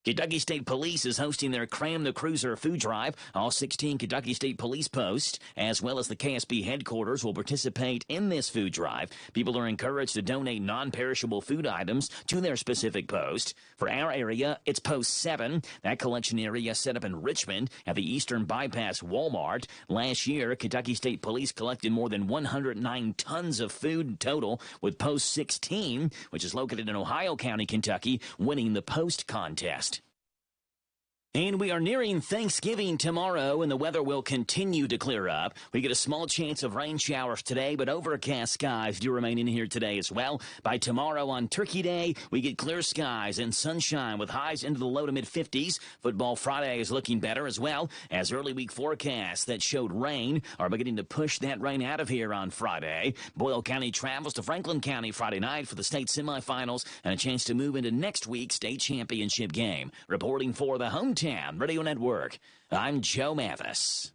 Kentucky State Police is hosting their Cram the Cruiser food drive. All 16 Kentucky State Police posts, as well as the KSB headquarters, will participate in this food drive. People are encouraged to donate non-perishable food items to their specific post. For our area, it's Post 7. That collection area set up in Richmond at the Eastern Bypass Walmart. Last year, Kentucky State Police collected more than 109 tons of food total, with Post 16, which is located in Ohio County, Kentucky, winning the post contest. And we are nearing Thanksgiving tomorrow, and the weather will continue to clear up. We get a small chance of rain showers today, but overcast skies do remain in here today as well. By tomorrow on Turkey Day, we get clear skies and sunshine with highs into the low to mid-50s. Football Friday is looking better as well, as early week forecasts that showed rain are beginning to push that rain out of here on Friday. Boyle County travels to Franklin County Friday night for the state semifinals and a chance to move into next week's state championship game. Reporting for the Hometown Radio Network, I'm Joe Mathis.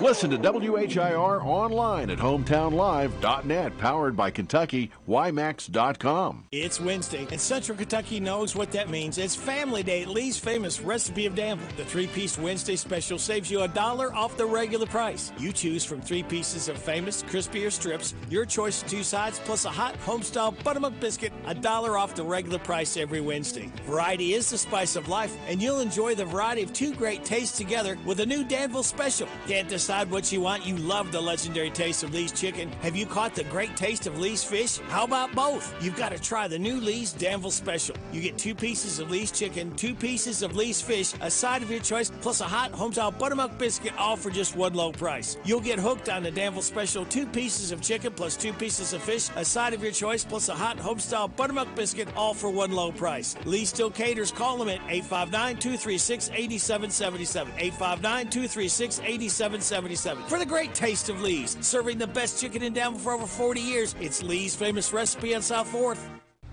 Listen to WHIR online at hometownlive.net, powered by Kentucky, WIMAX.com. It's Wednesday, and Central Kentucky knows what that means. It's Family Day at Lee's famous Recipe of Danville. The 3-piece Wednesday special saves you $1 off the regular price. You choose from 3 pieces of famous crispy or strips, your choice of 2 sides, plus a hot homestyle buttermilk biscuit, $1 off the regular price every Wednesday. Variety is the spice of life, and you'll enjoy the variety of 2 great tastes together with a new Danville special. Can't decide what you want? You love the legendary taste of Lee's chicken. Have you caught the great taste of Lee's fish? How about both? You've got to try the new Lee's Danville special. You get 2 pieces of Lee's chicken, 2 pieces of Lee's fish, a side of your choice, plus a hot homestyle buttermilk biscuit, all for just one low price. You'll get hooked on the Danville special, 2 pieces of chicken plus 2 pieces of fish, a side of your choice, plus a hot homestyle buttermilk biscuit, all for one low price. Lee still caters. Call them at 859-236-8777. 859-236-8777. For the great taste of Lee's, serving the best chicken in Danville for over 40 years, it's Lee's famous recipe on South 4th.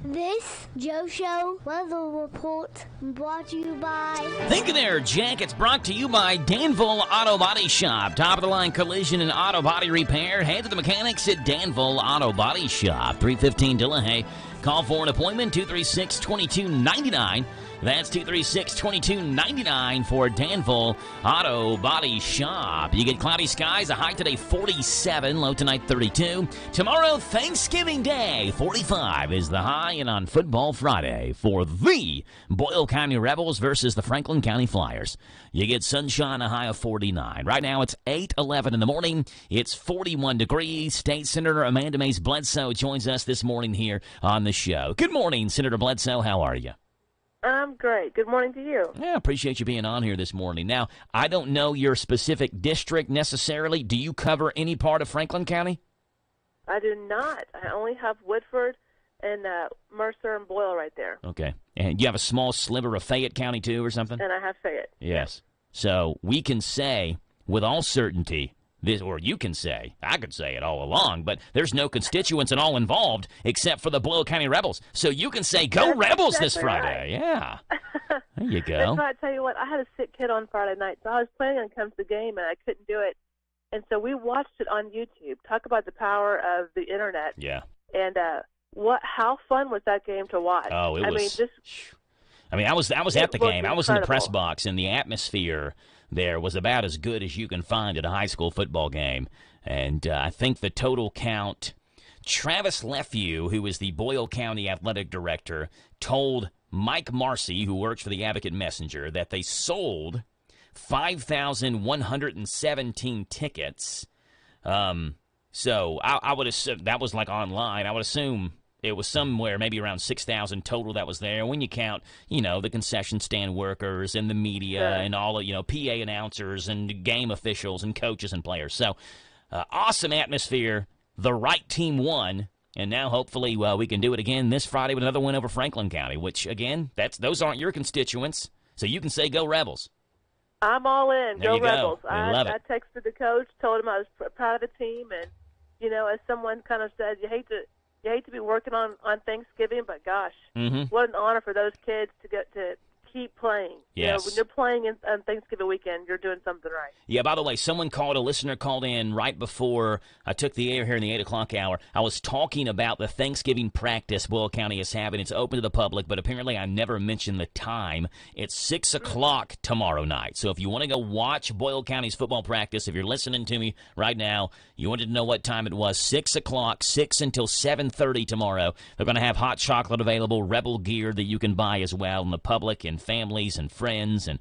This Joe Show weather report brought to you by... Think there, Jack. It's brought to you by Danville Auto Body Shop. Top-of-the-line collision and auto body repair. Head to the mechanics at Danville Auto Body Shop. 315 Delahaye. Call for an appointment, 236-2299. That's 236-2299 for Danville Auto Body Shop. You get cloudy skies, a high today 47, low tonight 32. Tomorrow, Thanksgiving Day, 45 is the high, and on Football Friday for the Boyle County Rebels versus the Franklin County Flyers. You get sunshine, a high of 49. Right now, it's 8:11 in the morning. It's 41 degrees. State Senator Amanda Mays Bledsoe joins us this morning here on the show. Good morning, Senator Bledsoe. How are you? I'm great. Good morning to you. Yeah, appreciate you being on here this morning. Now, I don't know your specific district necessarily. Do you cover any part of Franklin County? I do not. I only have Woodford and Mercer and Boyle right there. Okay. And you have a small sliver of Fayette County, too, or something? And I have Fayette. Yes. So we can say with all certainty, this, or you can say, I could say it all along, but there's no constituents at all involved except for the Boyle County Rebels. So you can say, go That's Rebels exactly this Friday. Right. Yeah. There you go. That's right. I tell you what, I had a sick kid on Friday night, so I was planning on coming to the game, and I couldn't do it. And so we watched it on YouTube. Talk about the power of the Internet. Yeah. And how fun was that game to watch? Oh, it was. I was at the game. I was in the press box, and the atmosphere there was about as good as you can find at a high school football game. And I think the total count, Travis Lefew, who is the Boyle County Athletic Director, told Mike Marcy, who works for the Advocate Messenger, that they sold 5,117 tickets. So I would assume that was like online. I would assume it was somewhere maybe around 6,000 total that was there. When you count, the concession stand workers and the media and all of, PA announcers and game officials and coaches and players. So awesome atmosphere. The right team won. And now hopefully we can do it again this Friday with another win over Franklin County, which, again, those aren't your constituents. So you can say go Rebels. I'm all in. There go you go. Rebels. I love it. I texted the coach, told him I was proud of the team, and as someone kind of said, you hate to be working on Thanksgiving, but gosh, what an honor for those kids to get to keep playing. Yes. When you're playing on Thanksgiving weekend, you're doing something right. Yeah, by the way, a listener called in right before I took the air here in the 8 o'clock hour. I was talking about the Thanksgiving practice Boyle County is having. It's open to the public, but apparently I never mentioned the time. It's 6 o'clock tomorrow night. So if you want to go watch Boyle County's football practice, if you're listening to me right now, you wanted to know what time it was, 6 o'clock, 6 until 7:30 tomorrow. They're going to have hot chocolate available, Rebel gear that you can buy as well, and the public and families and friends and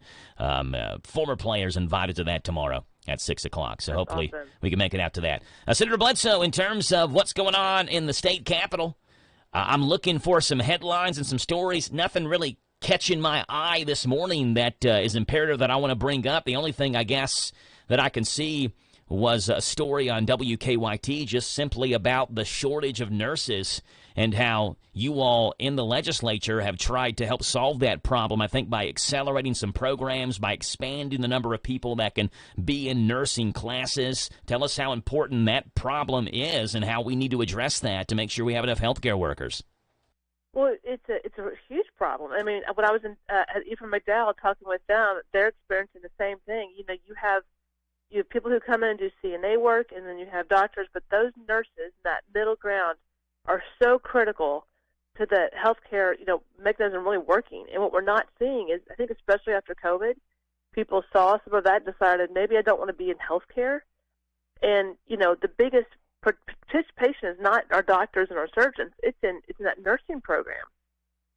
former players invited to that tomorrow at 6 o'clock. So hopefully we can make it out to that. Senator Bledsoe, in terms of what's going on in the state capitol, I'm looking for some headlines and some stories. Nothing really catching my eye this morning that is imperative that I want to bring up. The only thing I guess that I can see was a story on WKYT just simply about the shortage of nurses and how you all in the legislature have tried to help solve that problem, I think, by accelerating some programs, by expanding the number of people that can be in nursing classes. Tell us how important that problem is and how we need to address that to make sure we have enough healthcare workers. Well, it's a huge problem. I mean, when I was at Ephraim McDowell talking with them, they're experiencing the same thing. You have people who come in and do CNA work, and then you have doctors, but those nurses, that middle ground, are so critical to the healthcare, mechanism really working. And what we're not seeing is, I think especially after COVID, people saw some of that and decided, maybe I don't want to be in healthcare. And, the biggest participation is not our doctors and our surgeons. It's in that nursing program.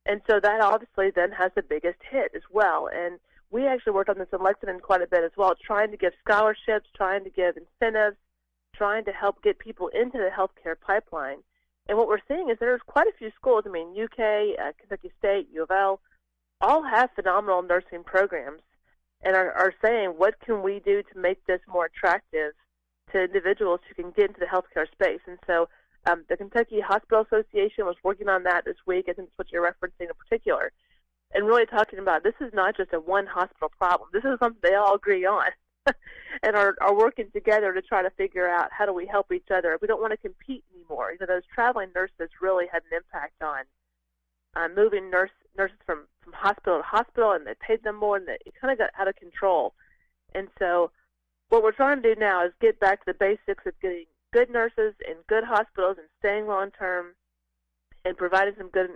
And so that obviously then has the biggest hit as well. And we actually worked on this in Lexington quite a bit as well, trying to give scholarships, trying to give incentives, trying to help get people into the healthcare pipeline. And what we're seeing is there's quite a few schools, UK, Kentucky State, U of L, all have phenomenal nursing programs and are saying, what can we do to make this more attractive to individuals who can get into the healthcare space? And so the Kentucky Hospital Association was working on that this week. I think that's what you're referencing in particular. And really talking about this is not just a one hospital problem. This is something they all agree on and are working together to try to figure out how do we help each other. We don't want to compete anymore. Those traveling nurses really had an impact on moving nurses from hospital to hospital, and they paid them more, and it kind of got out of control. And so what we're trying to do now is get back to the basics of getting good nurses in good hospitals and staying long-term and providing some good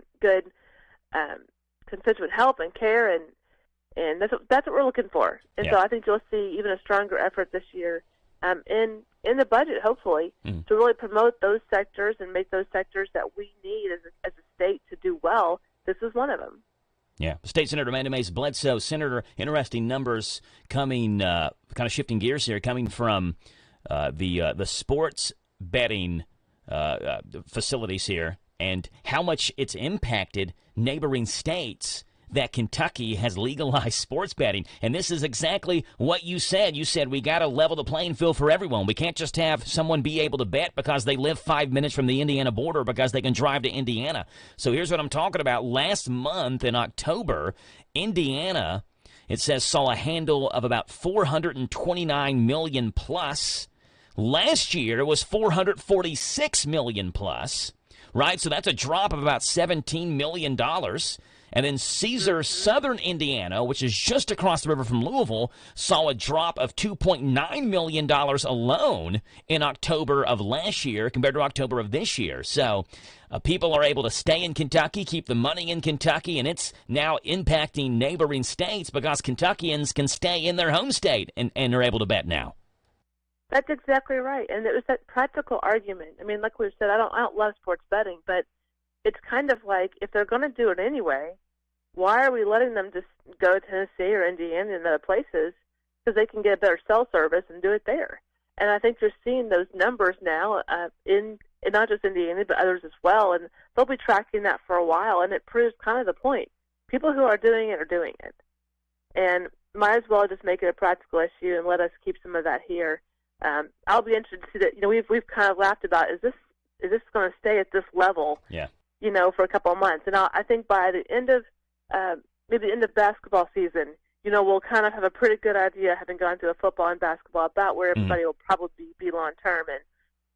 constituent help and care, and that's what we're looking for. And so I think you'll see even a stronger effort this year in the budget, hopefully, to really promote those sectors and make those sectors that we need as a state to do well. This is one of them. Yeah. State Senator Amanda Mays Bledsoe. Senator, interesting numbers coming, kind of shifting gears here, coming from the sports betting facilities here and how much it's impacted neighboring states that Kentucky has legalized sports betting. And this is exactly what you said. You said we got to level the playing field for everyone. We can't just have someone be able to bet because they live 5 minutes from the Indiana border because they can drive to Indiana. So here's what I'm talking about. Last month in October, Indiana, it says, saw a handle of about 429 million plus. Last year it was 446 million plus, right? So that's a drop of about $17 million. And then Caesar, Southern Indiana, which is just across the river from Louisville, saw a drop of $2.9 million alone in October of last year compared to October of this year. So people are able to stay in Kentucky, keep the money in Kentucky, and it's now impacting neighboring states because Kentuckians can stay in their home state and are able to bet now. That's exactly right. And it was that practical argument. I mean, like we said, I don't love sports betting, but it's kind of like if they're going to do it anyway, why are we letting them just go to Tennessee or Indiana and other places because they can get a better cell service and do it there? And I think you're seeing those numbers now in not just Indiana but others as well, and they'll be tracking that for a while, and it proves kind of the point. People who are doing it are doing it, and might as well just make it a practical issue and let us keep some of that here. I'll be interested to see that. You know, we've kind of laughed about is this going to stay at this level? Yeah. You know, for a couple of months, and I think by the end of maybe the end of basketball season, you know, we'll kind of have a pretty good idea, having gone through a football and basketball, about where everybody will probably be long term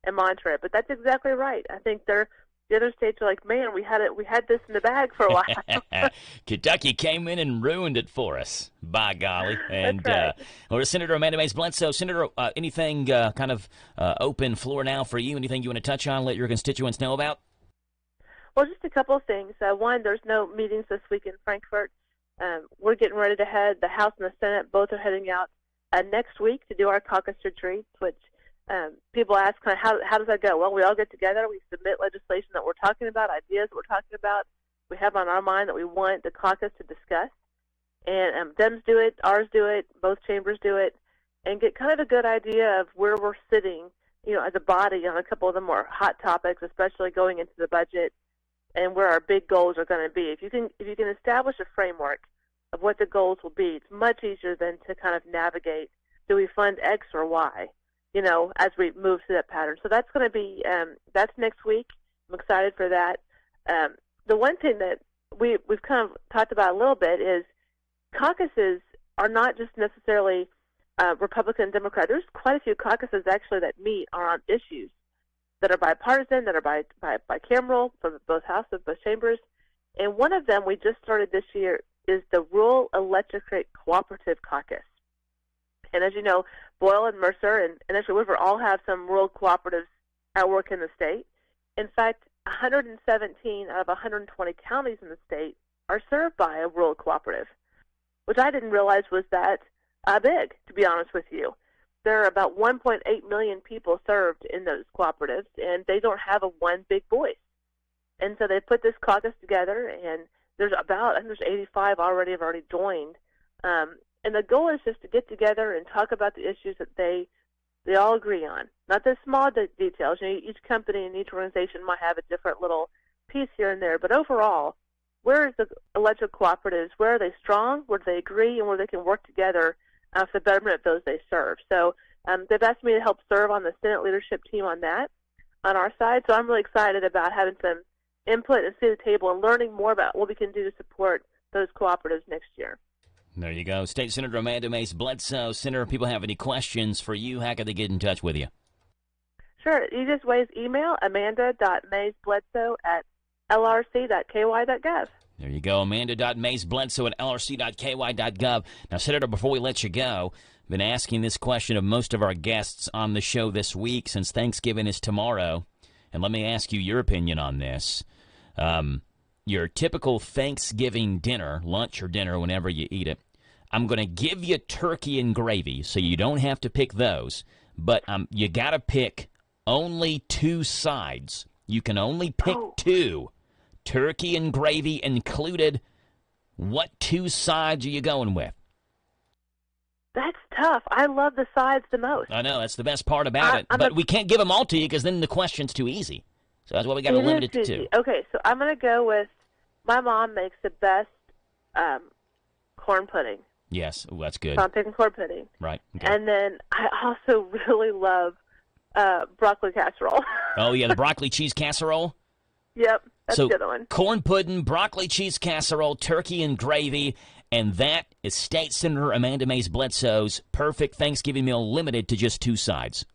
and monitor it. But that's exactly right. I think the other states are like, man, we had this in the bag for a while. Kentucky came in and ruined it for us, by golly. And That's right. Well, Senator Amanda Mays Bledsoe. Senator, anything kind of open floor now for you? Anything you want to touch on, let your constituents know about? Well, just a couple of things. One, there's no meetings this week in Frankfurt. We're getting ready to head. The House and the Senate both are heading out next week to do our caucus retreats, which people ask, kind of, how does that go? Well, we all get together. We submit legislation that we're talking about, ideas that we're talking about. We have on our mind that we want the caucus to discuss. And Dems do it, ours do it, both chambers do it, and get kind of a good idea of where we're sitting, you know, as a body on a couple of the more hot topics, especially going into the budget, and where our big goals are going to be. If you can establish a framework of what the goals will be, it's much easier than to kind of navigate, do we fund X or Y, you know, as we move through that pattern. So that's going to be, that's next week. I'm excited for that. The one thing that we've kind of talked about a little bit is caucuses are not just necessarily Republican and Democrat. There's quite a few caucuses actually that meet on issues that are bipartisan, that are bicameral from both houses, both chambers. And one of them we just started this year is the Rural Electric Cooperative Caucus. And as you know, Boyle and Mercer and actually Whitver all have some rural cooperatives at work in the state. In fact, 117 out of 120 counties in the state are served by a rural cooperative, which I didn't realize was that big, to be honest with you. There are about 1.8 million people served in those cooperatives, and they don't have a one big voice. And so they put this caucus together, and there's 85 already have already joined. And the goal is just to get together and talk about the issues that they all agree on. Not the small details. You know, each company and each organization might have a different little piece here and there, but overall, where is the electric cooperatives? Where are they strong? Where do they agree? And where they can work together for the betterment of those they serve. So they've asked me to help serve on the Senate leadership team on that, on our side. So I'm really excited about having some input and sit at the table and learning more about what we can do to support those cooperatives next year. There you go. State Senator Amanda Mays Bledsoe. Senator, if people have any questions for you, how can they get in touch with you? Sure. Easiest way is email amanda.maysbledsoe@lrc.ky.gov. There you go, amanda.maysbledsoe@lrc.ky.gov. Now, Senator, before we let you go, I've been asking this question of most of our guests on the show this week since Thanksgiving is tomorrow. And let me ask you your opinion on this. your typical Thanksgiving dinner, lunch or dinner, whenever you eat it. I'm going to give you turkey and gravy, so you don't have to pick those. But you got to pick only 2 sides. You can only pick 2. Turkey and gravy included. What 2 sides are you going with? That's tough. I love the sides the most. I know. That's the best part about it. But we can't give them all to you because then the question's too easy. So that's why we got to limit it to 2. Okay, so I'm going to go with my mom makes the best corn pudding. Yes, ooh, that's good. So I'm picking corn pudding. Right. Okay. And then I also really love broccoli casserole. Oh, yeah, the broccoli cheese casserole? Yep, that's so, a good one. Corn pudding, broccoli cheese casserole, turkey and gravy, and that is State Senator Amanda Mays Bledsoe's perfect Thanksgiving meal limited to just 2 sides.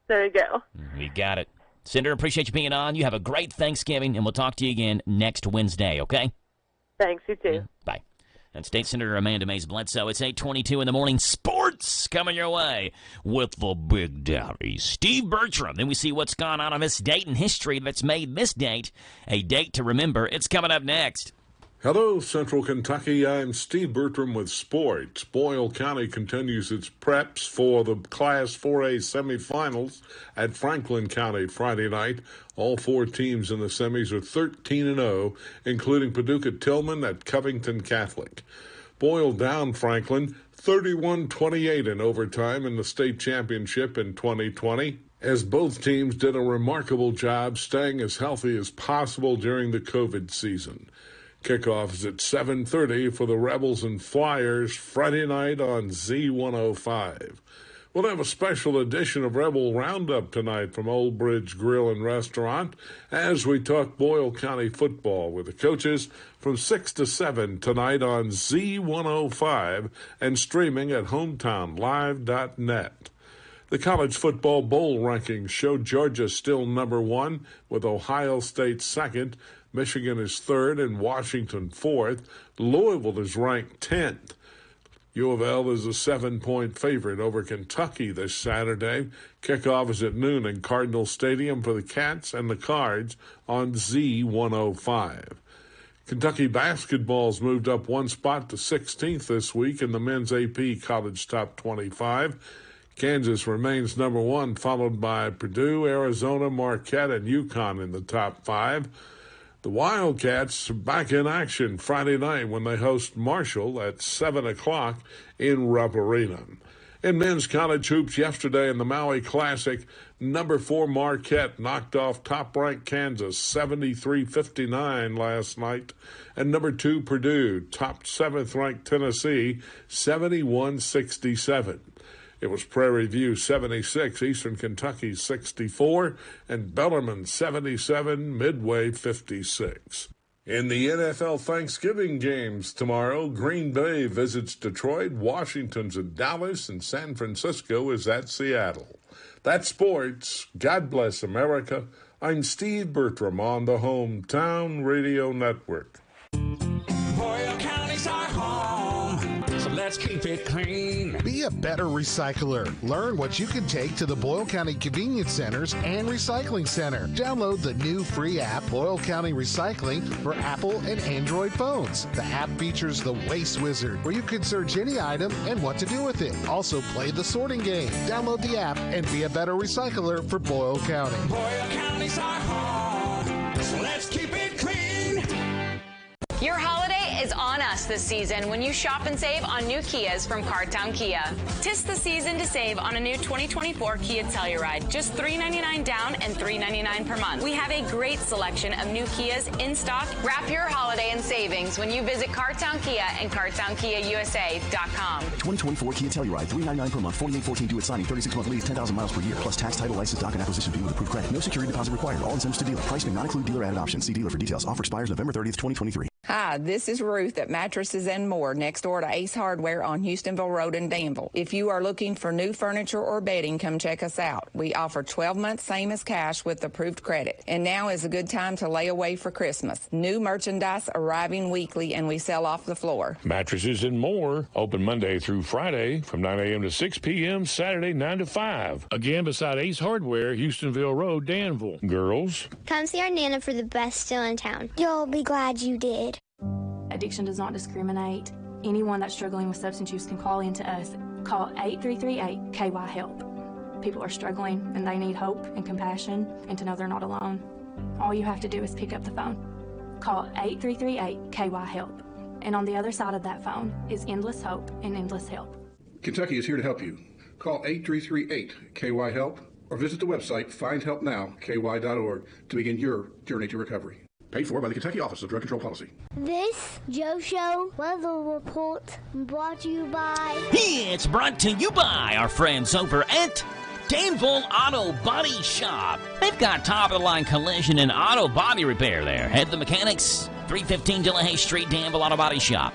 There you go. We got it. Senator, appreciate you being on. You have a great Thanksgiving, and we'll talk to you again next Wednesday, okay? Thanks, you too. Bye. And State Senator Amanda Mays Bledsoe. It's 8:22 in the morning. Sports coming your way with the Big Daddy, Steve Bertram. Then we see what's gone on this date in history that's made this date a date to remember. It's coming up next. Hello, Central Kentucky. I'm Steve Bertram with sports. Boyle County continues its preps for the Class 4A semifinals at Franklin County Friday night. All 4 teams in the semis are 13-0, including Paducah Tillman at Covington Catholic. Boyle down Franklin 31-28 in overtime in the state championship in 2020, as both teams did a remarkable job staying as healthy as possible during the COVID season. Kickoff is at 7:30 for the Rebels and Flyers Friday night on Z105. We'll have a special edition of Rebel Roundup tonight from Old Bridge Grill and Restaurant as we talk Boyle County football with the coaches from 6 to 7 tonight on Z105 and streaming at hometownlive.net. The college football bowl rankings show Georgia still number 1 with Ohio State second. Michigan is 3rd and Washington 4th. Louisville is ranked 10th. U of L is a 7-point favorite over Kentucky this Saturday. Kickoff is at noon in Cardinal Stadium for the Cats and the Cards on Z105. Kentucky basketball's moved up 1 spot to 16th this week in the men's AP College Top 25. Kansas remains number 1, followed by Purdue, Arizona, Marquette, and UConn in the top 5. The Wildcats are back in action Friday night when they host Marshall at 7 o'clock in Rupp Arena. In men's college hoops yesterday in the Maui Classic, number 4 Marquette knocked off top-ranked Kansas 73-59 last night, and number 2 Purdue topped 7th-ranked Tennessee 71-67. It was Prairie View 76, Eastern Kentucky 64, and Bellarmine 77, Midway 56. In the NFL Thanksgiving games tomorrow, Green Bay visits Detroit, Washington's at Dallas, and San Francisco is at Seattle. That's sports. God bless America. I'm Steve Bertram on the Hometown Radio Network. Boyle County's our home, so let's keep it clean. Be a better recycler. Learn what you can take to the Boyle County Convenience Centers and Recycling Center. Download the new free app, Boyle County Recycling, for Apple and Android phones. The app features the Waste Wizard, where you can search any item and what to do with it. Also, play the sorting game. Download the app and be a better recycler for Boyle County. Boyle County's our home, so let's keep it clean. Your holiday is on us this season when you shop and save on new Kias from Cardtown Kia. 'Tis the season to save on a new 2024 Kia Telluride, just $399 down and $399 per month. We have a great selection of new Kias in stock. Wrap your holiday in savings when you visit Cardtown Kia and CardtownKiaUSA.com. 2024 Kia Telluride, $399 per month, 4814 due at signing, 36-month lease, 10,000 miles per year, plus tax, title, license, doc, and acquisition fee with approved credit. No security deposit required. All incentives to dealer. Price may not include dealer added options. See dealer for details. Offer expires November 30th, 2023. Hi, this is Ruth at Mattresses and More, next door to Ace Hardware on Houstonville Road in Danville. If you are looking for new furniture or bedding, come check us out. We offer 12 months same as cash with approved credit. And now is a good time to lay away for Christmas. New merchandise arriving weekly, and we sell off the floor. Mattresses and More, open Monday through Friday from 9 a.m. to 6 p.m., Saturday 9 to 5. Again, beside Ace Hardware, Houstonville Road, Danville. Girls, Come see our Nana for the best still in town. You'll be glad you did. Addiction does not discriminate. Anyone that's struggling with substance use can call in to us. Call 8338-KY-HELP. People are struggling and they need hope and compassion and to know they're not alone. All you have to do is pick up the phone. Call 8338-KY-HELP. And on the other side of that phone is endless hope and endless help. Kentucky is here to help you. Call 8338-KY-HELP or visit the website findhelpnowky.org to begin your journey to recovery. Paid for by the Kentucky Office of Drug Control Policy. This Joe Show weather report brought to you by... It's brought to you by our friends over at Danville Auto Body Shop. They've got top-of-the-line collision and auto body repair there. Head to the mechanics, 315 Delahaye Street, Danville Auto Body Shop.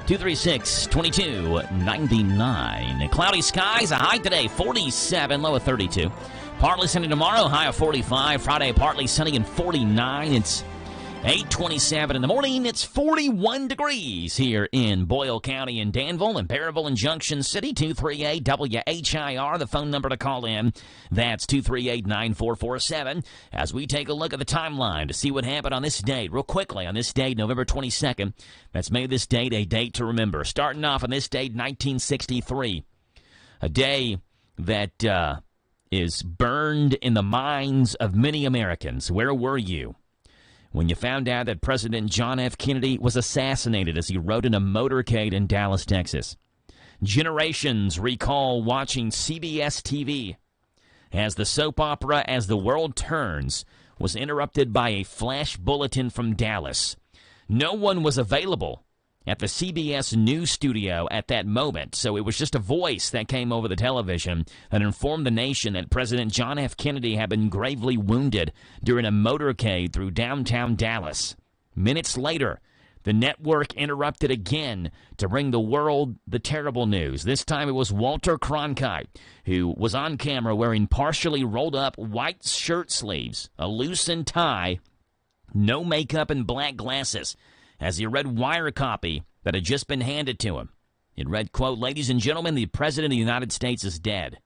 236-2299. Cloudy skies, a high today, 47, low of 32. Partly sunny tomorrow, high of 45. Friday, partly sunny and 49. It's 8:27 in the morning. It's 41 degrees here in Boyle County and Danville and Parable and Junction City. 238-WHIR, the phone number to call in. That's 238-9447. As we take a look at the timeline to see what happened on this date, real quickly, on this date, November 22nd, that's made this date a date to remember. Starting off on this date, 1963, a day that is burned in the minds of many Americans. Where were you when you found out that President John F. Kennedy was assassinated as he rode in a motorcade in Dallas, Texas? Generations recall watching CBS TV as the soap opera As the World Turns was interrupted by a flash bulletin from Dallas. No one was available at the CBS News studio at that moment, so it was just a voice that came over the television that informed the nation that President John F. Kennedy had been gravely wounded during a motorcade through downtown Dallas. Minutes later, the network interrupted again to bring the world the terrible news. This time it was Walter Cronkite, who was on camera wearing partially rolled up white shirt sleeves, a loosened tie, no makeup, and black glasses, as he read WHIR copy that had just been handed to him. It read, quote, "Ladies and gentlemen, the President of the United States is dead."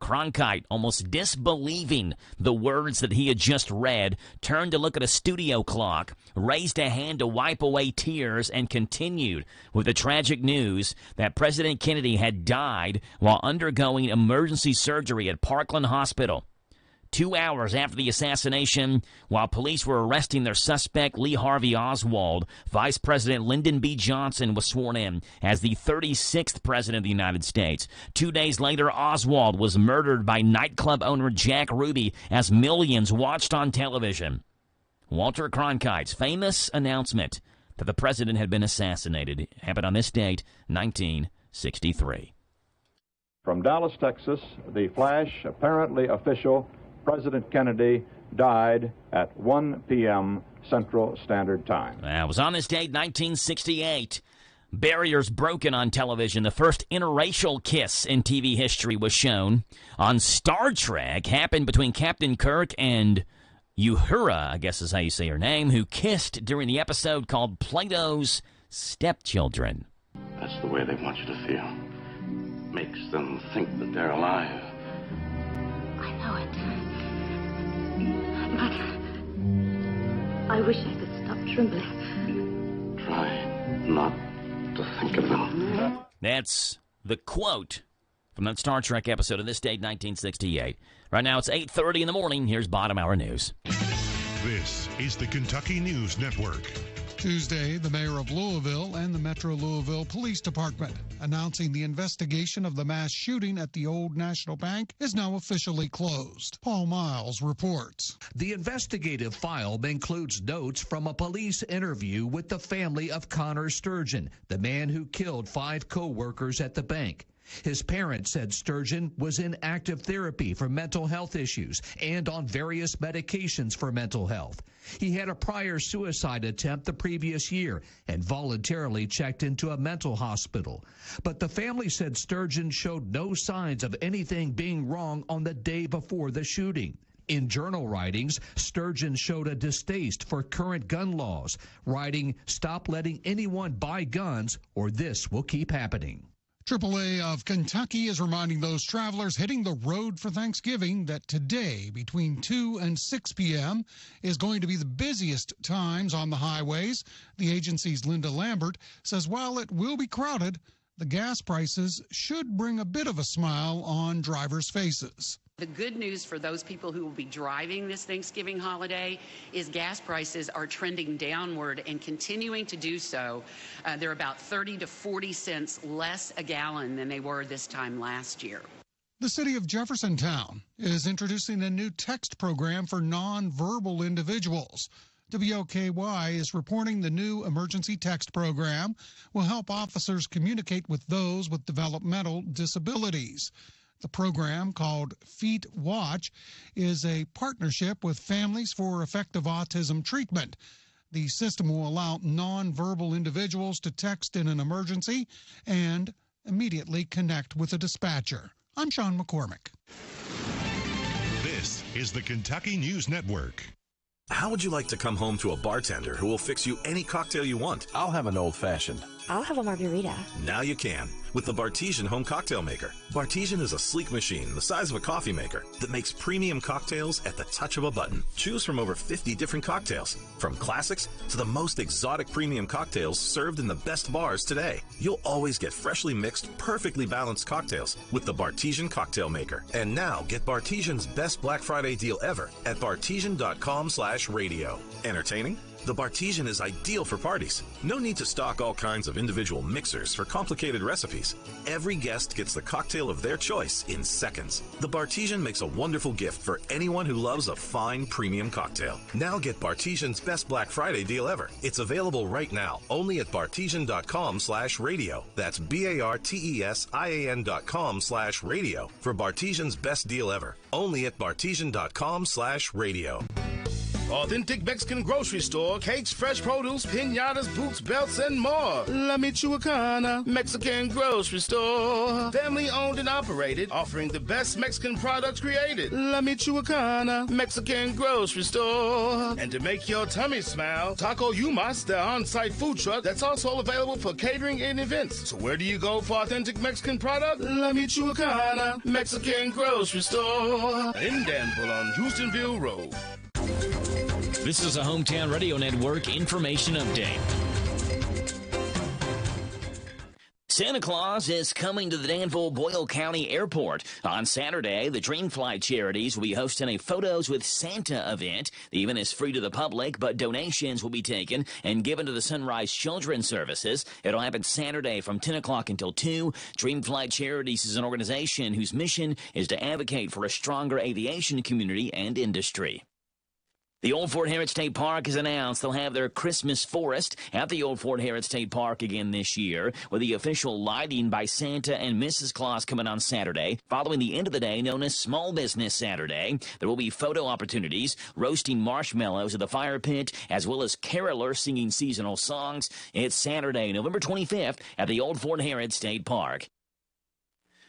Cronkite, almost disbelieving the words that he had just read, turned to look at a studio clock, raised a hand to wipe away tears, and continued with the tragic news that President Kennedy had died while undergoing emergency surgery at Parkland Hospital. 2 hours after the assassination, while police were arresting their suspect, Lee Harvey Oswald, Vice President Lyndon B. Johnson was sworn in as the 36th President of the United States. 2 days later, Oswald was murdered by nightclub owner Jack Ruby as millions watched on television. Walter Cronkite's famous announcement that the president had been assassinated happened on this date, 1963. From Dallas, Texas, the flash, apparently official, President Kennedy died at 1 p.m. Central Standard Time. It was on this date, 1968. Barriers broken on television. The first interracial kiss in TV history was shown on Star Trek. Happened between Captain Kirk and Uhura, I guess is how you say her name, who kissed during the episode called Plato's Stepchildren. That's the way they want you to feel. Makes them think that they're alive. I know it. But I wish I could stop trembling. Try not to think of them. That's the quote from that Star Trek episode of this date, 1968. Right now it's 8:30 in the morning. Here's Bottom Hour News. This is the Kentucky News Network. Tuesday, the mayor of Louisville and the Metro Louisville Police Department announcing the investigation of the mass shooting at the Old National Bank is now officially closed. Paul Miles reports. The investigative file includes notes from a police interview with the family of Connor Sturgeon, the man who killed 5 co-workers at the bank. His parents said Sturgeon was in active therapy for mental health issues and on various medications for mental health. He had a prior suicide attempt the previous year and voluntarily checked into a mental hospital. But the family said Sturgeon showed no signs of anything being wrong on the day before the shooting. In journal writings, Sturgeon showed a distaste for current gun laws, writing, "Stop letting anyone buy guns or this will keep happening." AAA of Kentucky is reminding those travelers hitting the road for Thanksgiving that today, between 2 and 6 p.m., is going to be the busiest times on the highways. The agency's Linda Lambert says while it will be crowded, the gas prices should bring a bit of a smile on drivers' faces. The good news for those people who will be driving this Thanksgiving holiday is gas prices are trending downward and continuing to do so. They're about 30 to 40 cents less a gallon than they were this time last year. The city of Jeffersontown is introducing a new text program for nonverbal individuals. WOKY is reporting the new emergency text program will help officers communicate with those with developmental disabilities. The program, called Feet Watch, is a partnership with Families for Effective Autism Treatment. The system will allow nonverbal individuals to text in an emergency and immediately connect with a dispatcher. I'm Sean McCormick. This is the Kentucky News Network. How would you like to come home to a bartender who will fix you any cocktail you want? I'll have an old-fashioned. I'll have a margarita. Now you can with the Bartesian Home Cocktail Maker. Bartesian is a sleek machine the size of a coffee maker that makes premium cocktails at the touch of a button. Choose from over 50 different cocktails, from classics to the most exotic premium cocktails served in the best bars today. You'll always get freshly mixed, perfectly balanced cocktails with the Bartesian Cocktail Maker. And now get Bartesian's best Black Friday deal ever at bartesian.com/radio. Entertaining? The Bartesian is ideal for parties. No need to stock all kinds of individual mixers for complicated recipes. Every guest gets the cocktail of their choice in seconds. The Bartesian makes a wonderful gift for anyone who loves a fine premium cocktail. Now get Bartesian's best Black Friday deal ever. It's available right now only at bartesian.com/radio. That's BARTESIAN.com/radio for Bartesian's best deal ever. Only at bartesian.com/radio. Authentic Mexican grocery store, cakes, fresh produce, piñatas, boots, belts, and more. La Michoacana Mexican grocery store. Family owned and operated, offering the best Mexican products created. La Michoacana Mexican grocery store. And to make your tummy smile, Taco Yumas, their on-site food truck that's also available for catering and events. So where do you go for authentic Mexican product? La Michoacana Mexican grocery store. In Danville on Houstonville Road. This is a Hometown Radio Network information update. Santa Claus is coming to the Danville-Boyle County Airport. On Saturday, the Dreamflight Charities will be hosting a Photos with Santa event. The event is free to the public, but donations will be taken and given to the Sunrise Children's Services. It'll happen Saturday from 10 o'clock until 2. Dreamflight Charities is an organization whose mission is to advocate for a stronger aviation community and industry. The Old Fort Harrod State Park has announced they'll have their Christmas forest at the Old Fort Harrod State Park again this year, with the official lighting by Santa and Mrs. Claus coming on Saturday. Following the end of the day, known as Small Business Saturday, there will be photo opportunities, roasting marshmallows at the fire pit, as well as carolers singing seasonal songs. It's Saturday, November 25th at the Old Fort Harrod State Park.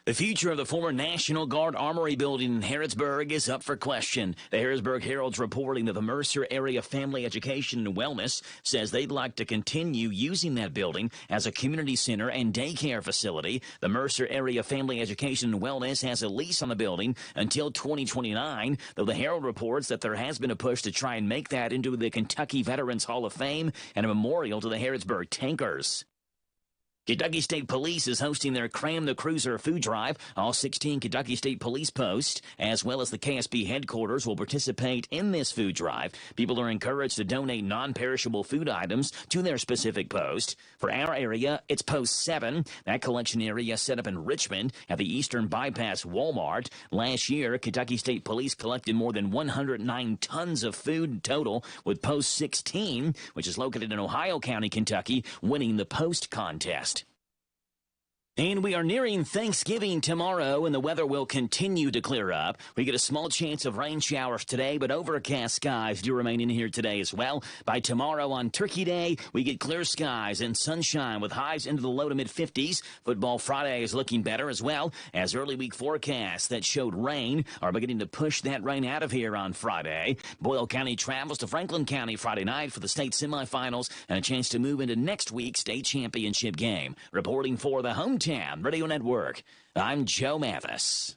The future of the former National Guard Armory building in Harrodsburg is up for question. The Harrodsburg Herald's reporting that the Mercer Area Family Education and Wellness says they'd like to continue using that building as a community center and daycare facility. The Mercer Area Family Education and Wellness has a lease on the building until 2029, though the Herald reports that there has been a push to try and make that into the Kentucky Veterans Hall of Fame and a memorial to the Harrodsburg Tankers. Kentucky State Police is hosting their Cram the Cruiser food drive. All 16 Kentucky State Police posts, as well as the KSB headquarters, will participate in this food drive. People are encouraged to donate non-perishable food items to their specific post. For our area, it's Post 7. That collection area set up in Richmond at the Eastern Bypass Walmart. Last year, Kentucky State Police collected more than 109 tons of food total, with Post 16, which is located in Ohio County, Kentucky, winning the post contest. And we are nearing Thanksgiving tomorrow, and the weather will continue to clear up. We get a small chance of rain showers today, but overcast skies do remain in here today as well. By tomorrow on Turkey Day, we get clear skies and sunshine with highs into the low to mid-50s. Football Friday is looking better as well, as early week forecasts that showed rain are beginning to push that rain out of here on Friday. Boyle County travels to Franklin County Friday night for the state semifinals and a chance to move into next week's state championship game. Reporting for the Hometown Radio Network, I'm Joe Mathis.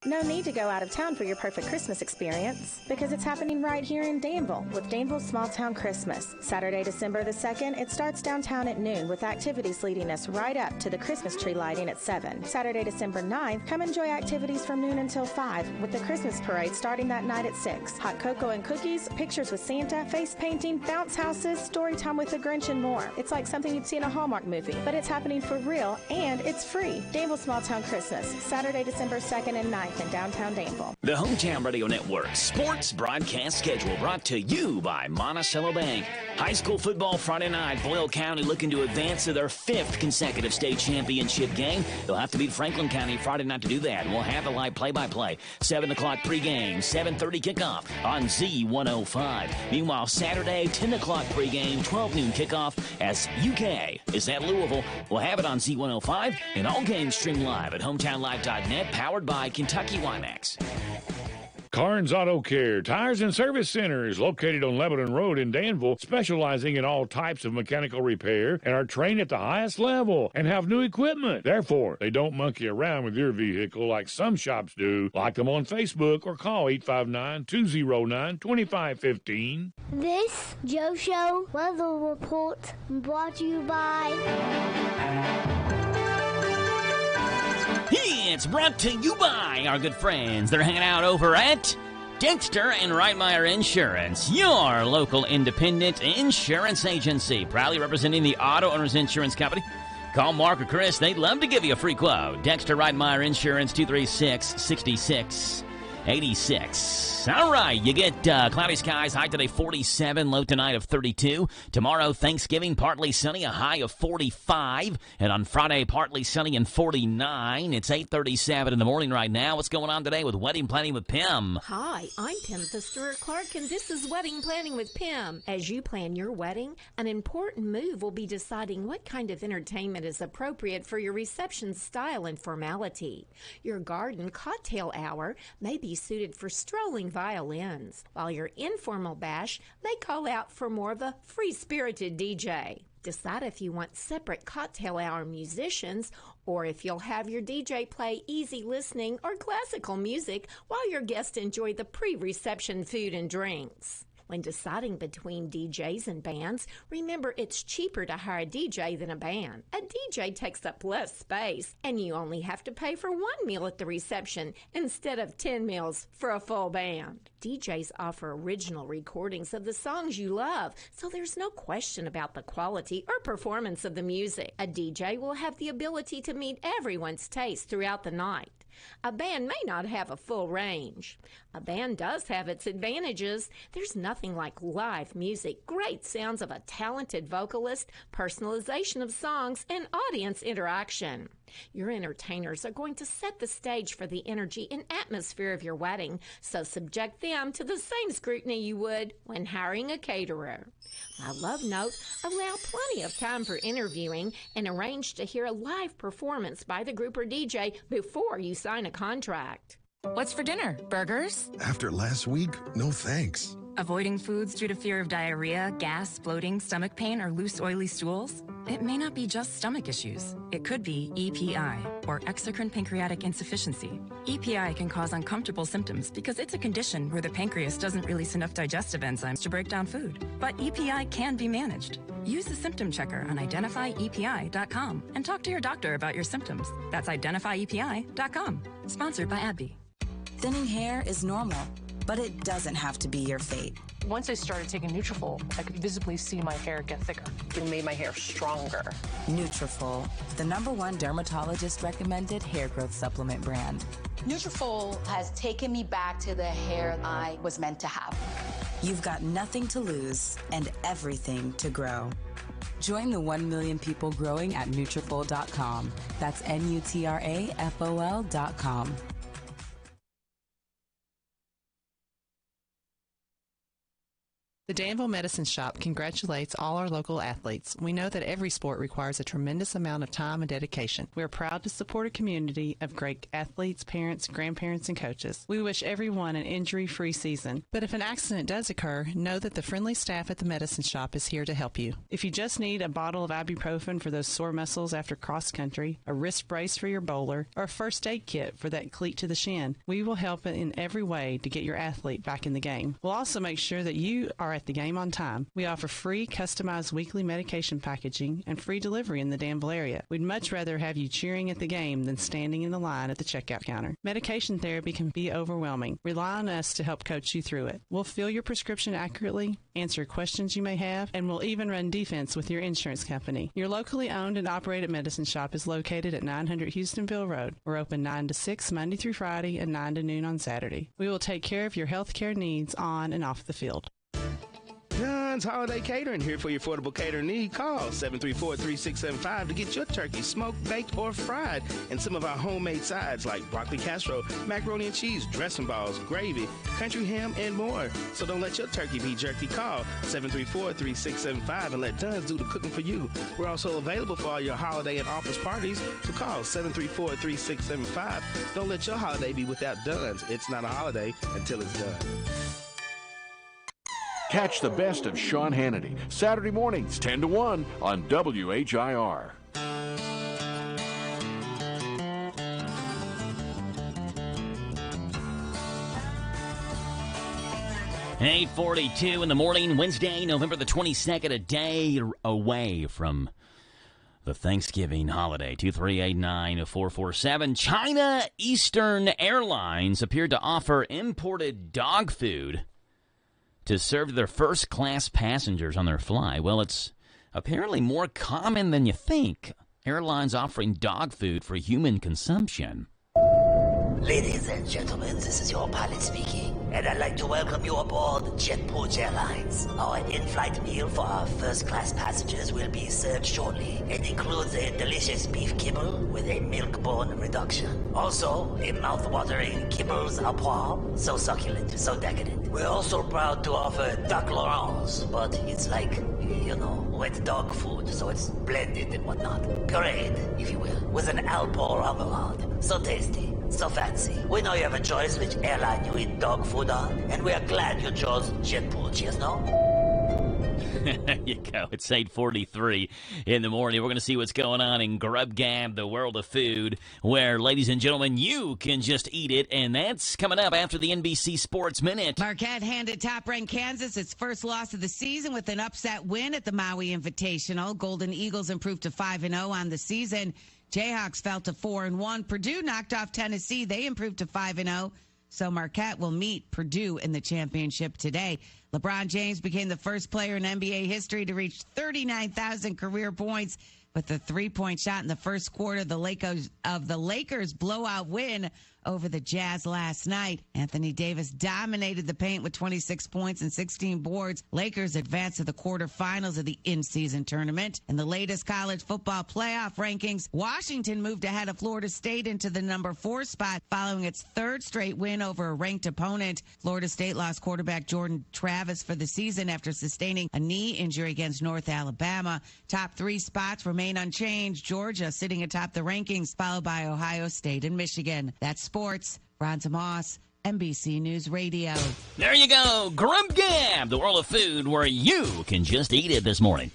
No need to go out of town for your perfect Christmas experience because it's happening right here in Danville with Danville Small Town Christmas. Saturday, December the 2nd, it starts downtown at noon with activities leading us right up to the Christmas tree lighting at 7. Saturday, December 9th, come enjoy activities from noon until 5 with the Christmas parade starting that night at 6. Hot cocoa and cookies, pictures with Santa, face painting, bounce houses, story time with the Grinch, and more. It's like something you'd see in a Hallmark movie, but it's happening for real and it's free. Danville Small Town Christmas, Saturday, December 2nd and 9th. In downtown Danville. The Hometown Radio Network sports broadcast schedule brought to you by Monticello Bank. High school football Friday night. Boyle County looking to advance to their 5th consecutive state championship game. They'll have to beat Franklin County Friday night to do that. We'll have a live play-by-play. 7 o'clock pregame, 7:30 kickoff on Z105. Meanwhile, Saturday, 10 o'clock pregame, 12 noon kickoff as UK is at Louisville. We'll have it on Z105 and all games streamed live at hometownlive.net, powered by Kentucky WIMAX. Carnes Auto Care, tires and service centers located on Lebanon Road in Danville, specializing in all types of mechanical repair and are trained at the highest level and have new equipment. Therefore, they don't monkey around with your vehicle like some shops do. Like them on Facebook or call 859-209-2515. This Joe Show weather report brought to you by... It's brought to you by our good friends. They're hanging out over at Dexter and Reitmeyer Insurance, your local independent insurance agency, proudly representing the Auto Owners Insurance Company. Call Mark or Chris. They'd love to give you a free quote. Dexter Reitmeyer Insurance, 236-6686. All right, you get cloudy skies, high today 47, low tonight of 32. Tomorrow, Thanksgiving, partly sunny, a high of 45. And on Friday, partly sunny and 49. It's 8:37 in the morning right now. What's going on today with Wedding Planning with Pim? Hi, I'm Pim Stewart Clark, and this is Wedding Planning with Pim. As you plan your wedding, an important move will be deciding what kind of entertainment is appropriate for your reception style and formality. Your garden cocktail hour may be suited for strolling violins, while your informal bash may call out for more of a free-spirited DJ. Decide if you want separate cocktail hour musicians or if you'll have your DJ play easy listening or classical music while your guests enjoy the pre-reception food and drinks. When deciding between DJs and bands, remember it's cheaper to hire a DJ than a band. A DJ takes up less space, and you only have to pay for one meal at the reception instead of 10 meals for a full band. DJs offer original recordings of the songs you love, so there's no question about the quality or performance of the music. A DJ will have the ability to meet everyone's taste throughout the night. A band may not have a full range. A band does have its advantages. There's nothing like live music, great sounds of a talented vocalist, personalization of songs, and audience interaction. Your entertainers are going to set the stage for the energy and atmosphere of your wedding, so subject them to the same scrutiny you would when hiring a caterer. My love note, allow plenty of time for interviewing and arrange to hear a live performance by the group or DJ before you sign a contract. What's for dinner? Burgers? After last week, no thanks. Avoiding foods due to fear of diarrhea, gas, bloating, stomach pain, or loose, oily stools? It may not be just stomach issues. It could be EPI, or exocrine pancreatic insufficiency. EPI can cause uncomfortable symptoms because it's a condition where the pancreas doesn't release enough digestive enzymes to break down food. But EPI can be managed. Use the symptom checker on identifyepi.com and talk to your doctor about your symptoms. That's identifyepi.com. Sponsored by AbbVie. Thinning hair is normal, but it doesn't have to be your fate. Once I started taking Nutrafol, I could visibly see my hair get thicker. It made my hair stronger. Nutrafol, the #1 dermatologist-recommended hair growth supplement brand. Nutrafol has taken me back to the hair I was meant to have. You've got nothing to lose and everything to grow. Join the 1 million people growing at Nutrafol.com. That's Nutrafol.com. The Danville Medicine Shop congratulates all our local athletes. We know that every sport requires a tremendous amount of time and dedication. We are proud to support a community of great athletes, parents, grandparents, and coaches. We wish everyone an injury-free season. But if an accident does occur, know that the friendly staff at the Medicine Shop is here to help you. If you just need a bottle of ibuprofen for those sore muscles after cross-country, a wrist brace for your bowler, or a first aid kit for that cleat to the shin, we will help in every way to get your athlete back in the game. We'll also make sure that you are at the game on time. We offer free customized weekly medication packaging and free delivery in the Danville area. We'd much rather have you cheering at the game than standing in the line at the checkout counter. Medication therapy can be overwhelming. Rely on us to help coach you through it. We'll fill your prescription accurately, answer questions you may have, and we'll even run defense with your insurance company. Your locally owned and operated medicine shop is located at 900 Houstonville Road. We're open 9 to 6 Monday through Friday and 9 to noon on Saturday. We will take care of your health care needs on and off the field. John's Holiday Catering, here for your affordable catering need. Call 734-3675 to get your turkey smoked, baked, or fried. And some of our homemade sides like broccoli casserole, macaroni and cheese, dressing balls, gravy, country ham, and more. So don't let your turkey be jerky. Call 734-3675 and let Dunn's do the cooking for you. We're also available for all your holiday and office parties. So call 734-3675. Don't let your holiday be without Dunn's. It's not a holiday until it's done. Catch the best of Sean Hannity, Saturday mornings, 10 to 1 on WHIR. 8:42 in the morning, Wednesday, November the 22nd, a day away from the Thanksgiving holiday. 2389447. China Eastern Airlines appeared to offer imported dog food to serve their first-class passengers on their flight. Well, it's apparently more common than you think. Airlines offering dog food for human consumption. Ladies and gentlemen, this is your pilot speaking, and I'd like to welcome you aboard JetPooch Airlines. Our in-flight meal for our first-class passengers will be served shortly and includes a delicious beef kibble with a milk-bone reduction. Also, a mouth-watering kibbles à poil, so succulent, so decadent. We're also proud to offer duck Laurence, but it's like, wet dog food, so it's blended and whatnot. Great, if you will, with an Alport remoulade. So tasty. So fancy. We know you have a choice which airline you eat dog food on, and we are glad you chose JetPooch, yes, no? There you go. It's 8:43 in the morning. We're going to see what's going on in Grub Gab, the world of food, where, ladies and gentlemen, you can just eat it, and that's coming up after the NBC Sports Minute. Marquette handed top-ranked Kansas its first loss of the season with an upset win at the Maui Invitational. Golden Eagles improved to 5-0 on the season. Jayhawks fell to 4-1. Purdue knocked off Tennessee. They improved to 5-0. So Marquette will meet Purdue in the championship today. LeBron James became the first player in NBA history to reach 39,000 career points with a three-point shot in the first quarter of the Lakers blowout win over the Jazz last night. Anthony Davis dominated the paint with 26 points and 16 boards. Lakers advanced to the quarterfinals of the in-season tournament. In the latest college football playoff rankings, Washington moved ahead of Florida State into the number 4 spot following its third straight win over a ranked opponent. Florida State lost quarterback Jordan Travis for the season after sustaining a knee injury against North Alabama. Top 3 spots remain unchanged. Georgia sitting atop the rankings, followed by Ohio State and Michigan. That's sports. Ron Tomas, NBC News Radio. There you go. Grub Gab, the world of food where you can just eat it this morning.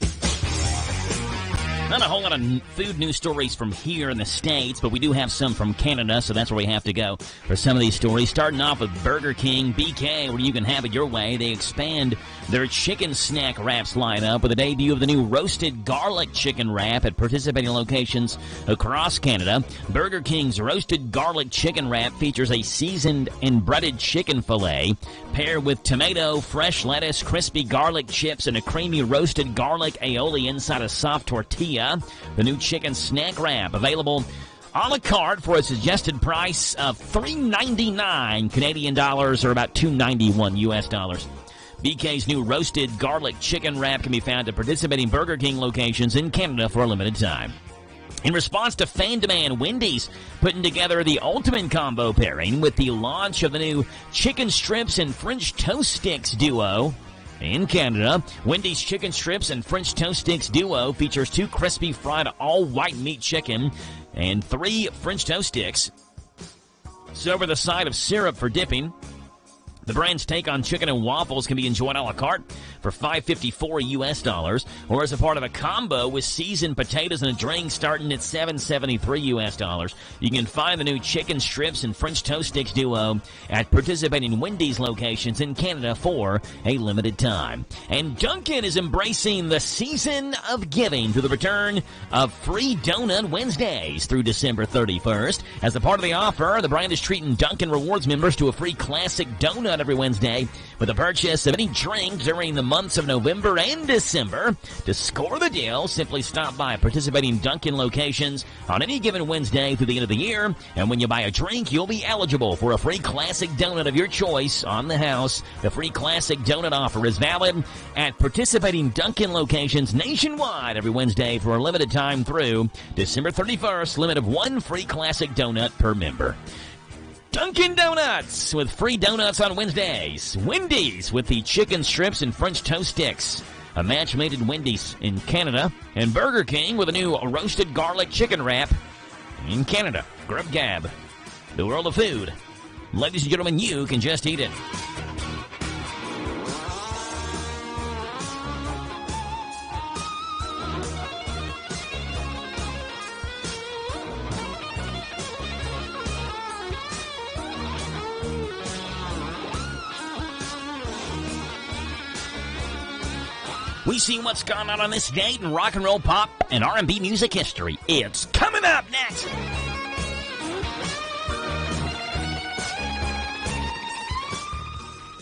Not a whole lot of food news stories from here in the States, but we do have some from Canada, so that's where we have to go for some of these stories. Starting off with Burger King BK, where you can have it your way. They expand their chicken snack wraps lineup with the debut of the new roasted garlic chicken wrap at participating locations across Canada. Burger King's roasted garlic chicken wrap features a seasoned and breaded chicken fillet paired with tomato, fresh lettuce, crispy garlic chips, and a creamy roasted garlic aioli inside a soft tortilla. The new chicken snack wrap available a la carte for a suggested price of $3.99 Canadian dollars, or about $2.91 US dollars. BK's new roasted garlic chicken wrap can be found at participating Burger King locations in Canada for a limited time. In response to fan demand, Wendy's putting together the ultimate combo pairing with the launch of the new chicken strips and French toast sticks duo. In Canada, Wendy's chicken strips and French toast sticks duo features 2 crispy fried all-white meat chicken and 3 French toast sticks. Served with a side of syrup for dipping. The brand's take on chicken and waffles can be enjoyed a la carte for $5.54 US, or as a part of a combo with seasoned potatoes and a drink starting at $7.73 US. You can find the new chicken strips and French toast sticks duo at participating Wendy's locations in Canada for a limited time. And Dunkin' is embracing the season of giving through the return of free Donut Wednesdays through December 31st. As a part of the offer, the brand is treating Dunkin' Rewards members to a free classic donut every Wednesday with the purchase of any drink during the months of November and December. To score the deal, simply stop by participating Dunkin' locations on any given Wednesday through the end of the year, and when you buy a drink, you'll be eligible for a free classic donut of your choice on the house. The free classic donut offer is valid at participating Dunkin' locations nationwide every Wednesday for a limited time through December 31st, limit of 1 free classic donut per member. Dunkin' Donuts with free donuts on Wednesdays. Wendy's with the chicken strips and French toast sticks. A match made at Wendy's in Canada. And Burger King with a new roasted garlic chicken wrap in Canada. Grub Gab. The world of food. Ladies and gentlemen, you can just eat it. We see what's gone on this date in rock and roll, pop, and R&B music history. It's coming up next.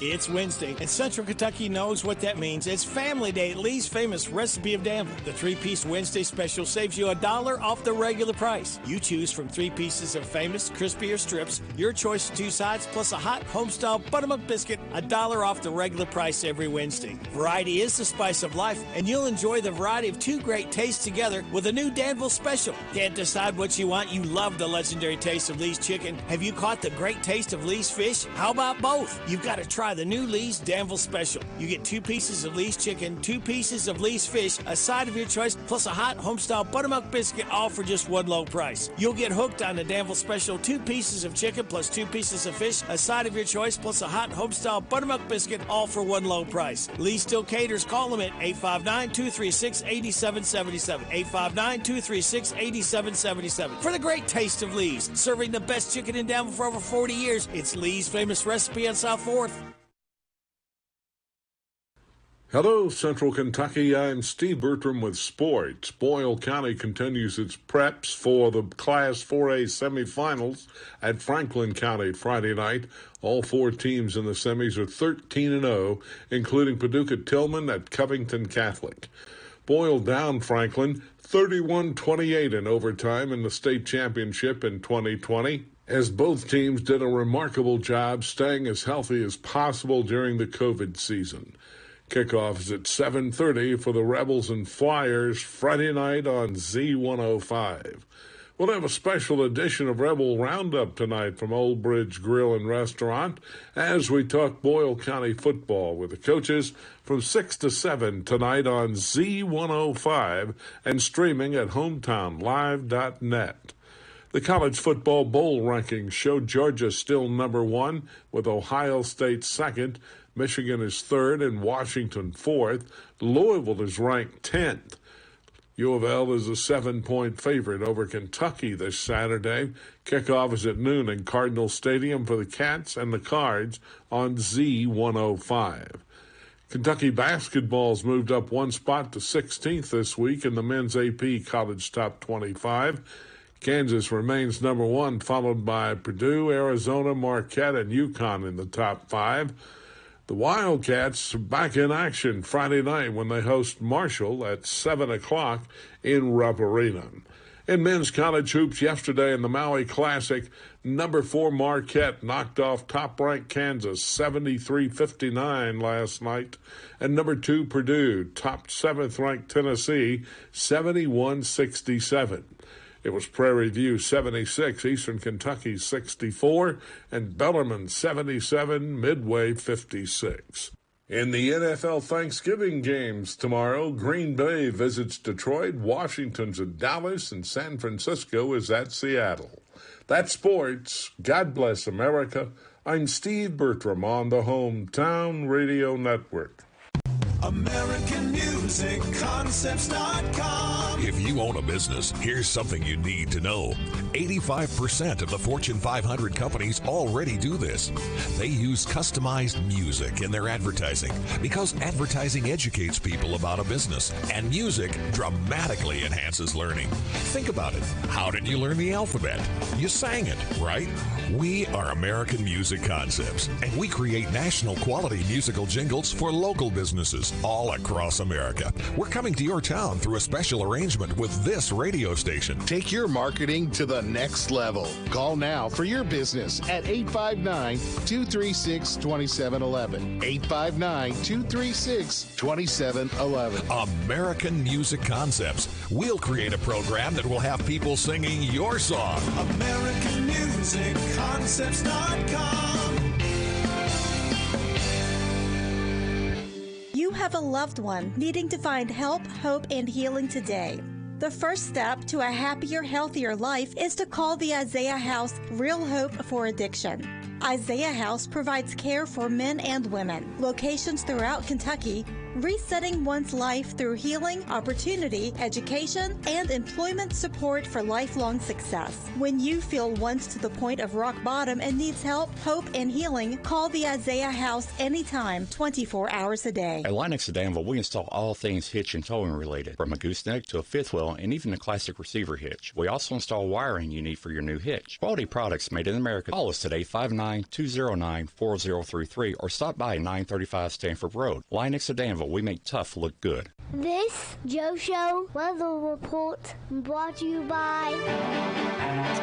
It's Wednesday, and Central Kentucky knows what that means. It's Family Day at Lee's famous Recipe of Danville. The 3-piece Wednesday special saves you $1 off the regular price. You choose from 3 pieces of famous, crispy, or strips, your choice of 2 sides, plus a hot homestyle buttermilk biscuit, $1 off the regular price every Wednesday. Variety is the spice of life, and you'll enjoy the variety of 2 great tastes together with a new Danville special. Can't decide what you want? You love the legendary taste of Lee's chicken. Have you caught the great taste of Lee's fish? How about both? You've got to try the new Lee's Danville Special. You get 2 pieces of Lee's chicken, 2 pieces of Lee's fish, a side of your choice, plus a hot homestyle buttermilk biscuit, all for just one low price. You'll get hooked on the Danville Special, 2 pieces of chicken plus 2 pieces of fish, a side of your choice, plus a hot homestyle buttermilk biscuit, all for one low price. Lee still caters. Call them at 859-236-8777. 859-236-8777. For the great taste of Lee's, serving the best chicken in Danville for over 40 years. It's Lee's famous recipe on South 4th. Hello, Central Kentucky. I'm Steve Bertram with sports. Boyle County continues its preps for the Class 4A semifinals at Franklin County Friday night. All 4 teams in the semis are 13-0, including Paducah Tillman at Covington Catholic. Boyle down Franklin 31-28 in overtime in the state championship in 2020, as both teams did a remarkable job staying as healthy as possible during the COVID season. Kickoff is at 7:30 for the Rebels and Flyers Friday night on Z105. We'll have a special edition of Rebel Roundup tonight from Old Bridge Grill and Restaurant as we talk Boyle County football with the coaches from 6 to 7 tonight on Z105 and streaming at hometownlive.net. The college football bowl rankings show Georgia still number 1 with Ohio State second. Michigan is 3rd and Washington 4th. Louisville is ranked 10th. U of L is a 7-point favorite over Kentucky this Saturday. Kickoff is at noon in Cardinal Stadium for the Cats and the Cards on Z105. Kentucky basketball's moved up 1 spot to 16th this week in the men's AP College Top 25. Kansas remains number 1, followed by Purdue, Arizona, Marquette, and UConn in the top 5. The Wildcats are back in action Friday night when they host Marshall at 7 o'clock in Rupp Arena. In men's college hoops yesterday in the Maui Classic, number 4 Marquette knocked off top-ranked Kansas 73-59 last night, and number 2 Purdue topped 7th-ranked Tennessee 71-67. It was Prairie View 76, Eastern Kentucky 64, and Bellarmine 77, Midway 56. In the NFL Thanksgiving games tomorrow, Green Bay visits Detroit, Washington's at Dallas, and San Francisco is at Seattle. That's sports. God bless America. I'm Steve Bertram on the Hometown Radio Network. AmericanMusicConcepts.com. If you own a business, here's something you need to know. 85% of the Fortune 500 companies already do this. They use customized music in their advertising because advertising educates people about a business, and music dramatically enhances learning. Think about it. How did you learn the alphabet? You sang it, right? We are American Music Concepts, and we create national quality musical jingles for local businesses all across America. We're coming to your town through a special arrangement with this radio station. Take your marketing to the next level. Call now for your business at 859-236-2711. 859-236-2711. American Music Concepts. We'll create a program that will have people singing your song. AmericanMusicConcepts.com. You have a loved one needing to find help, hope, and healing today. The first step to a happier, healthier life is to call the Isaiah House Real Hope for Addiction. Isaiah House provides care for men and women, locations throughout Kentucky, resetting one's life through healing, opportunity, education, and employment support for lifelong success. When you feel once to the point of rock bottom and needs help, hope, and healing, call the Isaiah House anytime, 24 hours a day. At Lennox of Danville, we install all things hitch and towing related, from a gooseneck to a fifth wheel and even a classic receiver hitch. We also install wiring you need for your new hitch. Quality products made in America. Call us today, 59209-4033, or stop by 935 Stanford Road. Lennox of Danville, we make tough look good. This Joe Show weather report brought to you by...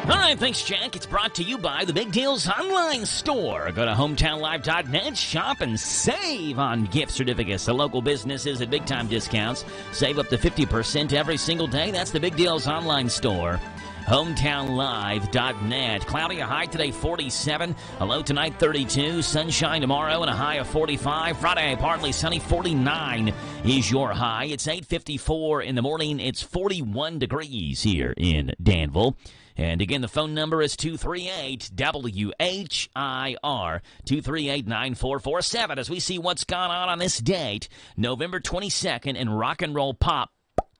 All right, thanks, Jack. It's brought to you by the Big Deals Online Store. Go to hometownlive.net, shop, and save on gift certificates to local businesses at big-time discounts. Save up to 50% every single day. That's the Big Deals Online Store. HometownLive.net. Cloudy, a high today 47, a low tonight 32, sunshine tomorrow and a high of 45. Friday, partly sunny 49 is your high. It's 8:54 in the morning. It's 41 degrees here in Danville. And again, the phone number is 238-WHIR, 238-9447, as we see what's gone on this date, November 22nd, in rock and roll pop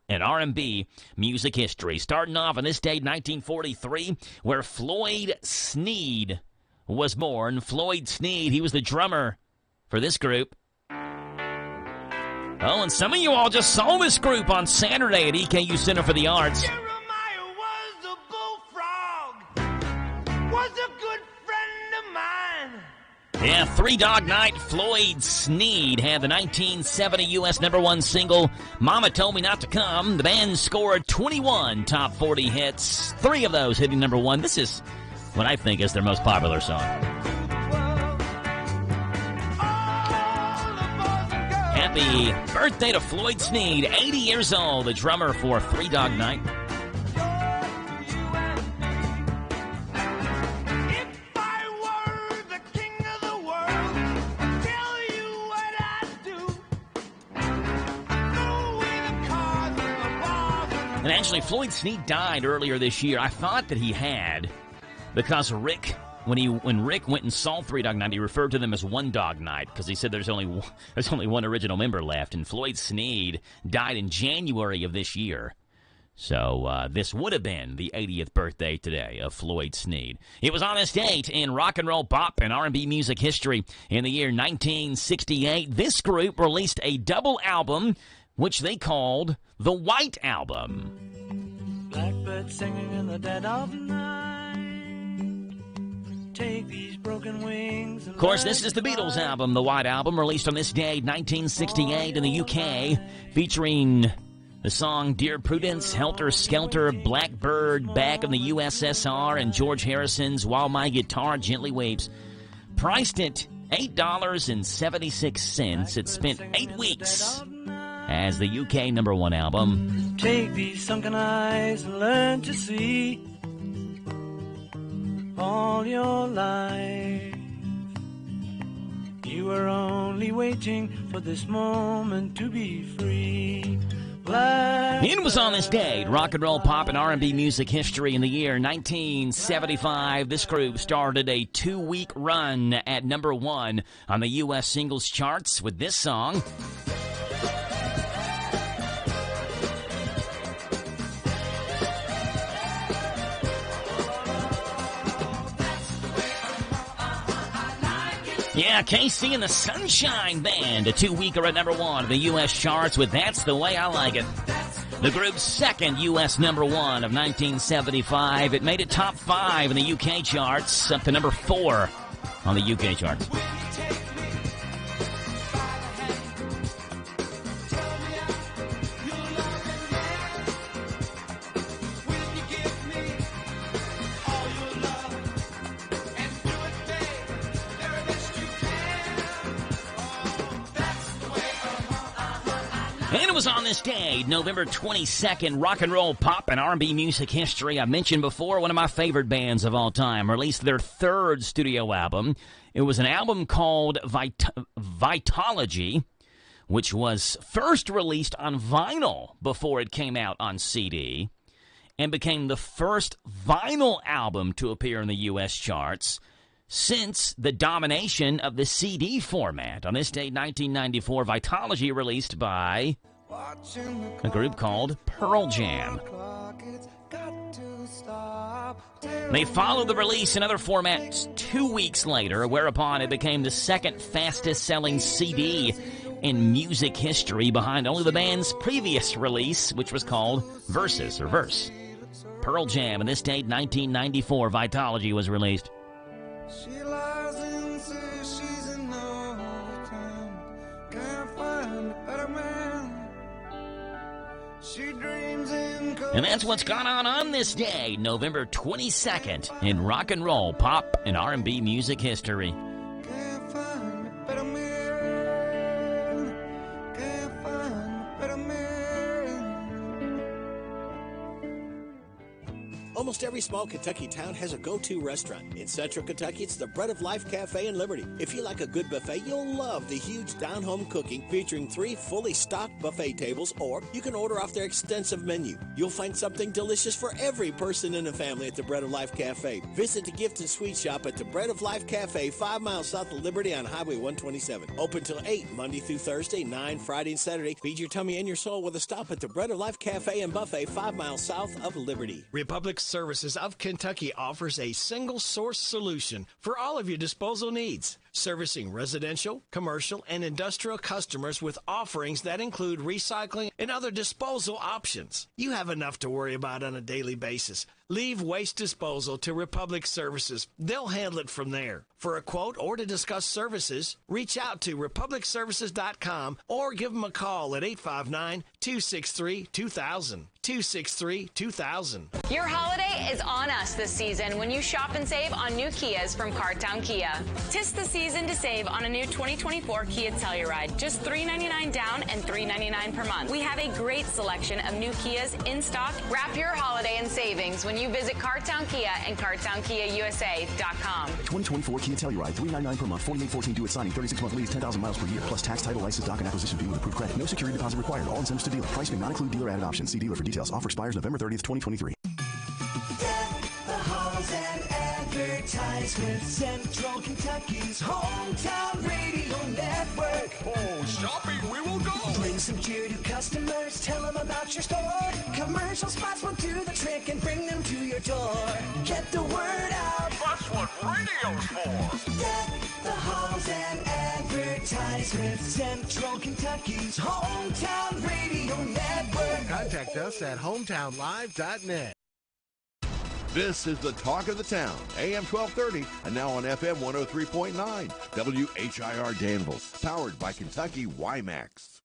and R&B music history. Starting off on this date, 1943, where Floyd Sneed was born. Floyd Sneed, he was the drummer for this group. Oh, and some of you all just saw this group on Saturday at EKU Center for the Arts. Yeah, Three Dog Night. Floyd Sneed had the 1970 U.S. #1 single, Mama Told Me Not to Come. The band scored 21 top 40 hits, 3 of those hitting #1. This is what I think is their most popular song. Happy birthday to Floyd Sneed, 80 years old, the drummer for Three Dog Night. And actually, Floyd Sneed died earlier this year. I thought that he had, because Rick, when Rick went and saw Three Dog Night, he referred to them as One Dog Night because he said there's only one original member left. And Floyd Sneed died in January of this year. So this would have been the 80th birthday today of Floyd Sneed. It was on this date in rock and roll, pop, and R&B music history. In the year 1968, this group released a double album, which they called the White Album. Blackbird singing in the dead of night. Take these broken wings. Of course, this is the Beatles album, the White Album, released on this day, 1968 in the UK, featuring The song Dear Prudence, Helter Skelter, Blackbird, Back in the USSR, and George Harrison's While My Guitar Gently Weeps. Priced at $8.76. It spent 8 weeks as the UK #1 album. Take these sunken eyes and learn to see all your life. You were only waiting for this moment to be free. It was on this day, rock and roll, pop, and R&B music history. In the year 1975, this group started a 2-week run at #1 on the U.S. singles charts with this song. Yeah, KC and the Sunshine Band, a 2-weeker at #1 on the U.S. charts with That's the Way I Like It. The group's second U.S. #1 of 1975. It made it top 5 in the UK charts, up to #4 on the UK charts. And it was on this day, November 22nd, rock and roll, pop, and R&B music history. I mentioned before, one of my favorite bands of all time released their 3rd studio album. It was an album called Vitalogy, which was first released on vinyl before it came out on CD, and became the first vinyl album to appear in the U.S. charts since the domination of the CD format. On this day, 1994, Vitalogy released by a group called Pearl Jam. They followed the release in other formats 2 weeks later, whereupon it became the second fastest-selling CD in music history, behind only the band's previous release, which was called Versus, or Verse. Pearl Jam, on this date, 1994, Vitalogy was released. She lies and says she's in overtime. Can't find a better man. She dreams in. And that's what's gone on this day, November 22nd, in rock and roll, pop, and R&B music history. Can't find a better man. Can't find a better man. Almost every small Kentucky town has a go-to restaurant. In Central Kentucky, it's the Bread of Life Cafe in Liberty. If you like a good buffet, you'll love the huge down-home cooking featuring 3 fully stocked buffet tables, or you can order off their extensive menu. You'll find something delicious for every person in the family at the Bread of Life Cafe. Visit the gift and sweet shop at the Bread of Life Cafe, 5 miles south of Liberty on Highway 127. Open till 8, Monday through Thursday, 9 Friday and Saturday. Feed your tummy and your soul with a stop at the Bread of Life Cafe and Buffet, 5 miles south of Liberty. Republic Services of Kentucky offers a single source solution for all of your disposal needs, servicing residential, commercial, and industrial customers with offerings that include recycling and other disposal options. You have enough to worry about on a daily basis. Leave waste disposal to Republic Services. They'll handle it from there. For a quote or to discuss services, reach out to republicservices.com or give them a call at 859-263-2000. 263-2000. Your holiday is on us this season when you shop and save on new Kias from Cartown Kia. 'Tis the season to save on a new 2024 Kia Telluride. Just $399 down and $399 per month. We have a great selection of new Kias in stock. Wrap your holiday in savings when you visit Cartown Kia and CartownKiaUSA.com. 2024 Kia Telluride, $399 per month, 4814 due at signing, 36-month lease, 10,000 miles per year, plus tax, title, license, doc, and acquisition fee with approved credit. No security deposit required. All incentives to dealer. Price may not include dealer added options. See dealer for details. Offer expires November 30th, 2023. Get the halls and advertise with Central Kentucky's hometown radio network. Oh, shopping, we will go. Bring some cheer to customers. Tell them about your store. Commercial spots will do the trick and bring them to your door. Get the word out. That's what radio's for. Get the halls and advertise with Central Kentucky's hometown radio network. Contact us at hometownlive.net. This is the talk of the town, AM 1230, and now on FM 103.9, WHIR Danville, powered by Kentucky WiMAX.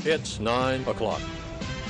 It's 9 o'clock.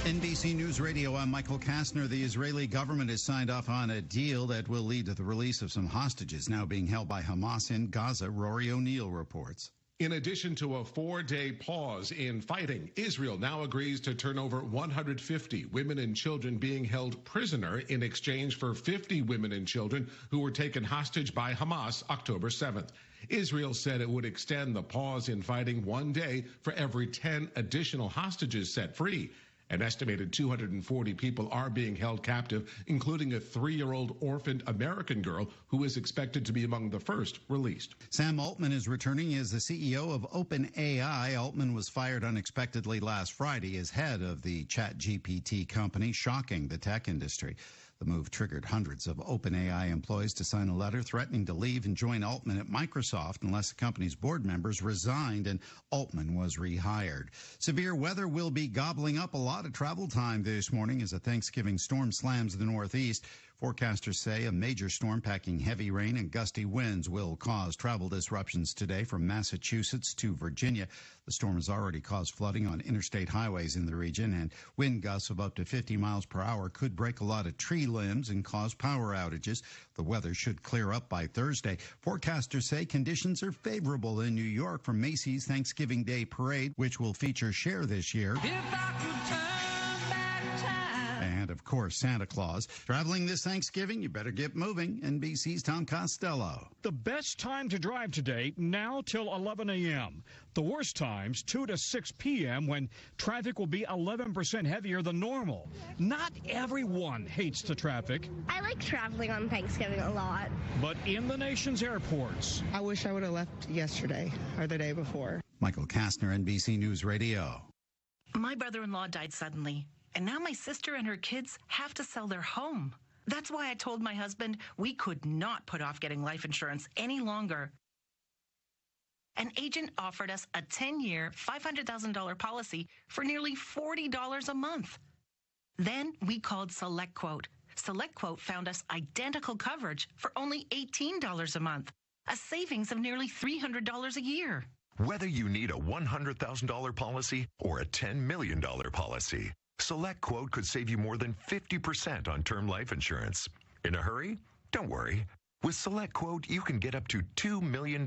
NBC News Radio, I'm Michael Kastner. The Israeli government has signed off on a deal that will lead to the release of some hostages now being held by Hamas in Gaza. Rory O'Neill reports. In addition to a 4-day pause in fighting, Israel now agrees to turn over 150 women and children being held prisoner in exchange for 50 women and children who were taken hostage by Hamas October 7th. Israel said it would extend the pause in fighting 1 day for every 10 additional hostages set free. An estimated 240 people are being held captive, including a 3-year-old orphaned American girl who is expected to be among the first released. Sam Altman is returning as the CEO of OpenAI. Altman was fired unexpectedly last Friday as head of the ChatGPT company, shocking the tech industry. The move triggered hundreds of OpenAI employees to sign a letter threatening to leave and join Altman at Microsoft unless the company's board members resigned and Altman was rehired. Severe weather will be gobbling up a lot of travel time this morning as a Thanksgiving storm slams the Northeast. Forecasters say a major storm packing heavy rain and gusty winds will cause travel disruptions today from Massachusetts to Virginia. The storm has already caused flooding on interstate highways in the region, and wind gusts of up to 50 miles per hour could break a lot of tree limbs and cause power outages. The weather should clear up by Thursday. Forecasters say conditions are favorable in New York for Macy's Thanksgiving Day Parade, which will feature Cher this year. And, of course, Santa Claus. Traveling this Thanksgiving, you better get moving. NBC's Tom Costello. The best time to drive today, now till 11 a.m. The worst times, 2 to 6 p.m., when traffic will be 11% heavier than normal. Not everyone hates the traffic. I like traveling on Thanksgiving a lot. But in the nation's airports. I wish I would have left yesterday or the day before. Michael Kastner, NBC News Radio. My brother-in-law died suddenly. And now my sister and her kids have to sell their home. That's why I told my husband we could not put off getting life insurance any longer. An agent offered us a 10-year, $500,000 policy for nearly $40 a month. Then we called SelectQuote. SelectQuote found us identical coverage for only $18 a month, a savings of nearly $300 a year. Whether you need a $100,000 policy or a $10 million policy, SelectQuote could save you more than 50% on term life insurance. In a hurry? Don't worry. With SelectQuote, you can get up to $2 million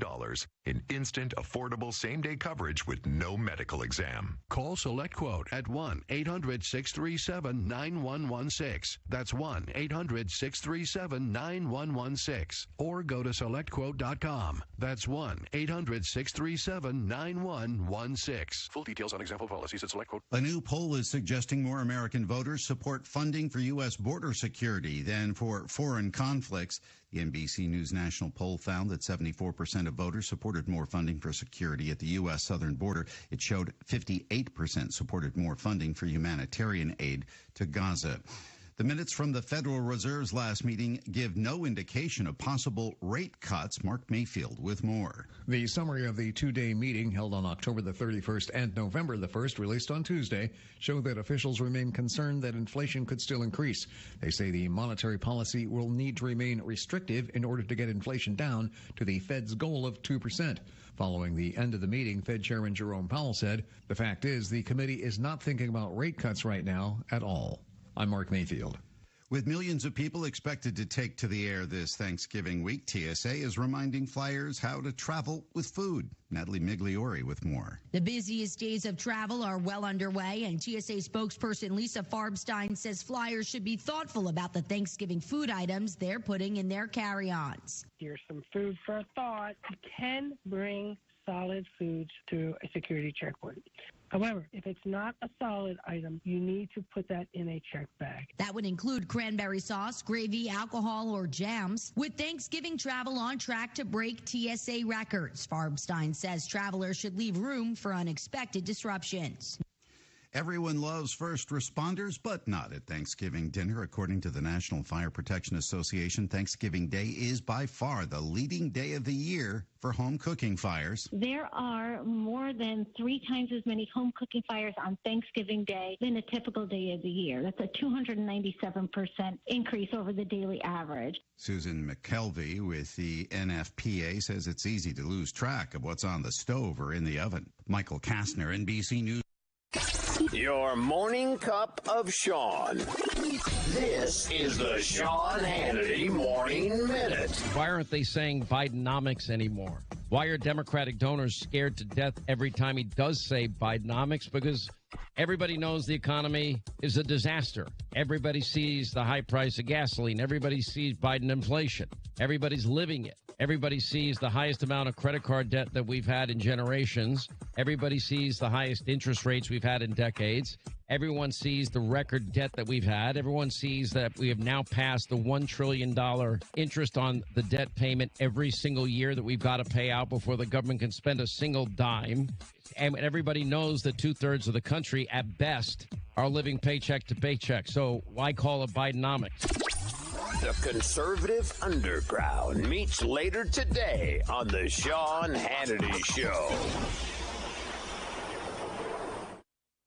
in instant, affordable, same-day coverage with no medical exam. Call SelectQuote at 1-800-637-9116. That's 1-800-637-9116. Or go to SelectQuote.com. That's 1-800-637-9116. Full details on example policies at SelectQuote. A new poll is suggesting more American voters support funding for U.S. border security than for foreign conflicts. The NBC News national poll found that 74% of voters supported more funding for security at the U.S. southern border. It showed 58% supported more funding for humanitarian aid to Gaza. The minutes from the Federal Reserve's last meeting give no indication of possible rate cuts. Mark Mayfield with more. The summary of the two-day meeting held on October the 31st and November the 1st, released on Tuesday, showed that officials remain concerned that inflation could still increase. They say the monetary policy will need to remain restrictive in order to get inflation down to the Fed's goal of 2%. Following the end of the meeting, Fed Chairman Jerome Powell said, "The fact is, the committee is not thinking about rate cuts right now at all." I'm Mark Mayfield. With millions of people expected to take to the air this Thanksgiving week, TSA is reminding flyers how to travel with food. Natalie Migliori with more. The busiest days of travel are well underway, and TSA spokesperson Lisa Farbstein says flyers should be thoughtful about the Thanksgiving food items they're putting in their carry-ons. Here's some food for thought. You can bring solid foods to a security checkpoint. However, if it's not a solid item, you need to put that in a check bag. That would include cranberry sauce, gravy, alcohol, or jams. With Thanksgiving travel on track to break TSA records, Farbstein says travelers should leave room for unexpected disruptions. Everyone loves first responders, but not at Thanksgiving dinner. According to the National Fire Protection Association, Thanksgiving Day is by far the leading day of the year for home cooking fires. There are more than 3 times as many home cooking fires on Thanksgiving Day than a typical day of the year. That's a 297% increase over the daily average. Susan McKelvey with the NFPA says it's easy to lose track of what's on the stove or in the oven. Michael Kastner, NBC News. Your morning cup of Sean. This is the Sean Hannity Morning Minute. Why aren't they saying Bidenomics anymore? Why are Democratic donors scared to death every time he does say Bidenomics? Because everybody knows the economy is a disaster. Everybody sees the high price of gasoline. Everybody sees Biden inflation. Everybody's living it. Everybody sees the highest amount of credit card debt that we've had in generations. Everybody sees the highest interest rates we've had in decades. Everyone sees the record debt that we've had. Everyone sees that we have now passed the $1 trillion interest on the debt payment every single year that we've got to pay out before the government can spend a single dime. And everybody knows that 2/3 of the country, at best, are living paycheck to paycheck. So why call it Bidenomics? The conservative underground meets later today on the Sean Hannity Show.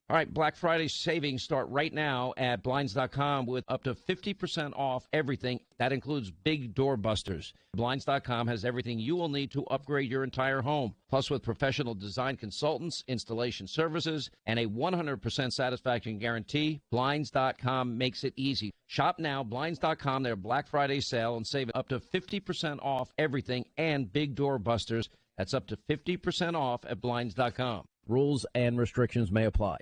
All right, Black Friday savings start right now at Blinds.com with up to 50% off everything. That includes big doorbusters. Blinds.com has everything you will need to upgrade your entire home. Plus, with professional design consultants, installation services, and a 100% satisfaction guarantee, Blinds.com makes it easy. Shop now, Blinds.com, their Black Friday sale, and save up to 50% off everything and big doorbusters. That's up to 50% off at Blinds.com. Rules and restrictions may apply.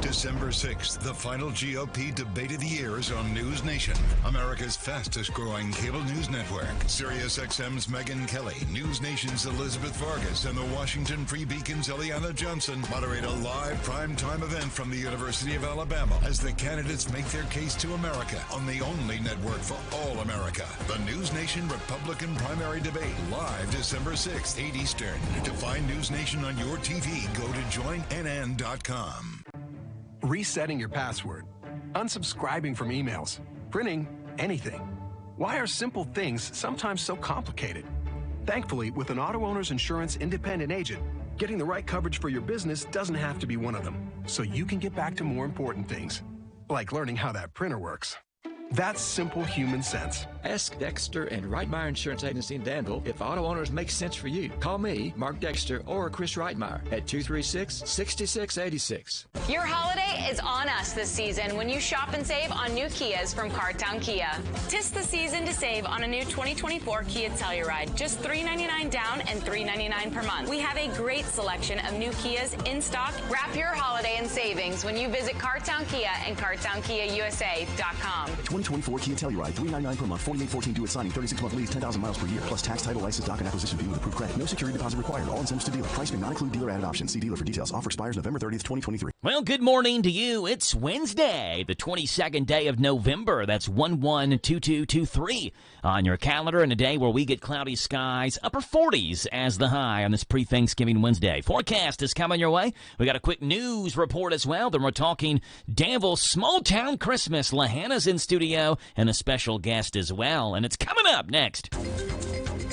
December 6th, the final GOP debate of the year is on News Nation, America's fastest-growing cable news network. SiriusXM's Megyn Kelly, News Nation's Elizabeth Vargas, and the Washington Free Beacon's Eliana Johnson moderate a live primetime event from the University of Alabama as the candidates make their case to America on the only network for all America. The News Nation Republican primary debate, live December 6th, 8 Eastern. To find News Nation on your TV, go to joinnn.com. Resetting your password, unsubscribing from emails, printing anything. Why are simple things sometimes so complicated? Thankfully, with an auto owner's insurance independent agent, getting the right coverage for your business doesn't have to be one of them, so you can get back to more important things, like learning how that printer works. That's simple human sense. Ask Dexter and Reitmeyer Insurance Agency in Danville if auto owners make sense for you. Call me, Mark Dexter, or Chris Reitmeyer at 236-6686. Your holiday is on us this season when you shop and save on new Kias from Cartown Kia. 'Tis the season to save on a new 2024 Kia Telluride. Just $399 down and $399 per month. We have a great selection of new Kias in stock. Wrap your holiday in savings when you visit Cartown Kia and CartownKiaUSA.com. 2024 Kia Telluride, $399 per month, 4814 due at signing, 36-month lease, 10,000 miles per year, plus tax, title, license, doc, and acquisition fee with approved credit. No security deposit required. All incentives to dealer. Price may not include dealer added options. See dealer for details. Offer expires November 30th, 2023. Well, good morning to you. It's Wednesday, the 22nd day of November. That's 112223 on your calendar, and a day where we get cloudy skies, upper 40s as the high on this pre-Thanksgiving Wednesday. Forecast is coming your way. We got a quick news report as well. Then we're talking Danville Small Town Christmas. Lahana's in studio and a special guest as well, and it's coming up next.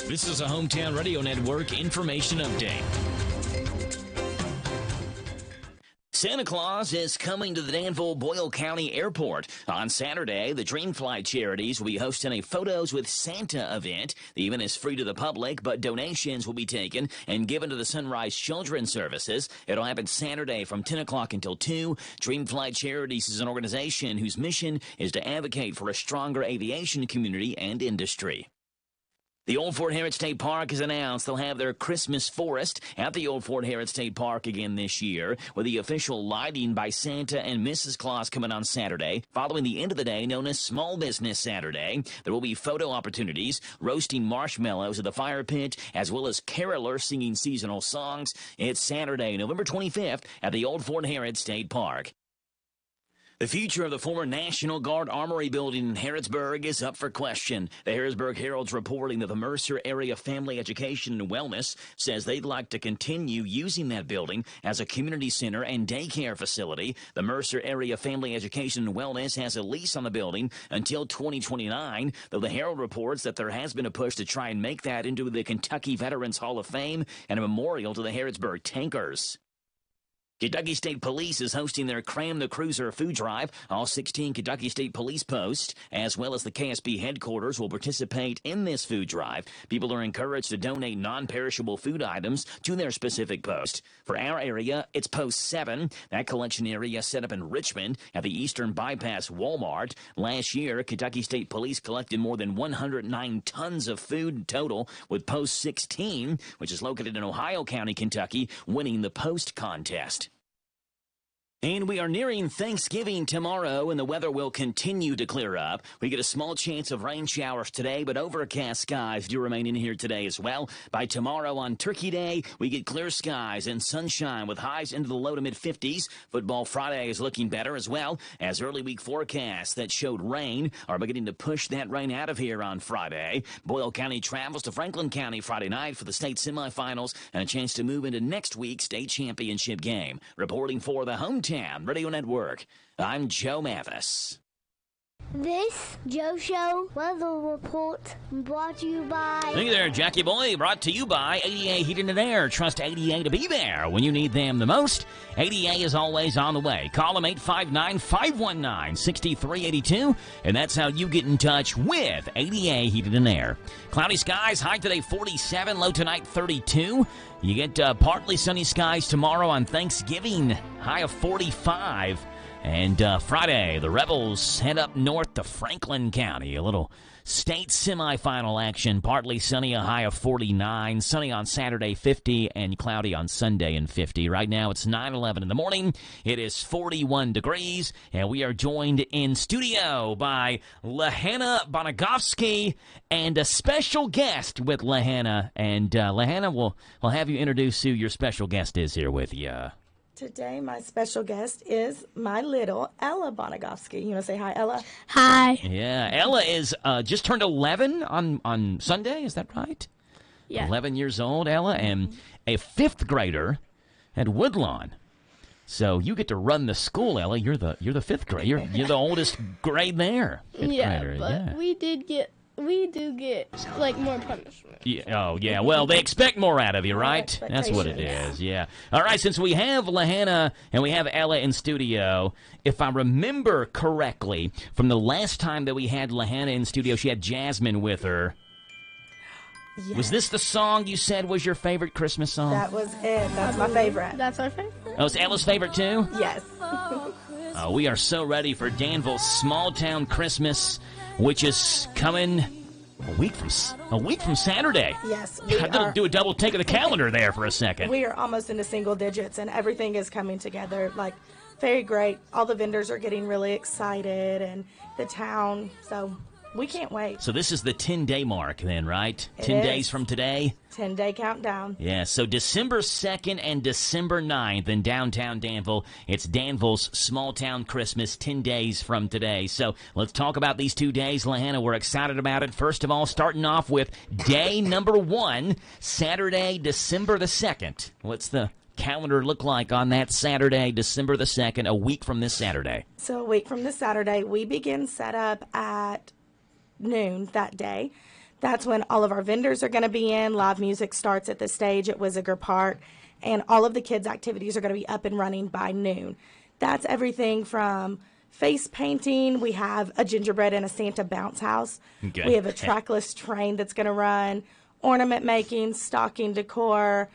This is a Hometown Radio Network information update. Santa Claus is coming to the Danville-Boyle County Airport. On Saturday, the Dreamfly Charities will be hosting a Photos with Santa event. The event is free to the public, but donations will be taken and given to the Sunrise Children's Services. It'll happen Saturday from 10 o'clock until 2. Dreamfly Charities is an organization whose mission is to advocate for a stronger aviation community and industry. The Old Fort Harrod State Park has announced they'll have their Christmas forest at the Old Fort Harrod State Park again this year, with the official lighting by Santa and Mrs. Claus coming on Saturday. Following the end of the day, known as Small Business Saturday, there will be photo opportunities, roasting marshmallows at the fire pit, as well as carolers singing seasonal songs. It's Saturday, November 25th at the Old Fort Harrod State Park. The future of the former National Guard Armory building in Harrodsburg is up for question. The Harrodsburg Herald's reporting that the Mercer Area Family Education and Wellness says they'd like to continue using that building as a community center and daycare facility. The Mercer Area Family Education and Wellness has a lease on the building until 2029, though the Herald reports that there has been a push to try and make that into the Kentucky Veterans Hall of Fame and a memorial to the Harrodsburg Tankers. Kentucky State Police is hosting their Cram the Cruiser food drive. All 16 Kentucky State Police posts, as well as the KSB headquarters, will participate in this food drive. People are encouraged to donate non-perishable food items to their specific post. For our area, it's Post 7. That collection area set up in Richmond at the Eastern Bypass Walmart. Last year, Kentucky State Police collected more than 109 tons of food in total, with Post 16, which is located in Ohio County, Kentucky, winning the post contest. And we are nearing Thanksgiving tomorrow, and the weather will continue to clear up. We get a small chance of rain showers today, but overcast skies do remain in here today as well. By tomorrow on Turkey Day, we get clear skies and sunshine with highs into the low to mid-50s. Football Friday is looking better as well, as early week forecasts that showed rain are beginning to push that rain out of here on Friday. Boyle County travels to Franklin County Friday night for the state semifinals and a chance to move into next week's state championship game. Reporting for the Hometown Radio Network, I'm Joe Mathis. This Joe Show weather report brought to you by... Hey there, Jackie Boy, brought to you by ADA Heating and Air. Trust ADA to be there when you need them the most. ADA is always on the way. Call them 859-519-6382, and that's how you get in touch with ADA Heating and Air. Cloudy skies, high today 47, low tonight 32. You get partly sunny skies tomorrow on Thanksgiving, high of 45. And Friday, the Rebels head up north to Franklin County. A little state semifinal action. Partly sunny, a high of 49. Sunny on Saturday, 50, and cloudy on Sunday and 50. Right now, it's 9:11 in the morning. It is 41 degrees, and we are joined in studio by Lahana Bonagovsky and a special guest with Lahana. And Lahana, we'll have you introduce who your special guest is here with you. Today, my special guest is my little Ella Bonagovsky. You want to say hi, Ella? Hi. Yeah, Ella is just turned 11 on Sunday. Is that right? Yeah. 11 years old, Ella, and a fifth grader at Woodlawn. So you get to run the school, Ella. You're the fifth grade. You're the oldest grade there. Fifth grader. But yeah. we do get like more punishment. Yeah, oh, yeah. Well, they expect more out of you, right? That's what it is, yeah. All right, since we have Lahana and we have Ella in studio, if I remember correctly, from the last time that we had Lahana in studio, she had Jasmine with her. Yes. Was this the song you said was your favorite Christmas song? That was it. That's my favorite. That's our favorite. Oh, it's Ella's favorite, too? Yes. We are so ready for Danville's Small Town Christmas, which is coming a week from Saturday. Yes, I didn't do a double take of the calendar there for a second. We are almost into single digits, and everything is coming together like very great. All the vendors are getting really excited, and the town. So we can't wait. So this is the 10-day mark then, right? It 10 is. days from today? 10-day countdown. Yeah, so December 2nd and December 9th in downtown Danville. It's Danville's Small Town Christmas, 10 days from today. So let's talk about these 2 days, Lahana. We're excited about it. First of all, starting off with day number 1, Saturday, December the 2nd. What's the calendar look like on that Saturday, December the 2nd, a week from this Saturday? So a week from this Saturday, we begin setup at noon that day. That's when all of our vendors are going to be in. Live music starts at the stage at Wisiger Park, and all of the kids' activities are going to be up and running by noon. That's everything from face painting. We have a gingerbread and a Santa bounce house. Okay. We have a trackless train that's going to run, ornament making, stocking decor.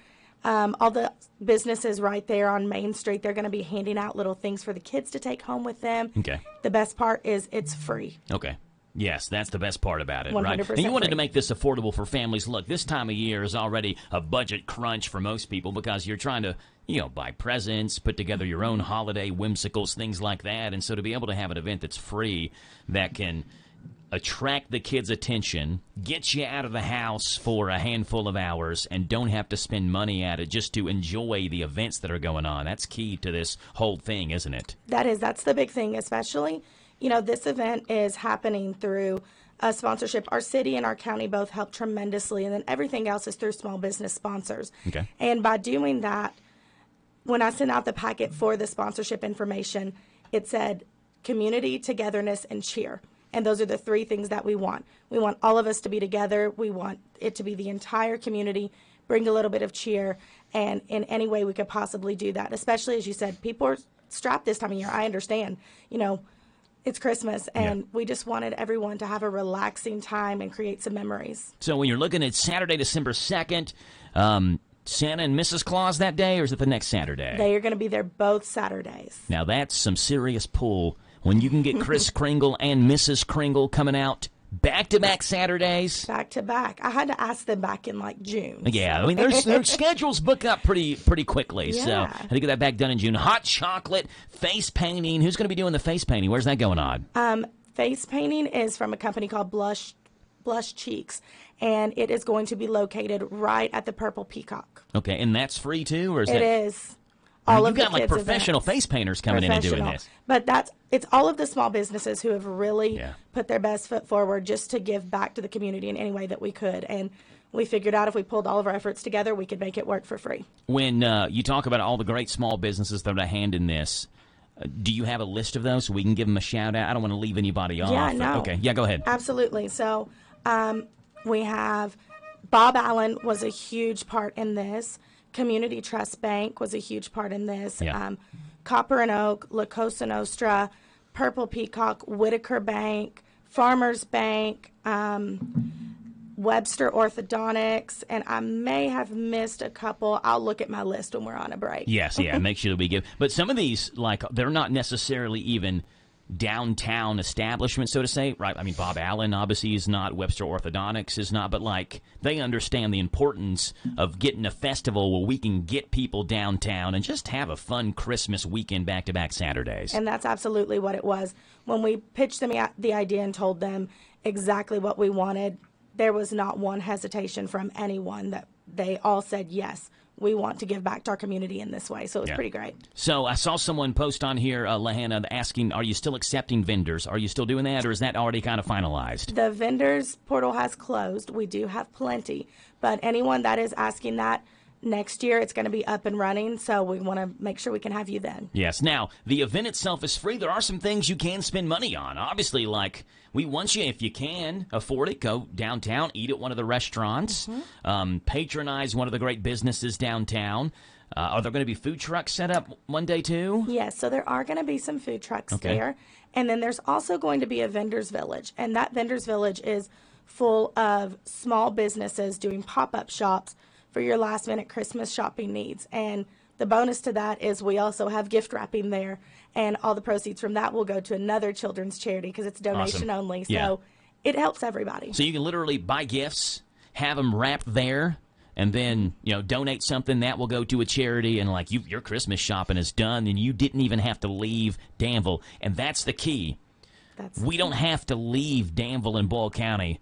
All the businesses right there on Main Street, they're going to be handing out little things for the kids to take home with them. Okay. The best part is it's free. Okay. Yes, that's the best part about it, 100% right? And you wanted free. to make this affordable for families. Look, this time of year is already a budget crunch for most people because you're trying to, buy presents, put together your own holiday whimsicals, things like that. And so to be able to have an event that's free that can attract the kids' attention, get you out of the house for a handful of hours, and don't have to spend money at it just to enjoy the events that are going on. That's key to this whole thing, isn't it? That's the big thing, especially, this event is happening through a sponsorship. Our city and our county both help tremendously, and then everything else is through small business sponsors. Okay. And by doing that, when I sent out the packet for the sponsorship information, it said community, togetherness, and cheer. And those are the 3 things that we want. We want all of us to be together. We want it to be the entire community bring a little bit of cheer, and in any way we could possibly do that, especially, as you said, people are strapped this time of year. I understand, it's Christmas, and we just wanted everyone to have a relaxing time and create some memories. So when you're looking at Saturday, December 2nd, Santa and Mrs. Claus that day, or is it the next Saturday? They are going to be there both Saturdays. Now that's some serious pull when you can get Kris Kringle and Mrs. Kringle coming out back-to-back Saturdays. Back-to-back. I had to ask them back in, June. Yeah, I mean, their schedules book up pretty quickly, Yeah. so I had to get that back done in June. Hot chocolate, face painting. Who's going to be doing the face painting? Where's that going on? Face painting is from a company called Blush Cheeks, and it is going to be located right at the Purple Peacock. Okay, and that's free, too? Or is It that... is. All of You've the got, kids' professional events. face painters coming in and doing this. But it's all of the small businesses who have really put their best foot forward just to give back to the community in any way that we could. And we figured out if we pulled all of our efforts together, we could make it work for free. When you talk about all the great small businesses that are a hand in this, do you have a list of those so we can give them a shout out? I don't want to leave anybody off. Yeah, no. Okay, yeah, go ahead. Absolutely. So we have Bob Allen was a huge part in this. Community Trust Bank was a huge part in this. Yeah. Copper and Oak, La Cosa Nostra, Purple Peacock, Whitaker Bank, Farmers Bank, Webster Orthodontics, and I may have missed a couple. I'll look at my list when we're on a break. Yes, yeah, make sure that we give. But some of these, they're not necessarily even downtown establishment, so to say, right? I mean, Bob Allen obviously is not, Webster Orthodontics is not, but they understand the importance of getting a festival where we can get people downtown and just have a fun Christmas weekend back-to-back Saturdays. And that's absolutely what it was. When we pitched them the idea and told them exactly what we wanted, there was not one hesitation from anyone. That they all said, yes, we want to give back to our community in this way. So it was pretty great. So I saw someone post on here, Lahana, asking, are you still accepting vendors? Are you still doing that, or is that already kind of finalized? The vendors portal has closed. We do have plenty. But anyone that is asking that, next year it's going to be up and running. So we want to make sure we can have you then. Yes. Now, the event itself is free. There are some things you can spend money on. Obviously, we want you, if you can afford it, go downtown, eat at one of the restaurants, patronize one of the great businesses downtown. Are there going to be food trucks set up one day, too? Yes, so there are going to be some food trucks there. And then there's also going to be a vendor's village. And that vendor's village is full of small businesses doing pop-up shops for your last-minute Christmas shopping needs. And the bonus to that is we also have gift wrapping there, and all the proceeds from that will go to another children's charity because it's donation only. So it helps everybody. So you can literally buy gifts, have them wrapped there, and then donate something that will go to a charity. And your Christmas shopping is done, and you didn't even have to leave Danville. And that's the key. We don't have to leave Danville and Boyle County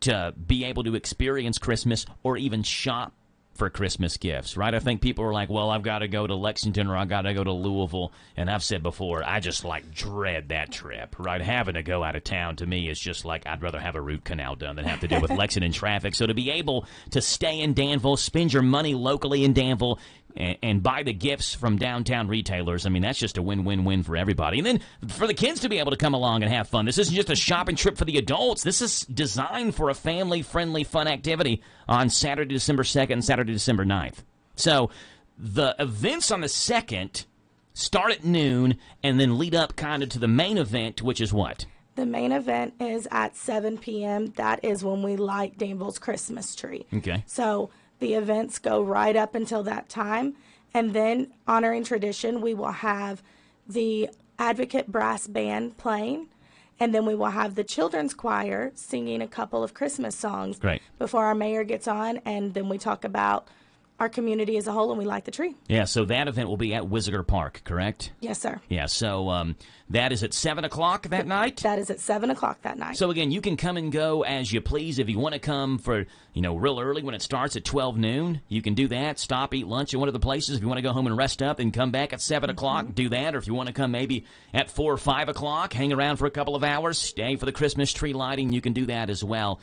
to be able to experience Christmas or even shop for Christmas gifts, right? I think people are like, well, I've got to go to Lexington or I've got to go to Louisville. And I've said before, I just dread that trip, right? Having to go out of town to me is just I'd rather have a root canal done than have to deal with Lexington traffic. So to be able to stay in Danville, spend your money locally in Danville, and buy the gifts from downtown retailers, I mean, that's just a win-win-win for everybody. And then for the kids to be able to come along and have fun. This isn't just a shopping trip for the adults. This is designed for a family-friendly, fun activity on Saturday, December 2nd and Saturday, December 9th. So the events on the 2nd start at noon and then lead up kind of to the main event, which is what? The main event is at 7 p.m. That is when we light Danville's Christmas tree. Okay. So the events go right up until that time. And then, honoring tradition, we will have the Advocate Brass Band playing. And then we will have the children's choir singing a couple of Christmas songs before our mayor gets on. And then we talk about our community as a whole, and we light the tree. Yeah, so that event will be at Whitaker Park, correct? Yes, sir. Yeah, so that is at 7 o'clock that night? That is at 7 o'clock that night. So, again, you can come and go as you please. If you want to come for, real early when it starts at 12 noon, you can do that. Stop, eat lunch at one of the places. If you want to go home and rest up and come back at 7 o'clock, do that. Or if you want to come maybe at 4 or 5 o'clock, hang around for a couple of hours, stay for the Christmas tree lighting, you can do that as well.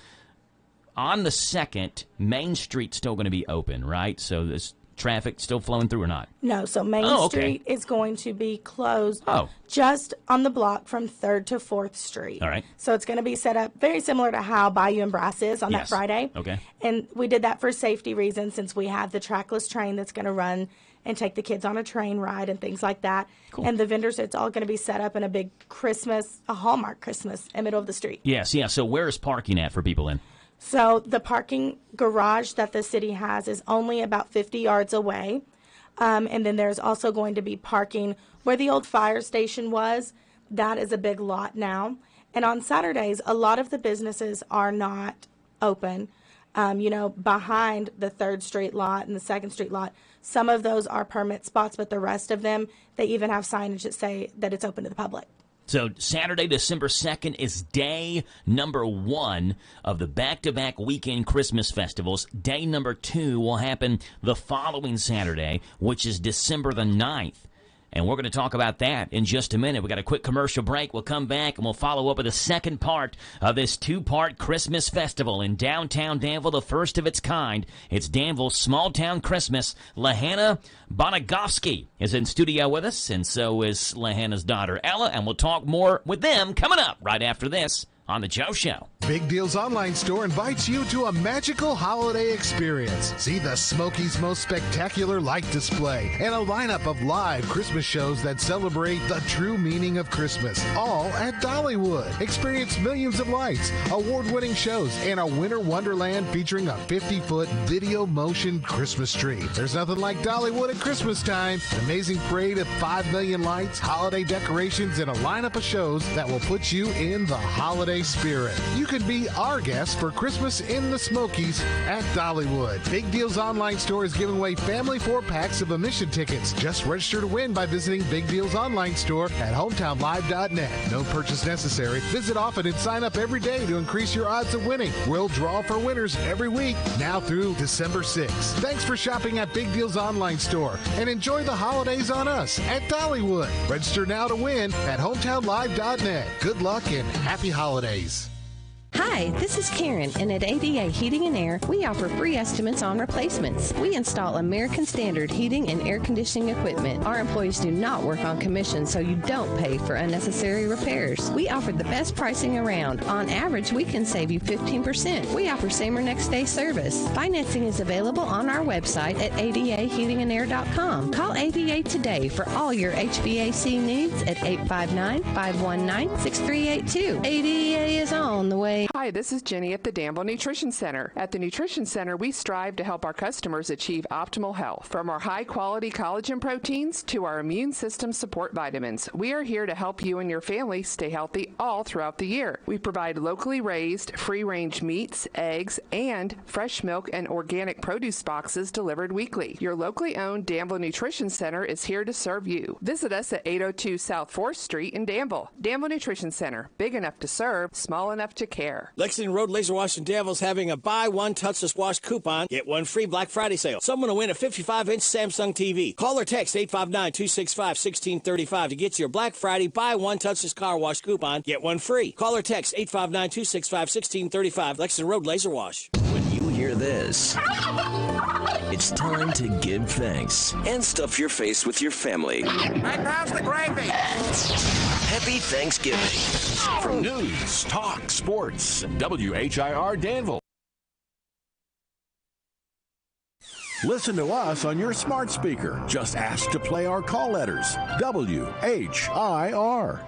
On the 2nd, Main Street's still going to be open, right? So traffic still flowing through or not? No, so Main Street is going to be closed just on the block from 3rd to 4th Street. All right. So it's going to be set up very similar to how Bayou and Brass is on that Friday. Okay. And we did that for safety reasons since we have the trackless train that's going to run and take the kids on a train ride and things like that. Cool. And the vendors, it's all going to be set up in a big Christmas, a Hallmark Christmas in the middle of the street. Yes, yeah. So where is parking at for people in? So the parking garage that the city has is only about 50 yards away. And then there's also going to be parking where the old fire station was. That is a big lot now. And on Saturdays, a lot of the businesses are not open. Behind the 3rd Street lot and the 2nd Street lot, some of those are permit spots, but the rest of them, they even have signage that say that it's open to the public. So Saturday, December 2nd is day number 1 of the back-to-back weekend Christmas festivals. Day number 2 will happen the following Saturday, which is December the 9th. And we're going to talk about that in just a minute. We got a quick commercial break. We'll come back and we'll follow up with the second part of this 2-part Christmas festival in downtown Danville, the first of its kind. It's Danville's Small Town Christmas. Lahanna Bonagowski is in studio with us, and so is Lahanna's daughter Ella, and we'll talk more with them coming up right after this on The Joe Show. Big Deals Online Store invites you to a magical holiday experience. See the Smokies' most spectacular light display and a lineup of live Christmas shows that celebrate the true meaning of Christmas, all at Dollywood. Experience millions of lights, award-winning shows, and a winter wonderland featuring a 50-foot video motion Christmas tree. There's nothing like Dollywood at Christmas time. An amazing parade of 5 million lights, holiday decorations, and a lineup of shows that will put you in the holiday spirit. You could be our guest for Christmas in the Smokies at Dollywood. Big Deals Online Store is giving away family 4-packs of admission tickets. Just register to win by visiting Big Deals Online Store at hometownlive.net. No purchase necessary. Visit often and sign up every day to increase your odds of winning. We'll draw for winners every week, now through December 6th. Thanks for shopping at Big Deals Online Store and enjoy the holidays on us at Dollywood. Register now to win at hometownlive.net. Good luck and happy holidays. Hi, this is Karen, and at ADA Heating and Air, we offer free estimates on replacements. We install American Standard heating and air conditioning equipment. Our employees do not work on commission, so you don't pay for unnecessary repairs. We offer the best pricing around. On average, we can save you 15%. We offer same or next day service. Financing is available on our website at adaheatingandair.com. Call ADA today for all your HVAC needs at 859-519-6382. ADA is on the way. Hi, this is Jenny at the Danville Nutrition Center. At the Nutrition Center, we strive to help our customers achieve optimal health. From our high-quality collagen proteins to our immune system support vitamins, we are here to help you and your family stay healthy all throughout the year. We provide locally raised, free-range meats, eggs, and fresh milk and organic produce boxes delivered weekly. Your locally owned Danville Nutrition Center is here to serve you. Visit us at 802 South 4th Street in Danville. Danville Nutrition Center, big enough to serve, small enough to care. Lexington Road Laser Wash in Danville is having a buy one touchless wash coupon, get one free Black Friday sale. Someone will win a 55-inch Samsung TV. Call or text 859-265-1635 to get your Black Friday buy one touchless car wash coupon, get one free. Call or text 859-265-1635. Lexington Road Laser Wash. When you hear this, it's time to give thanks and stuff your face with your family. Hey, how's the gravy? Happy Thanksgiving. From news, talk, sports, WHIR Danville. Listen to us on your smart speaker. Just ask to play our call letters. WHIR.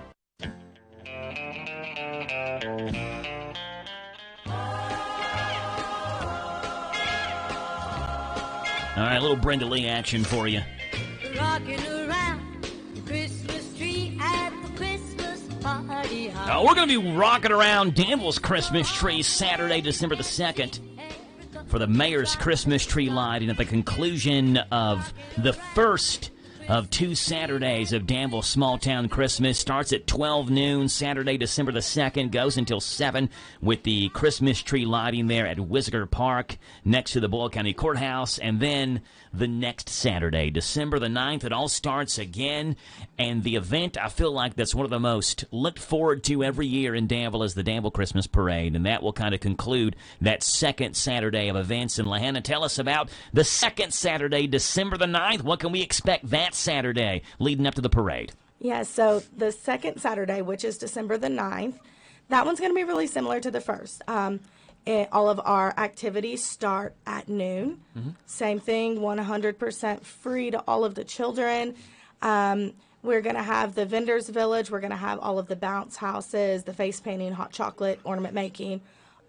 All right, a little Brenda Lee action for you. Rocking around the Christmas tree at the Christmas party. We're going to be rocking around Danville's Christmas tree Saturday, December the 2nd for the mayor's Christmas tree lighting at the conclusion of the first of 2 Saturdays of Danville Small Town Christmas. Starts at 12 noon, Saturday, December the 2nd, goes until 7 with the Christmas tree lighting there at Whisker Park next to the Boyle County Courthouse. And then the next Saturday, December the 9th, it all starts again. And the event, I feel like that's one of the most looked forward to every year in Danville is the Danville Christmas Parade. And that will kind of conclude that second Saturday of events. And Lahanna, tell us about the second Saturday, December the 9th. What can we expect that Saturday leading up to the parade? Yeah, so the second Saturday, which is December the 9th, that one's going to be really similar to the first. All of our activities start at noon. Same thing, 100% free to all of the children. We're going to have the vendors village. We're going to have all of the bounce houses, the face painting, hot chocolate, ornament making,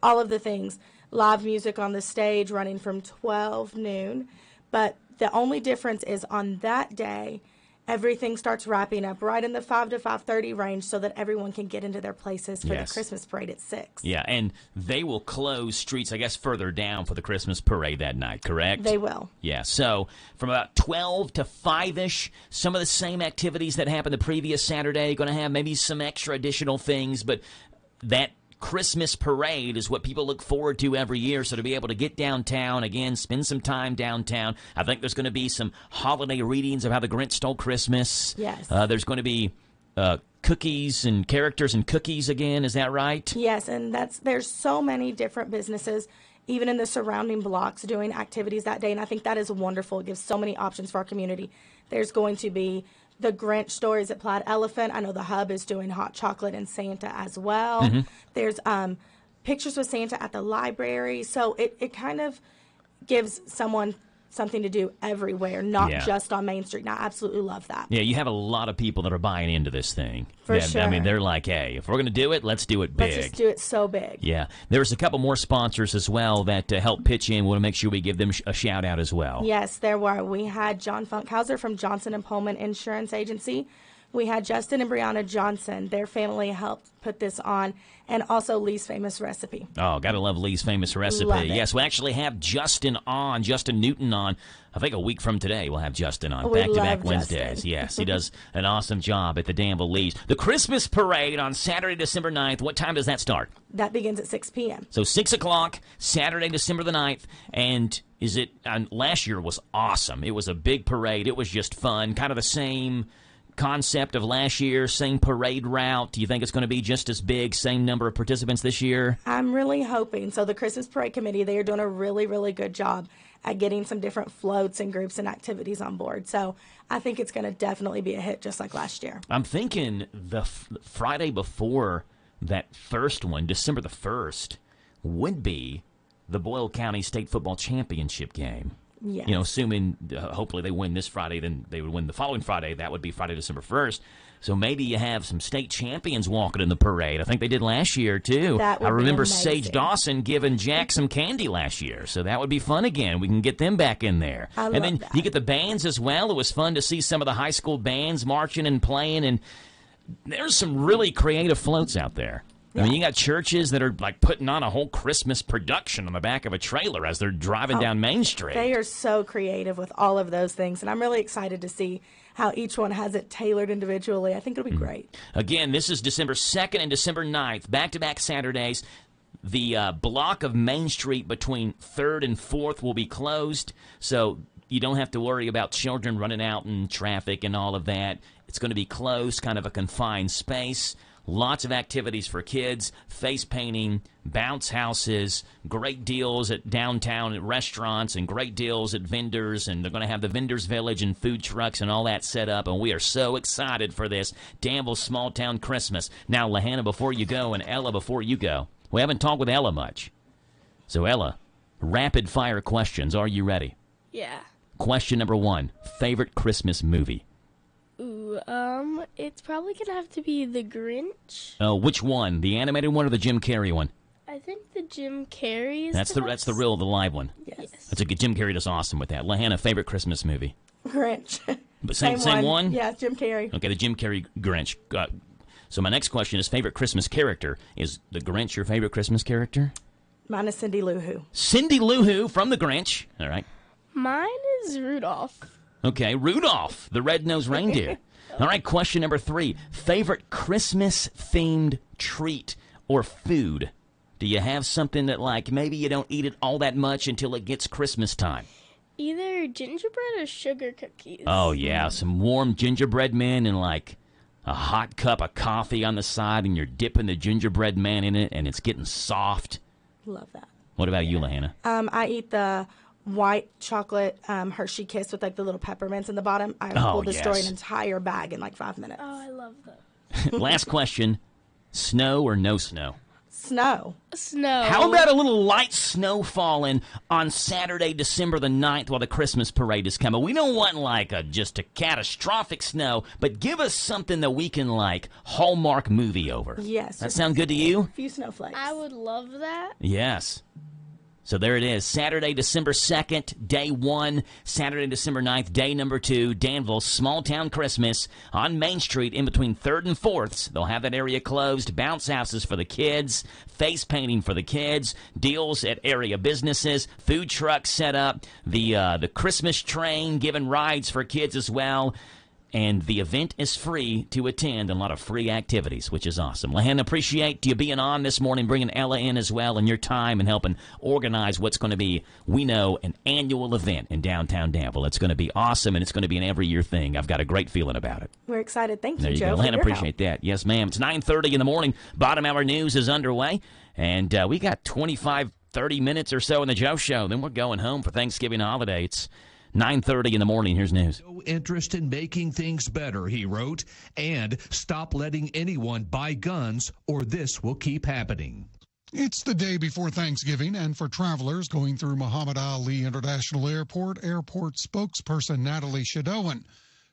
all of the things. Live music on the stage running from 12 noon. But the only difference is on that day, everything starts wrapping up right in the 5 to 5:30 range so that everyone can get into their places for the Christmas parade at 6. Yeah, and they will close streets, I guess, further down for the Christmas parade that night, correct? They will. Yeah, so from about 12 to 5-ish, some of the same activities that happened the previous Saturday, going to have maybe some extra additional things, but that Christmas parade is what people look forward to every year. So to be able to get downtown, again, spend some time downtown. I think there's going to be some holiday readings of How the Grinch Stole Christmas. Yes. There's going to be cookies and characters and cookies again. Is that right? Yes, and there's so many different businesses, even in the surrounding blocks, doing activities that day. And I think that is wonderful. It gives so many options for our community. There's going to be the Grinch stories at Plaid Elephant. I know the Hub is doing hot chocolate and Santa as well. There's pictures with Santa at the library. So it kind of gives someone something to do everywhere, not just on Main Street. And I absolutely love that. Yeah, you have a lot of people that are buying into this thing. For sure. I mean, they're like, hey, if we're going to do it, let's do it big. Let's just do it so big. Yeah. There's a couple more sponsors as well that help pitch in. We want to make sure we give them a shout-out as well. Yes, there were. We had John Funkhauser from Johnson & Pullman Insurance Agency. We had Justin and Brianna Johnson. Their family helped put this on. And also Lee's Famous Recipe. Oh, got to love Lee's Famous Recipe. Love it. Yes, we actually have Justin Newton on. I think a week from today we'll have Justin on. We Back-to-back love Wednesdays. Justin. Yes, he does an awesome job at the Danville Lee's. The Christmas Parade on Saturday, December 9th. What time does that start? That begins at 6 p.m. So 6 o'clock, Saturday, December the 9th. And is it last year was awesome. It was a big parade. It was just fun. Kind of the same concept of last year, same parade route. Do you think it's going to be just as big, same number of participants this year? I'm really hoping. So the Christmas Parade Committee, they are doing a really, really good job at getting some different floats and groups and activities on board. So I think it's going to definitely be a hit just like last year. I'm thinking the Friday before that first one, December the 1st, would be the Boyle County State Football Championship game. Yes. You know, assuming hopefully they win this Friday, then they would win the following Friday. That would be Friday, December 1st. So maybe you have some state champions walking in the parade. I think they did last year, too. That would I remember be Sage Dawson giving Jack some candy last year. So that would be fun again. We can get them back in there. I and love then that. you get the bands as well. It was fun to see some of the high school bands marching and playing. And there's some really creative floats out there. I mean, you got churches that are like putting on a whole Christmas production on the back of a trailer as they're driving down Main Street. They are so creative with all of those things, and I'm really excited to see how each one has it tailored individually. I think it'll be great. Again, this is December 2nd and December 9th, back-to-back Saturdays. The block of Main Street between 3rd and 4th will be closed, so you don't have to worry about children running out in traffic and all of that. It's going to be closed, kind of a confined space. Lots of activities for kids, face painting, bounce houses, great deals at downtown at restaurants, and great deals at vendors. And they're going to have the vendors village and food trucks and all that set up. And we are so excited for this Danville Small Town Christmas. Now, Lahanna, before you go, and Ella, before you go, we haven't talked with Ella much. So, Ella, rapid fire questions. Are you ready? Yeah. Question number 1, favorite Christmas movie? Ooh, it's probably gonna have to be The Grinch. Oh, which one? The animated one or the Jim Carrey one? I think the Jim Carrey is That's the live one. Yes. That's a good. Jim Carrey does awesome with that. Lahanna, favorite Christmas movie? Grinch. But same one? Yeah, Jim Carrey. Okay, the Jim Carrey Grinch. So my next question is favorite Christmas character. Is the Grinch your favorite Christmas character? Mine is Cindy Lou Who. Cindy Lou Who from the Grinch. All right. Mine is Rudolph. Okay, Rudolph, the red-nosed reindeer. All right, question number 3. Favorite Christmas-themed treat or food? Do you have something that, like, maybe you don't eat it all that much until it gets Christmas time? Either gingerbread or sugar cookies. Oh, yeah, some warm gingerbread men and, like, a hot cup of coffee on the side, and you're dipping the gingerbread man in it, and it's getting soft. Love that. What about you, Lahanna? I eat the white chocolate Hershey Kiss with like the little peppermints in the bottom. I will destroy an entire bag in like 5 minutes. Oh, I love those. Last question. Snow or no snow? Snow. Snow. How about a little light snow falling on Saturday, December the 9th while the Christmas parade is coming? We don't want like just a catastrophic snow, but give us something that we can like Hallmark movie over. Yes. That sound good to you? A few snowflakes. I would love that. Yes. So there it is. Saturday, December 2nd, day 1. Saturday, December 9th, day number 2. Danville, small town Christmas on Main Street in between 3rd and 4th. They'll have that area closed. Bounce houses for the kids. Face painting for the kids. Deals at area businesses. Food trucks set up. The Christmas train giving rides for kids as well. And the event is free to attend, and a lot of free activities, which is awesome. Lahanna, appreciate you being on this morning, bringing Ella in as well, and your time and helping organize what's going to be, we know, an annual event in downtown Danville. It's going to be awesome, and it's going to be an every-year thing. I've got a great feeling about it. We're excited. Thank you, there you Joe. Go. Lahanna, appreciate that. Yes, ma'am. It's 9:30 in the morning. Bottom hour news is underway, and we got 25, 30 minutes or so in the Joe Show. Then we're going home for Thanksgiving holiday. It's 9:30 in the morning. Here's news. No interest in making things better, he wrote, and stop letting anyone buy guns or this will keep happening. It's the day before Thanksgiving, and for travelers going through Muhammad Ali International Airport spokesperson Natalie Shadowan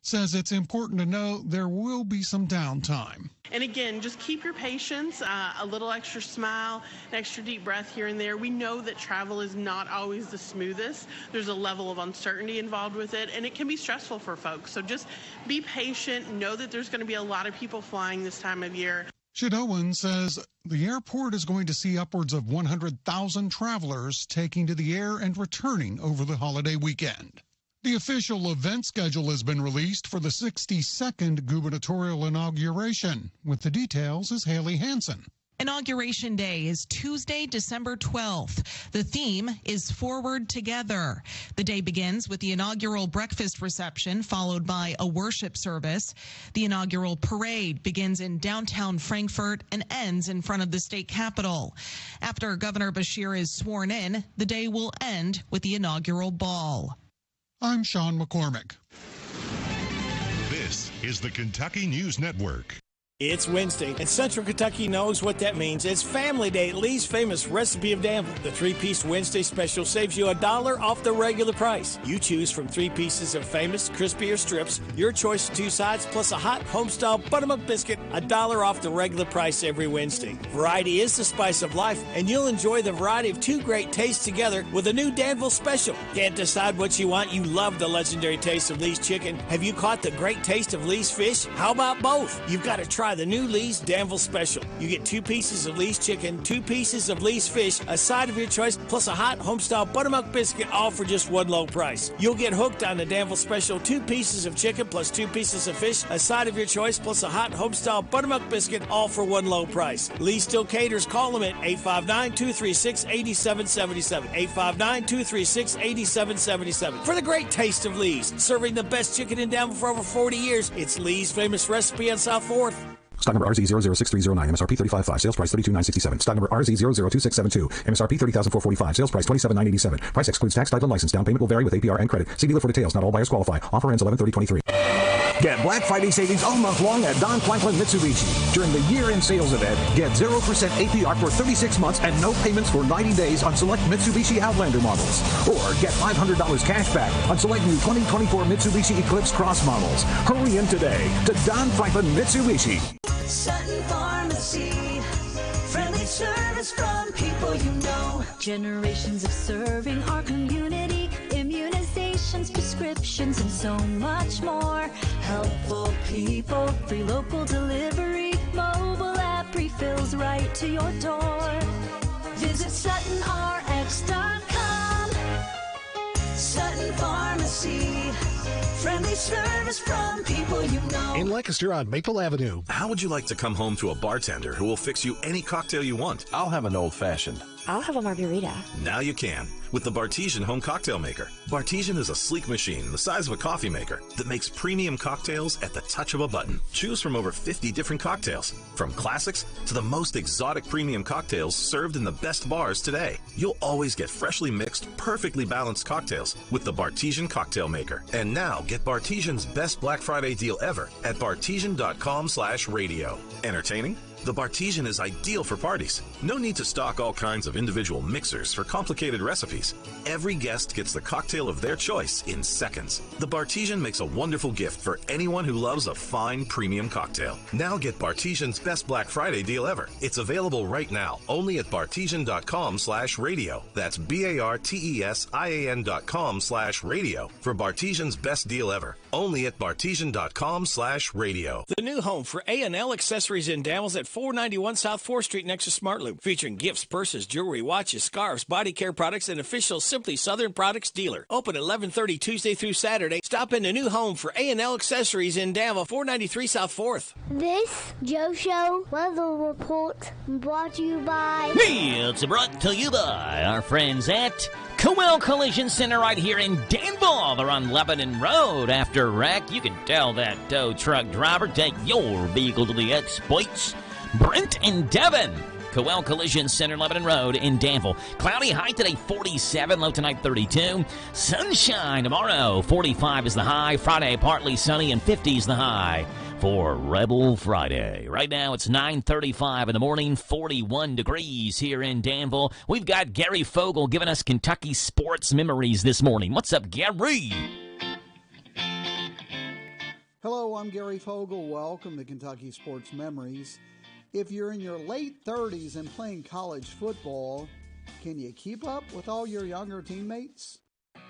says it's important to know there will be some downtime. And again, just keep your patience, a little extra smile, an extra deep breath here and there. We know that travel is not always the smoothest. There's a level of uncertainty involved with it, and it can be stressful for folks. So just be patient. Know that there's going to be a lot of people flying this time of year. Shadowan says the airport is going to see upwards of 100,000 travelers taking to the air and returning over the holiday weekend. The official event schedule has been released for the 62nd gubernatorial inauguration. With the details is Haley Hansen. Inauguration Day is Tuesday, December 12th. The theme is Forward Together. The day begins with the inaugural breakfast reception, followed by a worship service. The inaugural parade begins in downtown Frankfort and ends in front of the state capitol. After Governor Beshear is sworn in, the day will end with the inaugural ball. I'm Sean McCormick. This is the Kentucky News Network. It's Wednesday, and Central Kentucky knows what that means. It's Family Day at Lee's Famous Recipe of Danville. The 3-piece Wednesday special saves you $1 off the regular price. You choose from 3 pieces of famous, crispy, or strips, your choice of 2 sides, plus a hot, home-style buttermilk biscuit, $1 off the regular price every Wednesday. Variety is the spice of life, and you'll enjoy the variety of 2 great tastes together with a new Danville special. Can't decide what you want? You love the legendary taste of Lee's chicken. Have you caught the great taste of Lee's fish? How about both? You've got to try the new Lee's Danville Special. You get 2 pieces of Lee's chicken, 2 pieces of Lee's fish, a side of your choice, plus a hot homestyle buttermilk biscuit, all for just one low price. You'll get hooked on the Danville Special, 2 pieces of chicken plus 2 pieces of fish, a side of your choice, plus a hot homestyle buttermilk biscuit, all for one low price. Lee still caters. Call them at 859-236-8777. 859-236-8777. For the great taste of Lee's, serving the best chicken in Danville for over 40 years, it's Lee's Famous Recipe on South 4th. Stock number RZ006309, MSRP 35.5, sales price 32,967. Stock number RZ002672, MSRP 30,445, sales price 27,987. Price excludes tax, title, and license. Down payment will vary with APR and credit. See dealer for details. Not all buyers qualify. Offer ends 11/30/23. Get Black Friday savings all month long at Don Franklin Mitsubishi. During the year-end sales event, get 0% APR for 36 months and no payments for 90 days on select Mitsubishi Outlander models. Or get $500 cash back on select new 2024 Mitsubishi Eclipse Cross models. Hurry in today to Don Franklin Mitsubishi. Sutton Pharmacy, friendly service from people you know. Generations of serving our community, immunizations, prescriptions, and so much more. Helpful people, free local delivery, mobile app refills right to your door. Visit SuttonRx.com. Sutton Pharmacy, Friendly service from people you know. In Lancaster on Maple Avenue. How would you like to come home to a bartender who will fix you any cocktail you want? I'll have an old-fashioned. I'll have a margarita. Now you can with the Bartesian Home Cocktail Maker. Bartesian is a sleek machine the size of a coffee maker that makes premium cocktails at the touch of a button. Choose from over 50 different cocktails, from classics to the most exotic premium cocktails served in the best bars today. You'll always get freshly mixed, perfectly balanced cocktails with the Bartesian Cocktail Maker. And now get Bartesian's best Black Friday deal ever at bartesian.com/radio. Entertaining? The Bartesian is ideal for parties. No need to stock all kinds of individual mixers for complicated recipes. Every guest gets the cocktail of their choice in seconds. The Bartesian makes a wonderful gift for anyone who loves a fine premium cocktail. Now get Bartesian's best Black Friday deal ever. It's available right now only at bartesian.com/radio. That's BARTESIAN.com/radio for Bartesian's best deal ever. Only at bartesian.com/radio. The new home for A&L Accessories in Danville's at 491 South 4th Street next to Smart Loop, featuring gifts, purses, jewelry, watches, scarves, body care products, and official Simply Southern Products dealer. Open 11:30 Tuesday through Saturday. Stop in the new home for A&L Accessories in Danville, 493 South 4th. This Joe Show weather report brought to you by... It's brought to you by our friends at Cowell Collision Center right here in Danville. They're on Lebanon Road. After wreck, you can tell that tow truck driver, take your vehicle to the experts. Brent and Devin. Cowell Collision Center, Lebanon Road in Danville. Cloudy high today, 47. Low tonight, 32. Sunshine tomorrow, 45 is the high. Friday, partly sunny, and 50 is the high for Rebel Friday. Right now, it's 9:35 in the morning, 41 degrees here in Danville. We've got Gary Fogle giving us Kentucky sports memories this morning. What's up, Gary? Hello, I'm Gary Fogle. Welcome to Kentucky Sports Memories. If you're in your late 30s and playing college football, can you keep up with all your younger teammates?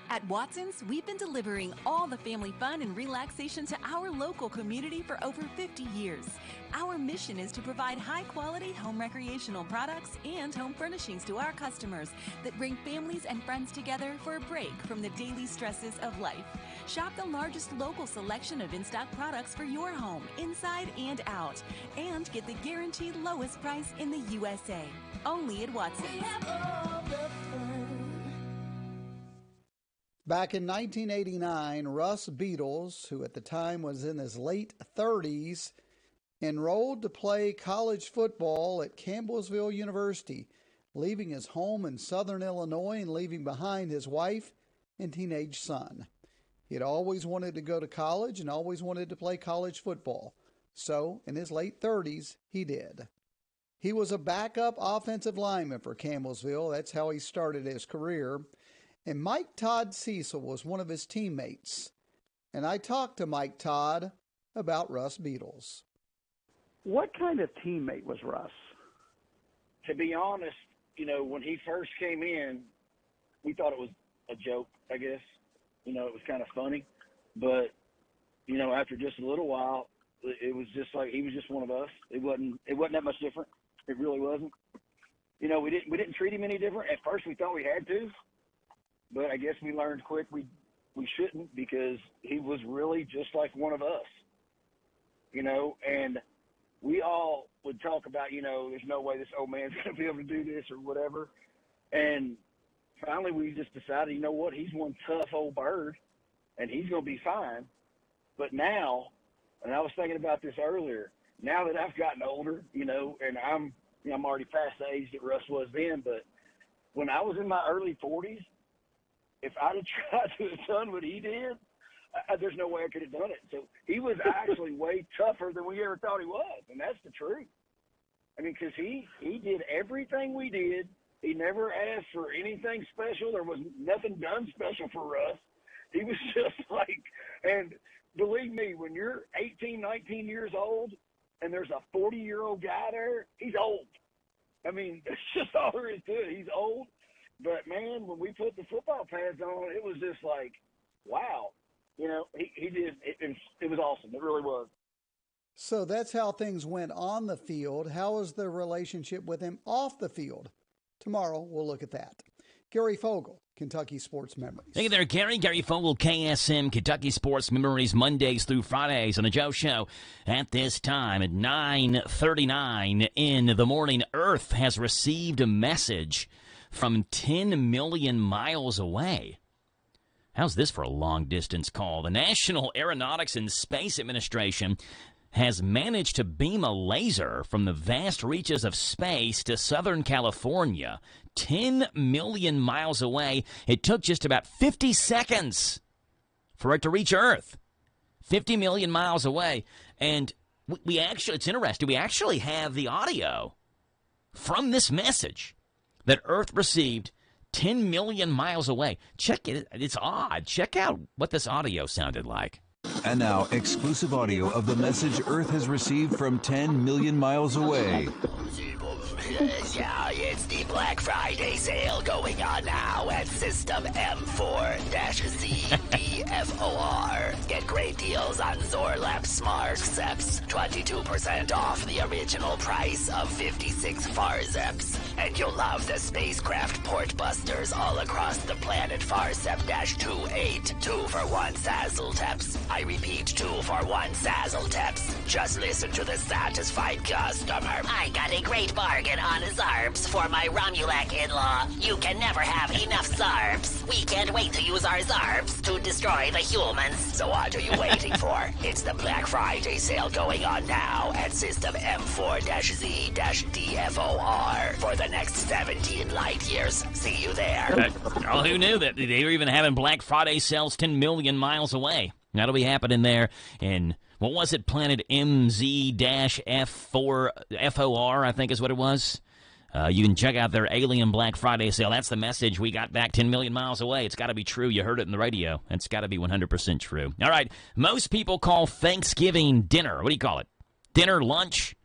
At Watson's, we've been delivering all the family fun and relaxation to our local community for over 50 years. Our mission is to provide high-quality home recreational products and home furnishings to our customers that bring families and friends together for a break from the daily stresses of life. Shop the largest local selection of in-stock products for your home, inside and out, and get the guaranteed lowest price in the USA. Only at Watson's. Back in 1989, Russ Beatles, who at the time was in his late 30s, enrolled to play college football at Campbellsville University, leaving his home in southern Illinois and leaving behind his wife and teenage son. He had always wanted to go to college and always wanted to play college football. So, in his late 30s, he did. He was a backup offensive lineman for Campbellsville. That's how he started his career. And Mike Todd Cecil was one of his teammates. And I talked to Mike Todd about Russ Beatles. What kind of teammate was Russ? To be honest, when he first came in, we thought it was a joke, I guess. It was kind of funny. But, after just a little while, it was just like he was just one of us. It wasn't that much different. It really wasn't. We didn't treat him any different. At first we thought we had to. But I guess we learned quick we shouldn't, because he was really just like one of us, and we all would talk about, there's no way this old man's going to be able to do this or whatever. And finally we just decided, you know what, he's one tough old bird and he's going to be fine. But now, and I was thinking about this earlier, now that I've gotten older, and I'm already past the age that Russ was then, but when I was in my early 40s, if I'd have tried to have done what he did, there's no way I could have done it. So he was actually way tougher than we ever thought he was, and that's the truth. I mean, because he did everything we did. He never asked for anything special. There was nothing done special for us. He was just like, and believe me, when you're 18, 19 years old and there's a 40-year-old guy there, he's old. I mean, that's just all there is to it. He's old. But, man, when we put the football pads on, it was just like, wow. He did – it was awesome. It really was. So that's how things went on the field. How was the relationship with him off the field? Tomorrow we'll look at that. Gary Fogle, Kentucky Sports Memories. Thank you there, Gary. Gary Fogle, KSM, Kentucky Sports Memories, Mondays through Fridays on the Joe Show. At this time, at 9:39 in the morning, Earth has received a message from 10 million miles away. How's this for a long-distance call? The National Aeronautics and Space Administration has managed to beam a laser from the vast reaches of space to Southern California, 10 million miles away. It took just about 50 seconds for it to reach Earth. 50 million miles away. And we actually, it's interesting, we actually have the audio from this message that Earth received 10 million miles away. Check it. It's odd. Check out what this audio sounded like. And now, exclusive audio of the message Earth has received from 10 million miles away. Yeah, it's the Black Friday sale going on now at System M4-ZDFOR. Get great deals on Zorlap Smart Zeps. 22% off the original price of 56 Farzeps. And you'll love the spacecraft port busters all across the planet Farsep-28. 2-for-1 Sazzleteps. I repeat, 2-for-1 Sazzleteps. Just listen to the satisfied customer. I got a great bargain on Zarbs for my Romulac in-law. You can never have enough Zarbs. We can't wait to use our Zarbs to destroy the humans. So what are you waiting for? It's the Black Friday sale going on now at System M4-Z-DFOR for the next 17 light years. See you there. Oh, who knew that they were even having Black Friday sales 10 million miles away? That'll be happening there in, what was it, Planet MZ-F4FOR, I think is what it was. You can check out their Alien Black Friday sale. That's the message we got back 10 million miles away. It's got to be true. You heard it in the radio. It's got to be 100% true. All right. Most people call Thanksgiving dinner. What do you call it? Dinner, lunch?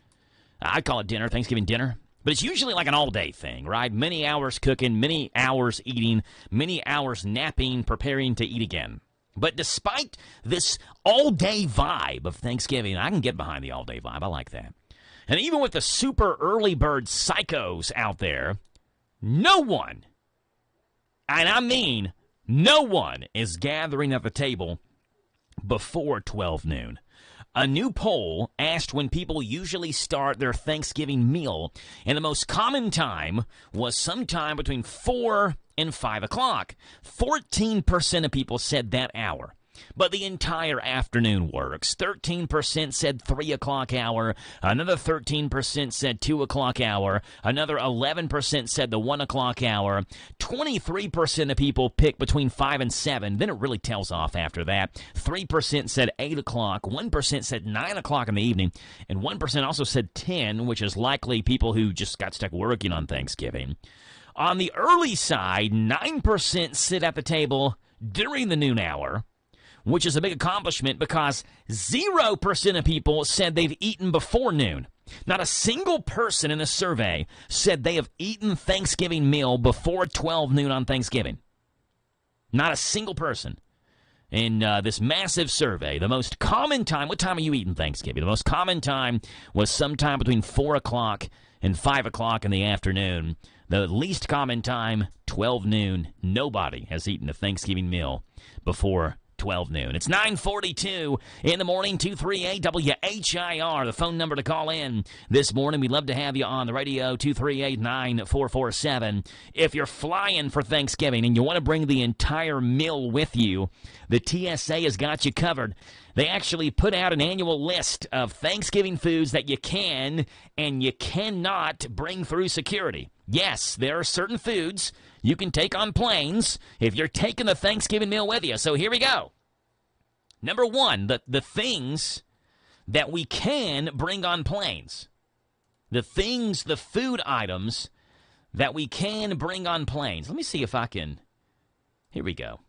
I call it dinner, Thanksgiving dinner. But it's usually like an all-day thing, right? Many hours cooking, many hours eating, many hours napping, preparing to eat again. But despite this all-day vibe of Thanksgiving, I can get behind the all-day vibe. I like that. And even with the super early bird psychos out there, no one, and I mean no one, is gathering at the table before 12 noon. A new poll asked when people usually start their Thanksgiving meal, and the most common time was sometime between 4 and 5 o'clock. 14% of people said that hour. But the entire afternoon works. 13% said 3 o'clock hour. Another 13% said 2 o'clock hour. Another 11% said the 1 o'clock hour. 23% of people picked between 5 and 7. Then it really tails off after that. 3% said 8 o'clock. 1% said 9 o'clock in the evening. And 1% also said 10, which is likely people who just got stuck working on Thanksgiving. On the early side, 9% sit at the table during the noon hour, which is a big accomplishment because 0% of people said they've eaten before noon. Not a single person in the survey said they have eaten Thanksgiving meal before 12 noon on Thanksgiving. Not a single person. In this massive survey, the most common time, what time are you eating Thanksgiving? The most common time was sometime between 4 o'clock and 5 o'clock in the afternoon. The least common time, 12 noon. Nobody has eaten a Thanksgiving meal before 12 noon. It's 9:42 in the morning, 238 WHIR, the phone number to call in this morning. We'd love to have you on the radio, 238-9447. If you're flying for Thanksgiving and you want to bring the entire meal with you, the TSA has got you covered. They actually put out an annual list of Thanksgiving foods that you can and you cannot bring through security. Yes, there are certain foods you can take on planes if you're taking the Thanksgiving meal with you. So here we go. Number one, the things that we can bring on planes. The food items that we can bring on planes. Let me see if I can. Here we go.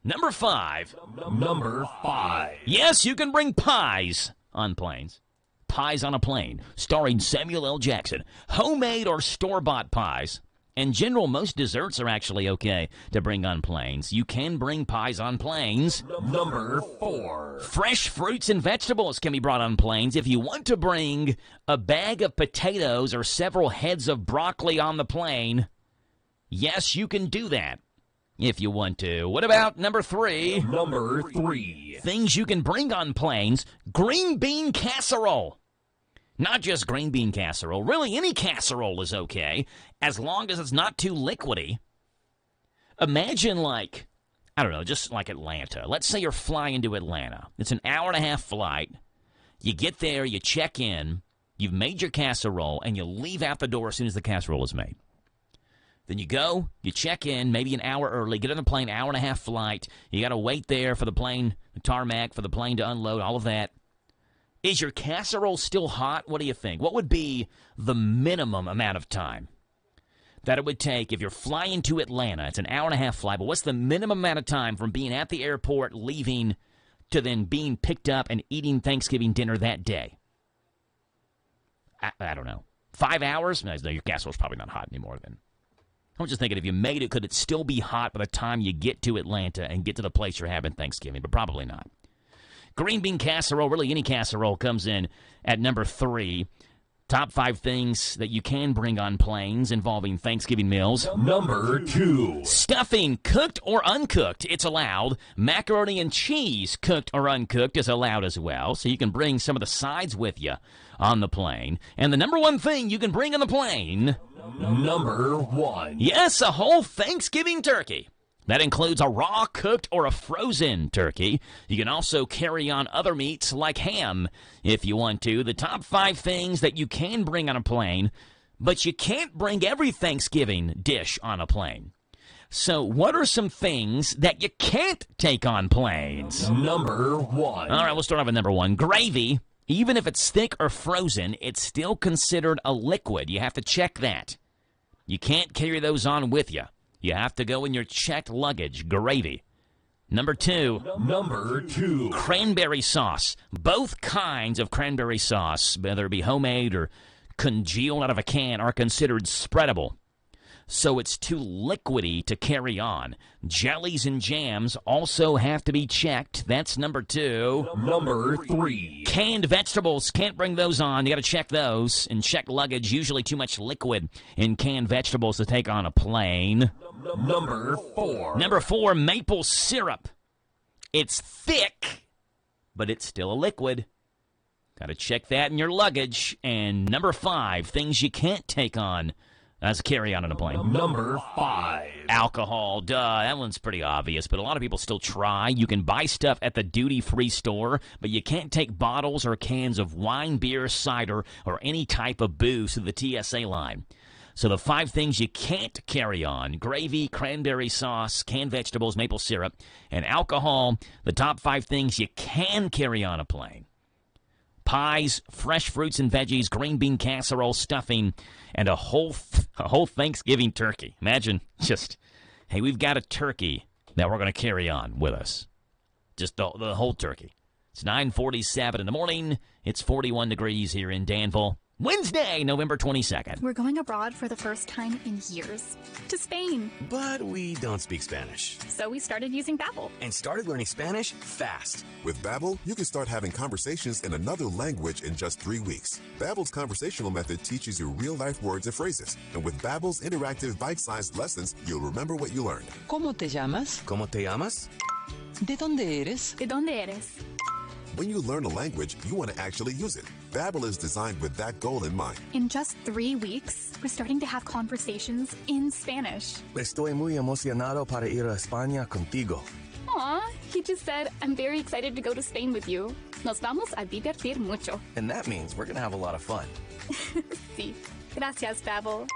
Number 5. Number 5. Yes, you can bring pies on planes. Pies on a Plane, starring Samuel L. Jackson. Homemade or store-bought pies. In general, most desserts are actually okay to bring on planes. You can bring pies on planes. Number 4. Fresh fruits and vegetables can be brought on planes. If you want to bring a bag of potatoes or several heads of broccoli on the plane, yes, you can do that. if you want to. What about number 3? Number 3. Things you can bring on planes. Green bean casserole. Not just green bean casserole. Really, any casserole is okay, as long as it's not too liquidy. Imagine like, I don't know, just like Atlanta. Let's say you're flying to Atlanta. It's an hour-and-a-half flight. You get there, you check in, you've made your casserole, and you leave out the door as soon as the casserole is made. Then you go, you check in, maybe an hour early, get on the plane, hour-and-a-half flight. You got to wait there for the plane, the tarmac, for the plane to unload, all of that. Is your casserole still hot? What do you think? What would be the minimum amount of time that it would take if you're flying to Atlanta? It's an hour-and-a-half flight, but what's the minimum amount of time from being at the airport, leaving, to then being picked up and eating Thanksgiving dinner that day? I don't know. 5 hours? No, your casserole's probably not hot anymore then. I'm just thinking, if you made it, could it still be hot by the time you get to Atlanta and get to the place you're having Thanksgiving? But probably not. Green bean casserole, really any casserole, comes in at number 3. Top 5 things that you can bring on planes involving Thanksgiving meals. Number 2. Stuffing, cooked or uncooked, it's allowed. Macaroni and cheese, cooked or uncooked, is allowed as well. So you can bring some of the sides with you on the plane. And the number 1 thing you can bring on the plane... Number 1. Yes, a whole Thanksgiving turkey. That includes a raw, cooked, or a frozen turkey. You can also carry on other meats like ham if you want to. The top 5 things that you can bring on a plane, but you can't bring every Thanksgiving dish on a plane. So what are some things that you can't take on planes? Number 1. All right, we'll start off with number 1. Gravy. Even if it's thick or frozen, it's still considered a liquid. You have to check that. You can't carry those on with you. You have to go in your checked luggage. Gravy. Number 2. Number 2. Cranberry sauce. Both kinds of cranberry sauce, whether it be homemade or congealed out of a can, are considered spreadable. So it's too liquidy to carry on. Jellies and jams also have to be checked. That's number 2. Number 3. Canned vegetables, can't bring those on. You got to check those. And check luggage, usually too much liquid in canned vegetables to take on a plane. Number 4. Number 4, maple syrup. It's thick, but it's still a liquid. Got to check that in your luggage. And number 5, things you can't take on as carry-on on a plane. Number 5. Alcohol. Duh, that one's pretty obvious, but a lot of people still try. You can buy stuff at the duty-free store, but you can't take bottles or cans of wine, beer, cider, or any type of booze through the TSA line. So the 5 things you can't carry on: gravy, cranberry sauce, canned vegetables, maple syrup, and alcohol. The top 5 things you can carry on a plane: pies, fresh fruits and veggies, green bean casserole, stuffing, and a whole Thanksgiving turkey. Imagine just, hey, we've got a turkey that we're going to carry on with us. Just the whole turkey. It's 9:47 in the morning. It's 41 degrees here in Danville. Wednesday, November 22nd. We're going abroad for the first time in years. To Spain. But we don't speak Spanish. So we started using Babbel. And started learning Spanish fast. With Babbel, you can start having conversations in another language in just 3 weeks. Babbel's conversational method teaches you real-life words and phrases. And with Babbel's interactive bite-sized lessons, you'll remember what you learned. ¿Cómo te llamas? ¿Cómo te llamas? ¿De dónde eres? ¿De dónde eres? When you learn a language, you want to actually use it. Babbel is designed with that goal in mind. In just 3 weeks, we're starting to have conversations in Spanish. Estoy muy emocionado para ir a España contigo. Aw, he just said, I'm very excited to go to Spain with you. Nos vamos a divertir mucho. And that means we're going to have a lot of fun. Sí. Gracias, Babbel.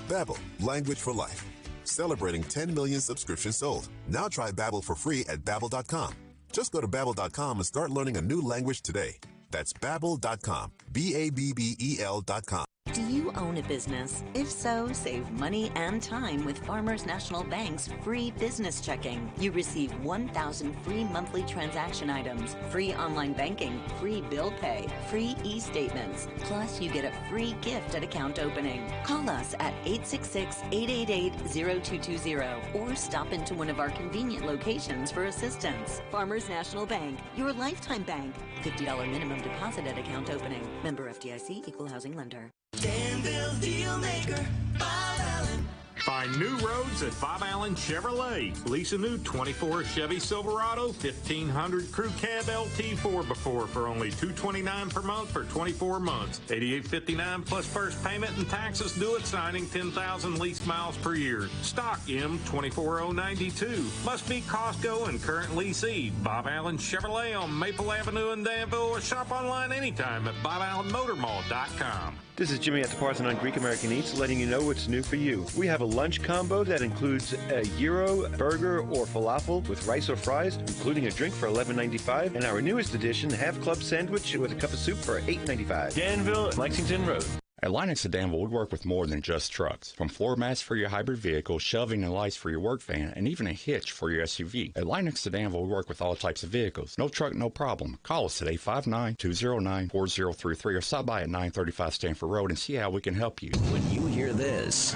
Babbel, language for life. Celebrating 10 million subscriptions sold. Now try Babbel for free at Babbel.com. Just go to Babbel.com and start learning a new language today. That's Babbel.com. Babbel.com. Do you own a business? If so, save money and time with Farmers National Bank's free business checking. You receive 1,000 free monthly transaction items, free online banking, free bill pay, free e-statements. Plus, you get a free gift at account opening. Call us at 866-888-0220 or stop into one of our convenient locations for assistance. Farmers National Bank, your lifetime bank. $50 minimum deposit at account opening. Member FDIC, Equal Housing Lender. Danville Deal Maker, Bob Allen. Find new roads at Bob Allen Chevrolet. Lease a new 24 Chevy Silverado 1500 Crew Cab LT 4x4 for only $229 per month for 24 months. $88.59 plus first payment and taxes due at signing. 10,000 lease miles per year. Stock M24092. Must be Costco and current leasee. Bob Allen Chevrolet on Maple Avenue in Danville, or shop online anytime at BobAllenMotorMall.com. This is Jimmy at the Parthenon Greek American Eats, letting you know what's new for you. We have a lunch combo that includes a gyro, burger, or falafel with rice or fries, including a drink for $11.95, and our newest addition, half club sandwich with a cup of soup for $8.95. Danville, Lexington Road. At Lennox of Danville, we work with more than just trucks. From floor mats for your hybrid vehicle, shelving and lights for your work van, and even a hitch for your SUV. At Lennox of Danville, we work with all types of vehicles. No truck, no problem. Call us today, 59209-4033, or stop by at 935 Stanford Road and see how we can help you. When you hear this,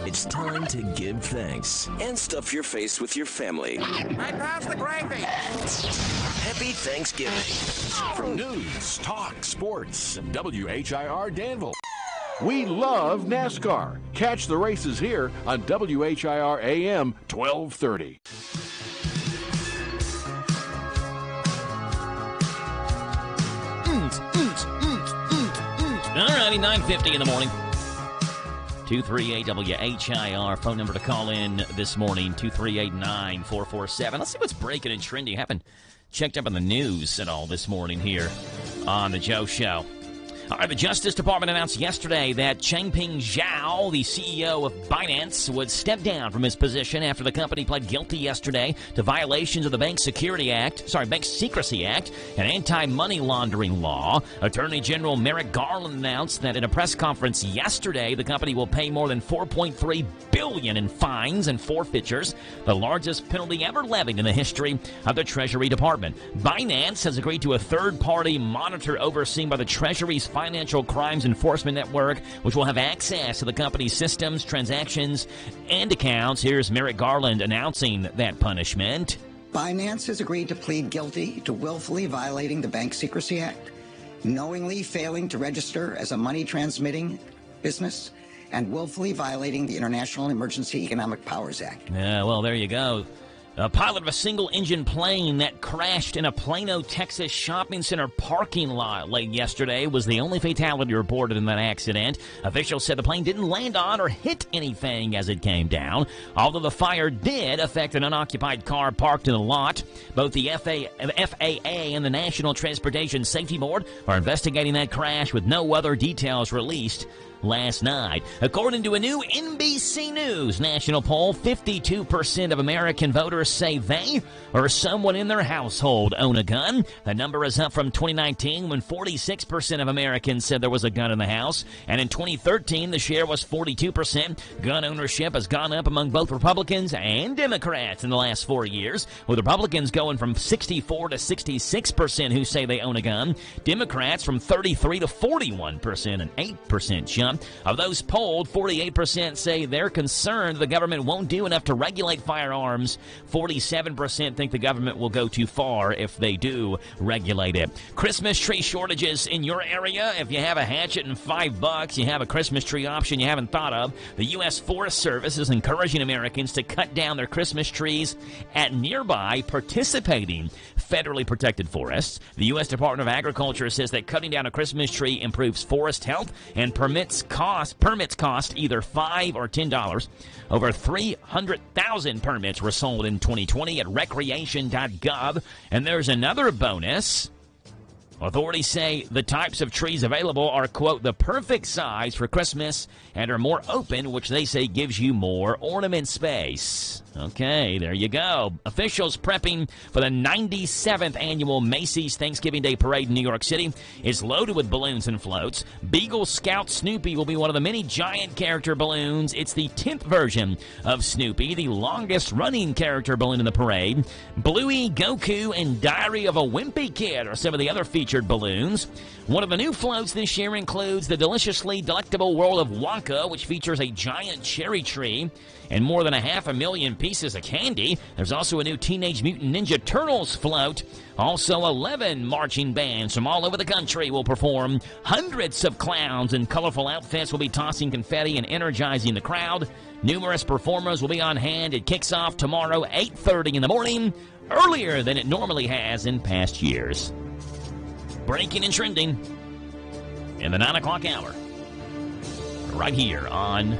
it's time to give thanks and stuff your face with your family. I passed the gravy. Happy Thanksgiving. From news, talk, sports, WHIR Danville. We love NASCAR. Catch the races here on WHIR AM 1230. All righty, 9:50 in the morning. 238-WHIR. Phone number to call in this morning, 238-9447. Let's see what's breaking and trending. Haven't checked up on the news at all this morning here on the Joe Show. All right, the Justice Department announced yesterday that Changpeng Zhao, the CEO of Binance, would step down from his position after the company pled guilty yesterday to violations of the Bank Secrecy Act and anti-money laundering law. Attorney General Merrick Garland announced that in a press conference yesterday, the company will pay more than $4.3 billion in fines and forfeitures, the largest penalty ever levied in the history of the Treasury Department. Binance has agreed to a third-party monitor overseen by the Treasury's Financial Crimes Enforcement Network, which will have access to the company's systems, transactions, and accounts. Here's Merrick Garland announcing that punishment. Binance has agreed to plead guilty to willfully violating the Bank Secrecy Act, knowingly failing to register as a money-transmitting business, and willfully violating the International Emergency Economic Powers Act. Yeah, well, there you go. A pilot of a single-engine plane that crashed in a Plano, Texas shopping center parking lot late yesterday was the only fatality reported in that accident. Officials said the plane didn't land on or hit anything as it came down, although the fire did affect an unoccupied car parked in the lot. Both the FAA and the National Transportation Safety Board are investigating that crash with no other details released last night. According to a new NBC News national poll, 52% of American voters say they or someone in their household own a gun. The number is up from 2019 when 46% of Americans said there was a gun in the house. And in 2013, the share was 42%. Gun ownership has gone up among both Republicans and Democrats in the last 4 years, with Republicans going from 64 to 66% who say they own a gun. Democrats from 33 to 41%, an 8% jump. Of those polled, 48% say they're concerned the government won't do enough to regulate firearms. 47% think the government will go too far if they do regulate it. Christmas tree shortages in your area. If you have a hatchet and $5, you have a Christmas tree option you haven't thought of. The U.S. Forest Service is encouraging Americans to cut down their Christmas trees at nearby participating federally protected forests. The U.S. Department of Agriculture says that cutting down a Christmas tree improves forest health and permits cost either $5 or $10. Over 300,000 permits were sold in 2020 at recreation.gov. And there's another bonus. Authorities say the types of trees available are, quote, the perfect size for Christmas and are more open, which they say gives you more ornament space. Okay, there you go. Officials prepping for the 97th annual Macy's Thanksgiving Day Parade in New York City is loaded with balloons and floats. Beagle Scout Snoopy will be one of the many giant character balloons. It's the 10th version of Snoopy, the longest-running character balloon in the parade. Bluey, Goku, and Diary of a Wimpy Kid are some of the other featured featured balloons. One of the new floats this year includes the deliciously delectable World of Wonka, which features a giant cherry tree and more than 500,000 pieces of candy. There's also a new Teenage Mutant Ninja Turtles float. Also, 11 marching bands from all over the country will perform. Hundreds of clowns in colorful outfits will be tossing confetti and energizing the crowd. Numerous performers will be on hand. It kicks off tomorrow, 8:30 in the morning, earlier than it normally has in past years. Breaking and trending in the 9 o'clock hour, right here on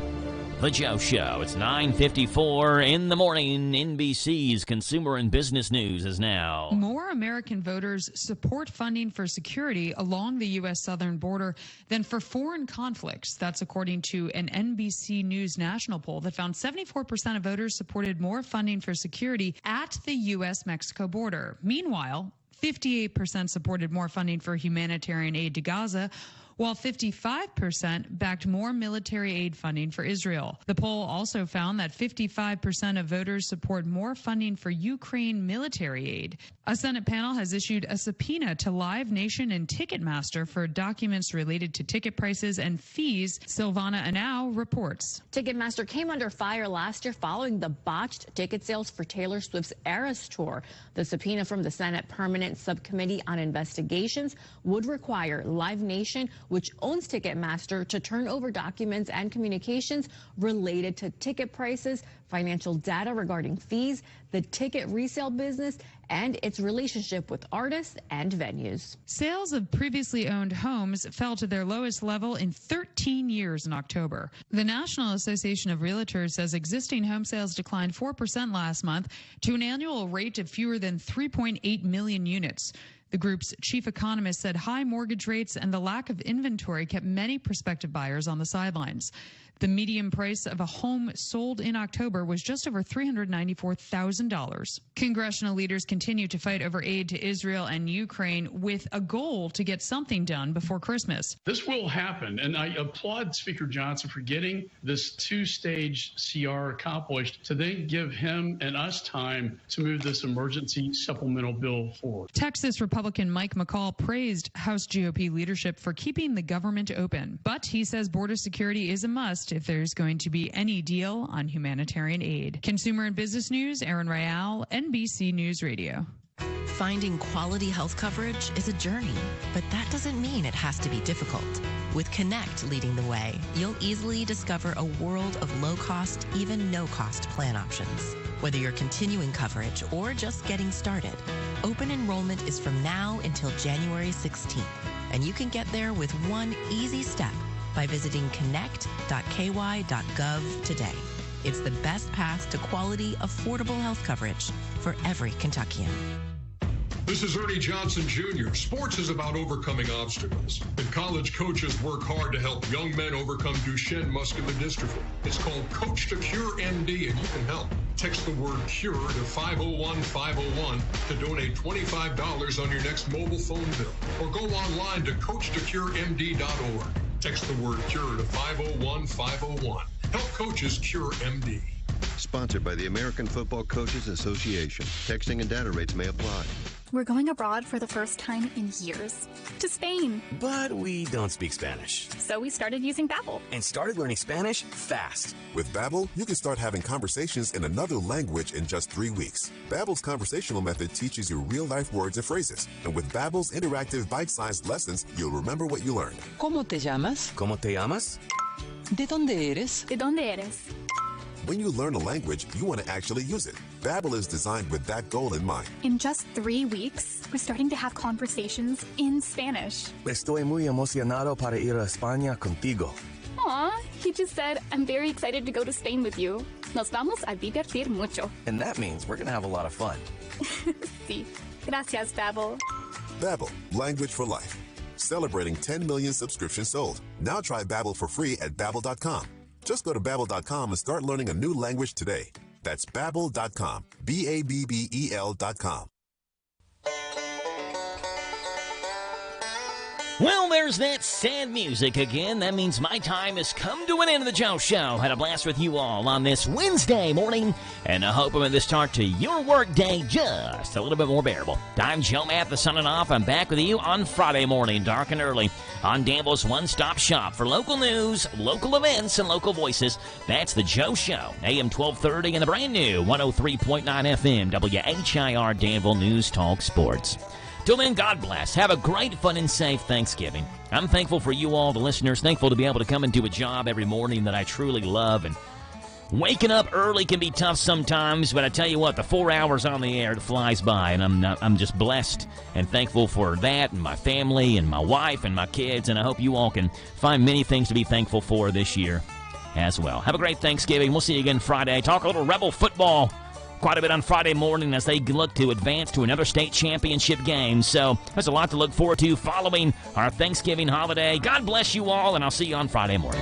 The Joe Show. It's 9:54 in the morning. NBC's Consumer and Business News is now. More American voters support funding for security along the U.S. southern border than for foreign conflicts. That's according to an NBC News national poll that found 74% of voters supported more funding for security at the U.S.-Mexico border. Meanwhile, 58% supported more funding for humanitarian aid to Gaza, while 55% backed more military aid funding for Israel. The poll also found that 55% of voters support more funding for Ukraine military aid. A Senate panel has issued a subpoena to Live Nation and Ticketmaster for documents related to ticket prices and fees. Silvana Anau reports. Ticketmaster came under fire last year following the botched ticket sales for Taylor Swift's Eras Tour. The subpoena from the Senate Permanent Subcommittee on Investigations would require Live Nation, which owns Ticketmaster, to turn over documents and communications related to ticket prices, financial data regarding fees, the ticket resale business, and its relationship with artists and venues. Sales of previously owned homes fell to their lowest level in 13 years in October. The National Association of Realtors says existing home sales declined 4% last month to an annual rate of fewer than 3.8 million units. The group's chief economist said high mortgage rates and the lack of inventory kept many prospective buyers on the sidelines. The median price of a home sold in October was just over $394,000. Congressional leaders continue to fight over aid to Israel and Ukraine with a goal to get something done before Christmas. This will happen, and I applaud Speaker Johnson for getting this two-stage CR accomplished to then give him and us time to move this emergency supplemental bill forward. Texas Republican Mike McCall praised House GOP leadership for keeping the government open, but he says border security is a must if there's going to be any deal on humanitarian aid. Consumer and Business News, Aaron Rayal, NBC News Radio. Finding quality health coverage is a journey, but that doesn't mean it has to be difficult. With Connect leading the way, you'll easily discover a world of low-cost, even no-cost plan options. Whether you're continuing coverage or just getting started, open enrollment is from now until January 16th, and you can get there with one easy step by visiting connect.ky.gov today. It's the best path to quality, affordable health coverage for every Kentuckian. This is Ernie Johnson Jr. Sports is about overcoming obstacles, and college coaches work hard to help young men overcome Duchenne muscular dystrophy. It's called Coach to Cure MD, and you can help. Text the word CURE to 501-501 to donate $25 on your next mobile phone bill, or go online to coachtocuremd.org. Text the word CURE to 501-501. Help coaches cure MD. Sponsored by the American Football Coaches Association. Texting and data rates may apply. We're going abroad for the first time in years. To Spain. But we don't speak Spanish. So we started using Babbel. And started learning Spanish fast. With Babbel, you can start having conversations in another language in just 3 weeks. Babbel's conversational method teaches you real-life words and phrases. And with Babbel's interactive bite-sized lessons, you'll remember what you learned. ¿Cómo te llamas? ¿Cómo te llamas? ¿De dónde eres? ¿De dónde eres? When you learn a language, you want to actually use it. Babbel is designed with that goal in mind. In just 3 weeks, we're starting to have conversations in Spanish. Estoy muy emocionado para ir a España contigo. Aw, he just said, I'm very excited to go to Spain with you. Nos vamos a divertir mucho. And that means we're going to have a lot of fun. Sí. Gracias, Babbel. Babbel, language for life. Celebrating 10 million subscriptions sold. Now try Babbel for free at Babbel.com. Just go to Babbel.com and start learning a new language today. That's Babbel.com. BABBEL.com. Well, there's that sad music again. That means my time has come to an end of the Joe Show. Had a blast with you all on this Wednesday morning, and I hope I'm at the start to your work day just a little bit more bearable. I'm Joe Mathis signing off. I'm back with you on Friday morning, dark and early, on Danville's one-stop shop for local news, local events, and local voices. That's the Joe Show, AM 1230 and the brand new 103.9 FM, WHIR Danville News Talk Sports. Till then, God bless. Have a great, fun, and safe Thanksgiving. I'm thankful for you all, the listeners. Thankful to be able to come and do a job every morning that I truly love. And waking up early can be tough sometimes, but I tell you what, the 4 hours on the air, it flies by. And I'm just blessed and thankful for that and my family and my wife and my kids. And I hope you all can find many things to be thankful for this year as well. Have a great Thanksgiving. We'll see you again Friday. Talk a little Rebel football quite a bit on Friday morning as they look to advance to another state championship game. So there's a lot to look forward to following our Thanksgiving holiday. God bless you all, and I'll see you on Friday morning.